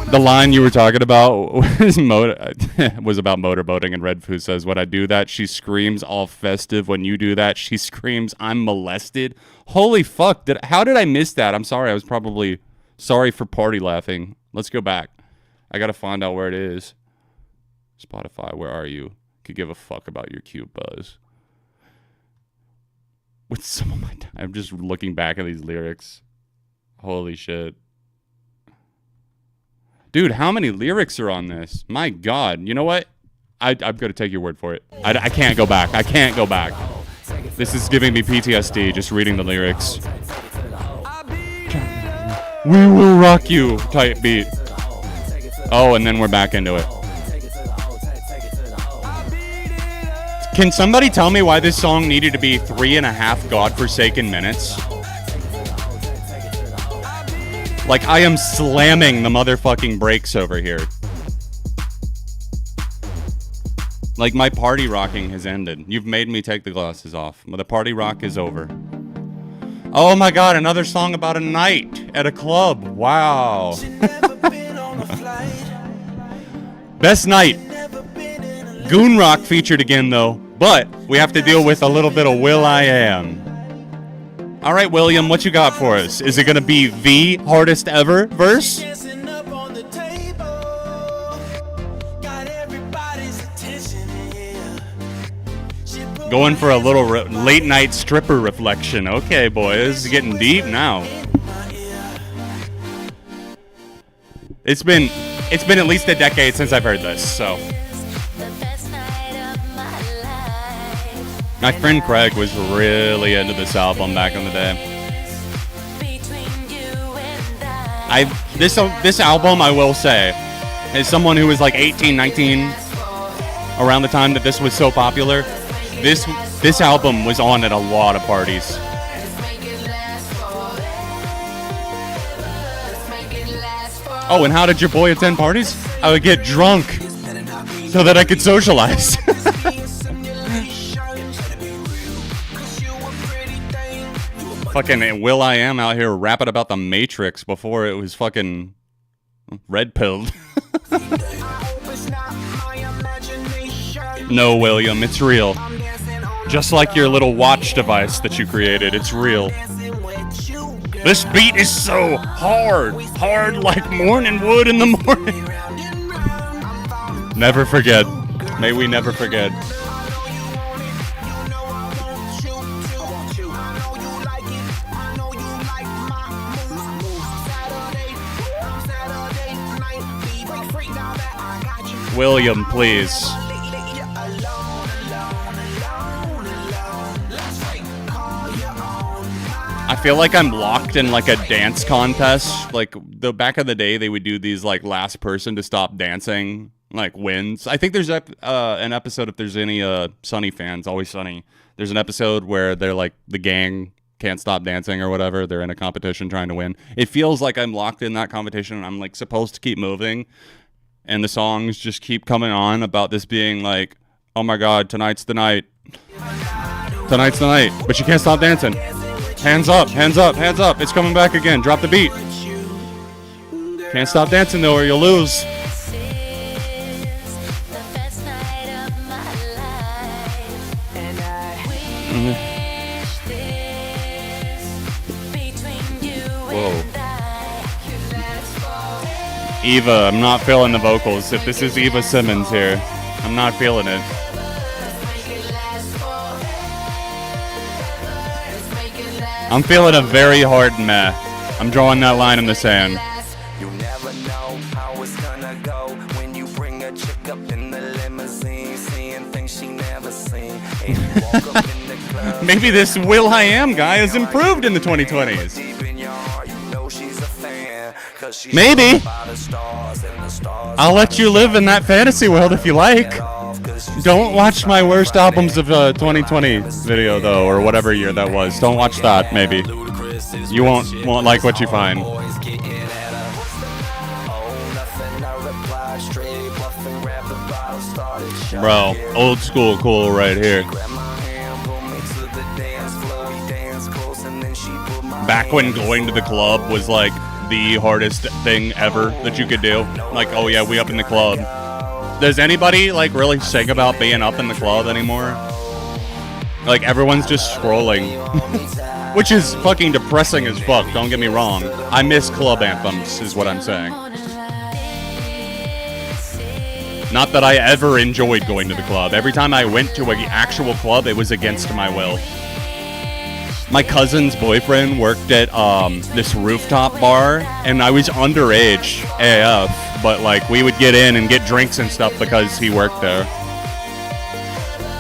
The line you were talking about was about motorboating, and Red Foo says, when I do that, she screams all festive. When you do that, she screams, I'm molested. Holy fuck, how did I miss that? I'm sorry, I was probably sorry for party laughing. Let's go back. I gotta find out where it is. Spotify, where are you? Could give a fuck about your cute buzz. with some of my time. I'm just looking back at these lyrics. Holy shit. Dude, how many lyrics are on this? My God. You know what? I'm going to take your word for it. I can't go back. I can't go back. This is giving me PTSD just reading the lyrics. We will rock you type beat. Oh, and then we're back into it. Can somebody tell me why this song needed to be 3.5 godforsaken minutes? Like, I am slamming the motherfucking brakes over here. Like, my party rocking has ended. You've made me take the glasses off. The party rock is over. Oh my God, another song about a night at a club. Wow. Best night. Goon Rock featured again, though. But we have to deal with a little bit of Will.i.am. All right, William, what you got for us? Is it going to be the hardest ever verse? Going for a little late night stripper reflection. Okay, boy, this is getting deep now. It's been at least a decade since I've heard this, so. My friend Craig was really into this album back in the day. This album, I will say, as someone who was like 18, 19, around the time that this was so popular, this album was on at a lot of parties. Oh, and how did your boy attend parties? I would get drunk so that I could socialize. Fucking Will.i.am out here rapping about the Matrix before it was fucking red-pilled. No, William, it's real. Just like your little watch device that you created, it's real. This beat is so hard. Hard like morning wood in the morning. Never forget. May we never forget. William, please. I feel like I'm locked in like a dance contest. Like the back in the day, they would do these like last person to stop dancing like wins. I think there's an episode, if there's any Sunny fans, Always Sunny. There's an episode where they're like the gang can't stop dancing or whatever. They're in a competition trying to win. It feels like I'm locked in that competition and I'm like supposed to keep moving. And the songs just keep coming on about this being like, oh my God, tonight's the night. Tonight's the night. But you can't stop dancing. Hands up, hands up, hands up. It's coming back again. Drop the beat. Can't stop dancing though or you'll lose. Whoa. Eva, I'm not feeling the vocals. If this is Eva Simmons here, I'm not feeling it. I'm feeling a very hard meh. I'm drawing that line in the sand. You never know how it's gonna go when you bring a chick up in the limousine, seeing things she never seen. And you walk up in the club. Maybe this Will.i.am guy has improved in the 2020s. Maybe. I'll let you live in that fantasy world if you like. Don't watch my worst albums of 2020 video though, or whatever year that was. Don't watch that. Maybe you won't like what you find. Bro, old school cool right here. Back when going to the club was like the hardest thing ever that you could do. Like, oh yeah, we up in the club. Does anybody like really sing about being up in the club anymore? Like everyone's just scrolling. Which is fucking depressing as fuck, don't get me wrong. I miss club anthems is what I'm saying. Not that I ever enjoyed going to the club. Every time I went to an actual club, it was against my will. My cousin's boyfriend worked at this rooftop bar, and I was underage AF, but like we would get in and get drinks and stuff because he worked there.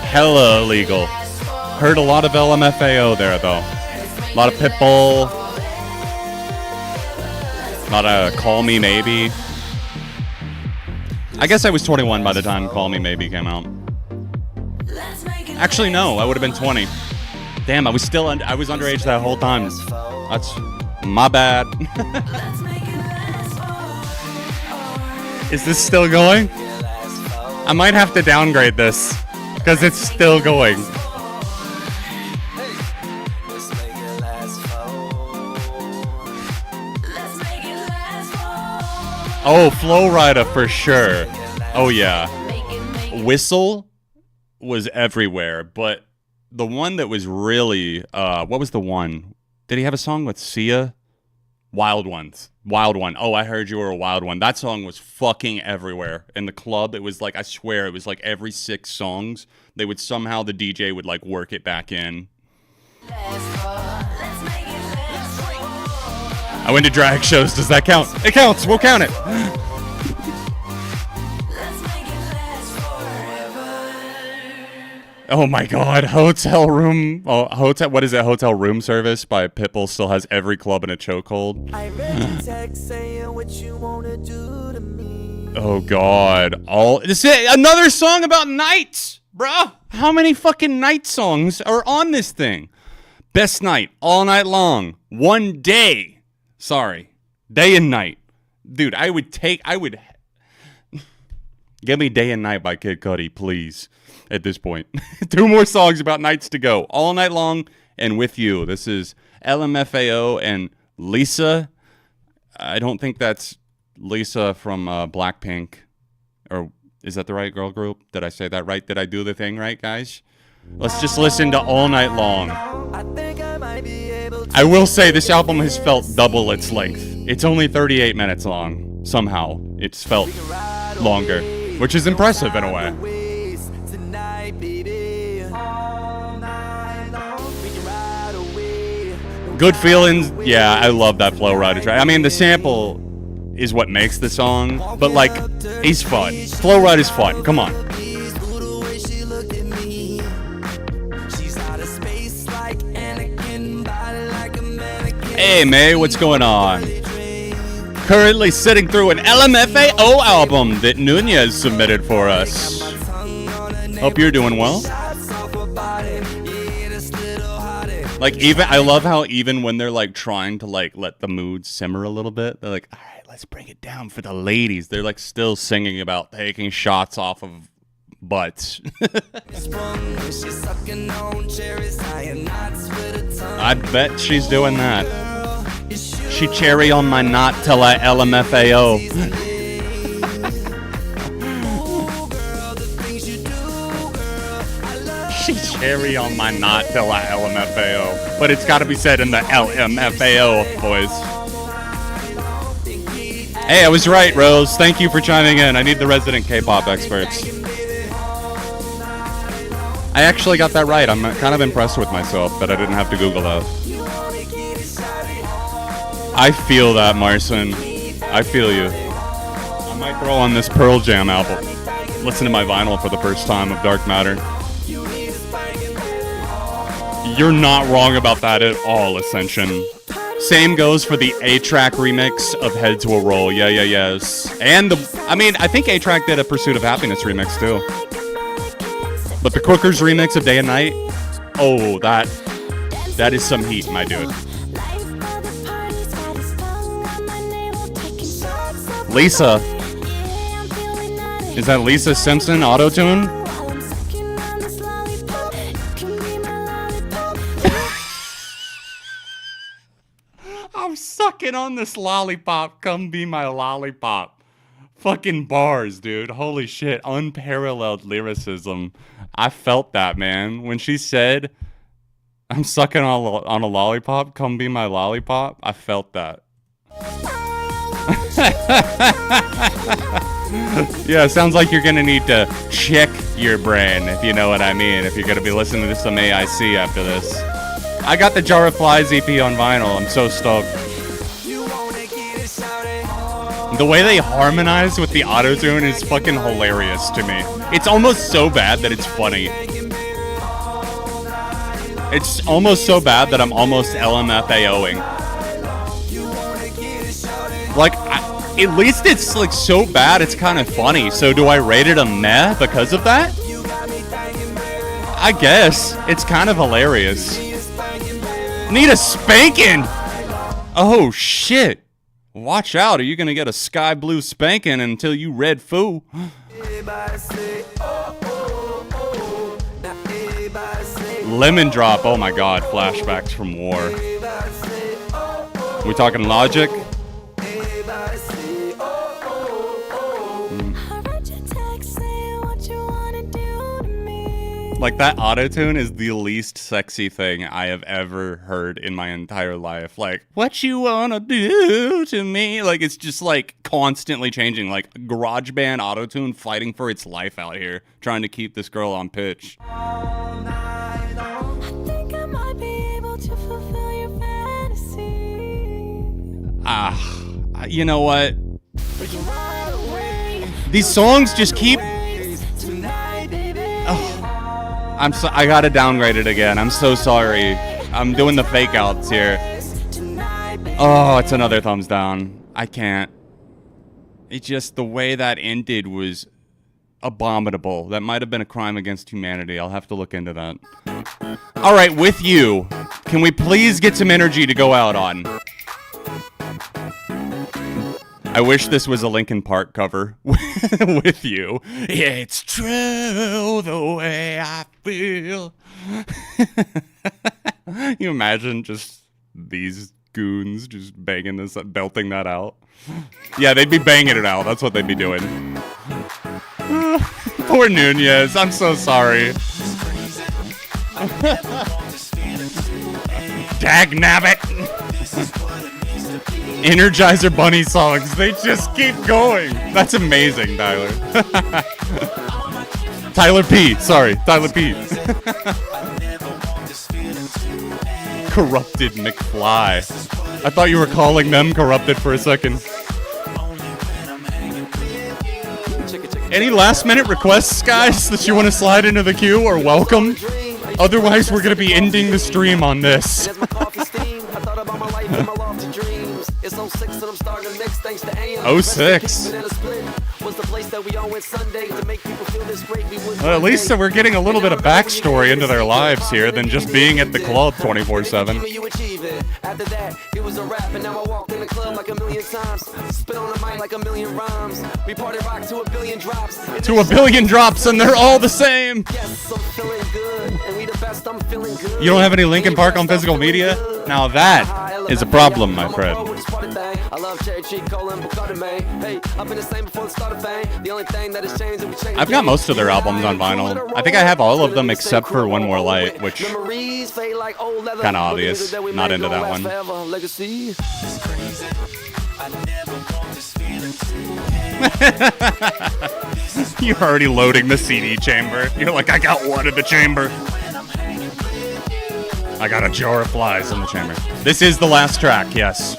Hella illegal. Heard a lot of LMFAO there though. A lot of Pitbull. A lot of Call Me Maybe. I guess I was 21 by the time Call Me Maybe came out. Actually, no, I would have been 20. Damn, I was underage that whole time. That's my bad. Is this still going? I might have to downgrade this because it's still going. Oh, Flow Rida for sure. Oh yeah. Whistle was everywhere, but the one that was really what was the one? Did he have a song with Sia? Wild Ones. Wild One. Oh, I heard you were a wild one. That song was fucking everywhere. In the club, it was like, I swear, it was like every 6 songs, they would somehow, the DJ would like work it back in. I went to drag shows. Does that count? It counts. We'll count it. Oh my God, Hotel Room. Oh, what is it? Hotel Room Service by Pitbull still has every club in a chokehold. Oh God, this is another song about nights, bruh. How many fucking night songs are on this thing? Best night, all night long, one day. Sorry, day and night, dude. I would give me Day and Night by Kid Cudi, please. At this point, 2 more songs about nights to go. All Night Long and With You. This is LMFAO and Lisa. I don't think that's Lisa from Blackpink. Or is that the right girl group? Did I say that right? Did I do the thing right, guys? Let's just listen to All Night Long. I will say this album has felt double its length. It's only 38 minutes long. Somehow, it's felt longer, which is impressive in a way. Good Feelings, yeah, I love that Flow Rida track. I mean, the sample is what makes the song, but like, he's fun. Flow Rida's fun, come on. Hey, May, what's going on? Currently sitting through an LMFAO album that Nunez submitted for us. Hope you're doing well. Like, I love how even when they're like trying to like let the mood simmer a little bit, they're like, all right, let's bring it down for the ladies. They're like still singing about taking shots off of butts. I bet she's doing that. She cherry on my knot till I LMFAO. She cherry on my knot till I LMFAO. But it's gotta be said in the LMFAO voice. Hey, I was right, Rose. Thank you for chiming in. I need the resident K-pop experts. I actually got that right. I'm kind of impressed with myself that I didn't have to Google that. I feel that, Marson. I feel you. I might throw on this Pearl Jam album. Listen to my vinyl for the first time of Dark Matter. You're not wrong about that at all, Ascension. Same goes for the A-Track remix of Head to a Roll. Yes. And I think A-Track did a Pursuit of Happiness remix too. But the Crookers remix of Day and Night, oh, that is some heat, my dude. Lisa. Is that Lisa Simpson auto-tune? I'm sucking on this lollipop. Come be my lollipop. Fucking bars, dude. Holy shit. Unparalleled lyricism. I felt that, man. When she said, I'm sucking on a lollipop, come be my lollipop, I felt that. Yeah, sounds like you're gonna need to check your brain, if you know what I mean, if you're gonna be listening to some AIC after this. I got the Jar of Flies EP on vinyl. I'm so stoked. The way they harmonize with the autotune is fucking hilarious to me. It's almost so bad that it's funny. It's almost so bad that I'm almost LMFAOing. Like, at least it's like so bad it's kind of funny. So do I rate it a meh because of that? I guess. It's kind of hilarious. Need a spanking! Oh shit. Watch out, are you gonna get a sky blue spanking until you red foo? Lemon drop, oh my god, flashbacks from war. We talking Logic? Like, that autotune is the least sexy thing I have ever heard in my entire life. Like, what you wanna do to me? Like, it's just, like, constantly changing. Like, garage band autotune fighting for its life out here, trying to keep this girl on pitch. You know what? These songs just keep... I gotta downgrade it again. I'm so sorry. I'm doing the fake outs here. Oh, it's another thumbs down. I can't. It's just the way that ended was abominable. That might have been a crime against humanity. I'll have to look into that. All right, with you. Can we please get some energy to go out on? I wish this was a Linkin Park cover with you. It's true the way I feel. You imagine just these goons just banging this, belting that out? Yeah, they'd be banging it out. That's what they'd be doing. Poor Nunez. I'm so sorry. Dagnabbit. Energizer Bunny songs, they just keep going. That's amazing, Tyler. Tyler P. Sorry, Tyler P. Corrupted McFly. I thought you were calling them corrupted for a second. Any last minute requests, guys, that you want to slide into the queue are welcome. Otherwise, we're going to be ending the stream on this. It's 06 and I'm starting to mix thanks to AM. 06. Well, at least we're getting a little bit of backstory into their lives here than just being at the club 24/7. After that, it was a rap, and now I walk in the club like a million times. Spit on the mic like a million rhymes. We party rock to a billion drops. To a billion drops, and they're all the same. Yes, I'm feeling good, and we the best, I'm feeling good. You don't have any Linkin Park on physical media? Now that is a problem, my friend. I love cherry cheek, cola, and Bacardi, man. Hey, I've been the same before the start of fame. The only thing that has changed is we changed. I've got most of their albums on vinyl. I think I have all of them except for One More Light, which kind of obvious. Not into that one. You're already loading the CD chamber. You're like, I got one in the chamber. I got a jar of flies in the chamber. This is the last track, yes.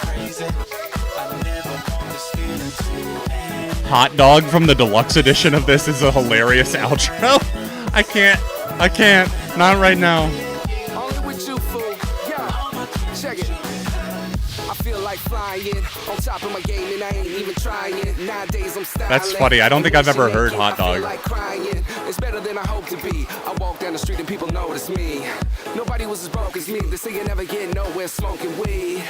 Hot Dog from the deluxe edition of this is a hilarious outro. I can't. Not right now. Only with you, fool. Yeah, check it. I feel like flying on top of my game and I ain't even trying. Nowadays I'm styling. That's funny. I don't think I've ever heard Hot Dog. It's better than I hope to be. I walk down the street and people notice me. Nobody was as broke as me. They say you never get nowhere smoking weed.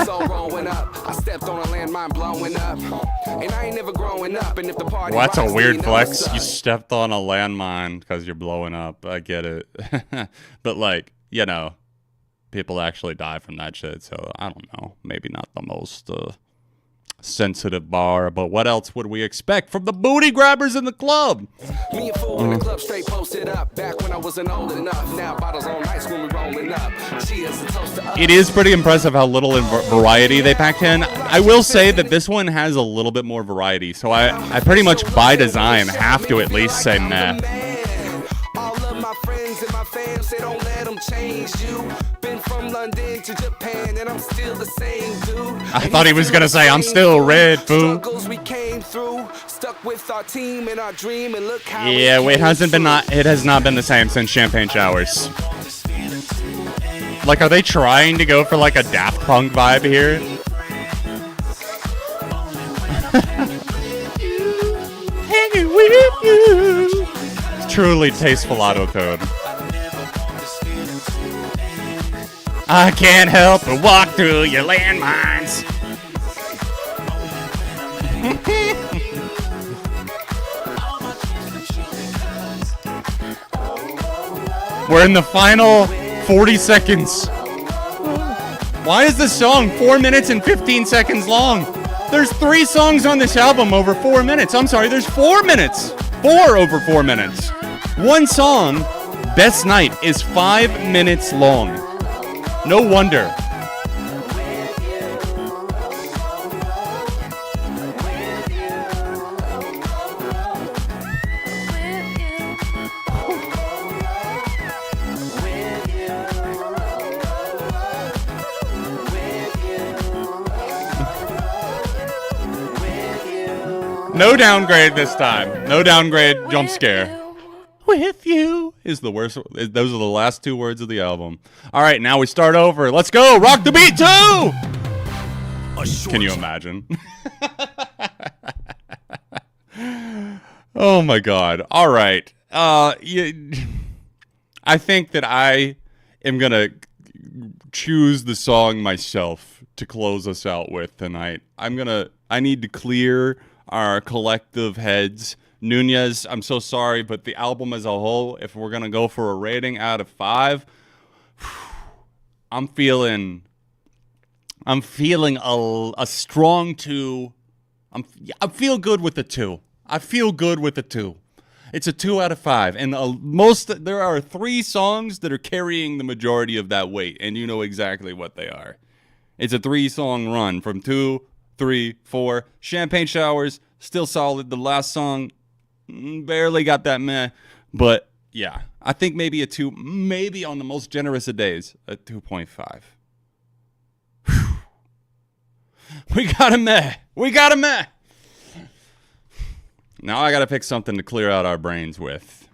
So rolling up, I stepped on a landmine blowing up. And I ain't never growing up. And if the party well, that's a weird flex. You stepped on a landmine because you're blowing up. I get it. But like, you know, people actually die from that shit. So I don't know. Maybe not the most sensitive bar, but what else would we expect from the booty grabbers in the club? Me and fool in the club straight posted up. Back when I wasn't old enough. Now bottles on ice when we rolling up. Cheers and toast to us. It is pretty impressive how little variety they packed in. I will say that this one has a little bit more variety, so I pretty much by design have to at least say meh. All of my friends friends and my fam say don't let them change you. Been from London to Japan and I'm still the same dude. I thought he was gonna say I'm still red, fool. Struggles we came through, stuck with our team and our dream, and look how Yeah, it has not been the same since Champagne Showers. Like, are they trying to go for like a Daft Punk vibe here? Hanging with you. It's truly tasteful auto-tune. I can't help but walk through your landmines. We're in the final 40 seconds. Why is this song 4 minutes and 15 seconds long? There's 3 songs on this album over 4 minutes. I'm sorry, there's 4 minutes. 4 over 4 minutes. One song, Best Night, is 5 minutes long. No wonder. No downgrade this time. No downgrade jump scare. With you is the worst. Those are the last 2 words of the album. All right, now we start over. Let's go. Rock the beat 2. Can you imagine? Oh my God. All right. I think that I am going to choose the song myself to close us out with tonight. I need to clear our collective heads. Nunez, I'm so sorry, but the album as a whole, if we're gonna go for a rating out of 5, I'm feeling a strong 2. I feel good with the 2. I feel good with the 2. It's a 2 out of 5, and there are 3 songs that are carrying the majority of that weight, and you know exactly what they are. It's a 3-song run from 2, 3, 4. Champagne Showers, still solid. The last song, barely got that meh. But, yeah, I think maybe a 2, maybe on the most generous of days, a 2.5. We got a meh. We got a meh. Now I got to pick something to clear out our brains with.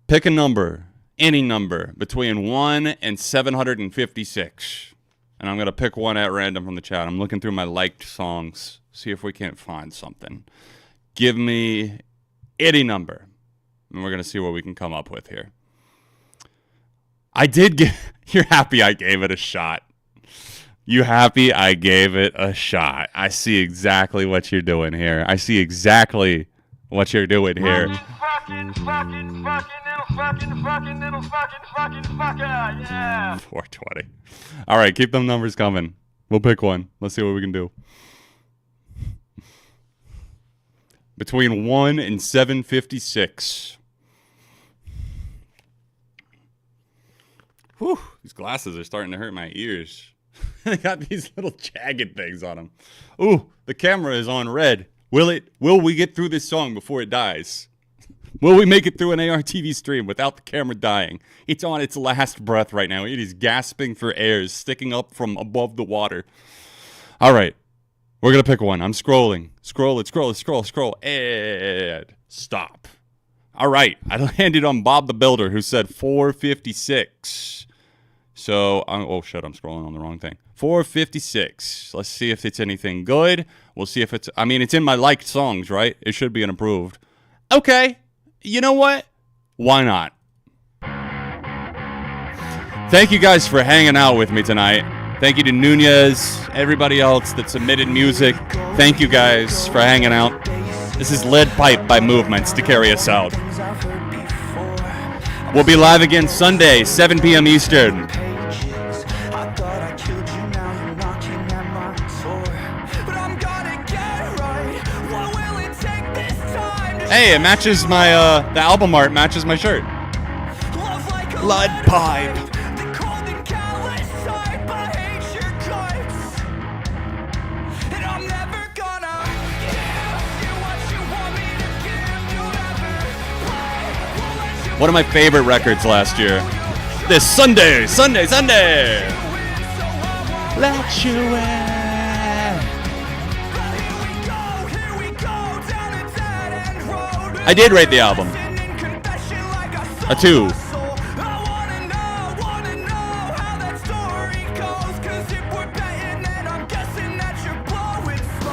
Pick a number, any number, between 1 and 756. And I'm going to pick one at random from the chat. I'm looking through my liked songs, see if we can't find something. Give me any number, and we're going to see what we can come up with here. You're happy I gave it a shot. You happy I gave it a shot. I see exactly what you're doing here. 420. All right, keep them numbers coming. We'll pick one. Let's see what we can do. Between 1 and 756. Whew, these glasses are starting to hurt my ears. They got these little jagged things on them. Ooh, the camera is on red. Will we get through this song before it dies? Will we make it through an ARTV stream without the camera dying? It's on its last breath right now. It is gasping for air, sticking up from above the water. All right, we're going to pick one. I'm scrolling. Scroll, and stop. All right, I landed on Bob the Builder, who said 456. So, oh shit, I'm scrolling on the wrong thing. 456. Let's see if it's anything good. We'll see if it's in my liked songs, right? It should be an approved. Okay. You know what? Why not? Thank you guys for hanging out with me tonight. Thank you to Nunez, everybody else that submitted music. Thank you guys for hanging out. This is Lead Pipe by Movements to carry us out. We'll be live again Sunday, 7 p.m. Eastern. Hey, it matches my, the album art matches my shirt. Blood Pipe. One of my favorite records last year. This Sunday. Let you in. I did rate the album a 2.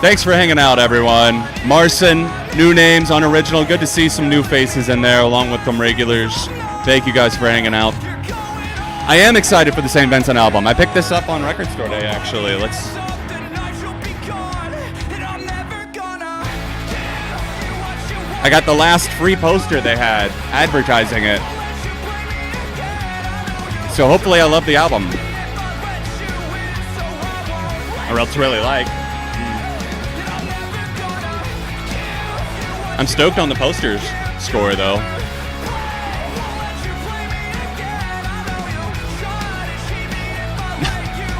Thanks for hanging out, everyone. Marcin, new names, unoriginal. Good to see some new faces in there, along with some regulars. Thank you guys for hanging out. I am excited for the St. Vincent album. I picked this up on Record Store Day, actually. I got the last free poster they had, advertising it. So hopefully I love the album. Or else really like. I'm stoked on the posters score, though.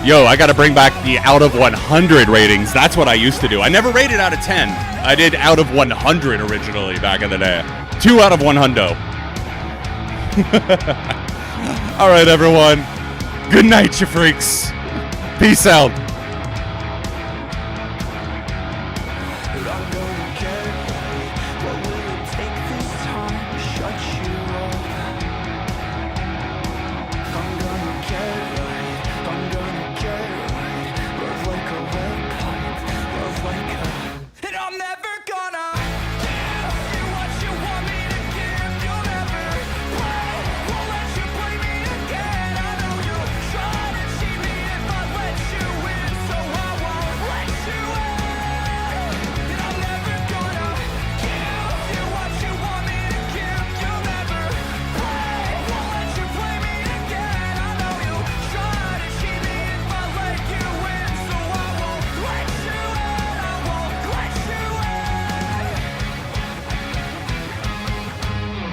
Yo, I gotta bring back the out of 100 ratings. That's what I used to do. I never rated out of 10. I did out of 100 originally back in the day. 2 out of 100. All right, everyone. Good night, you freaks. Peace out.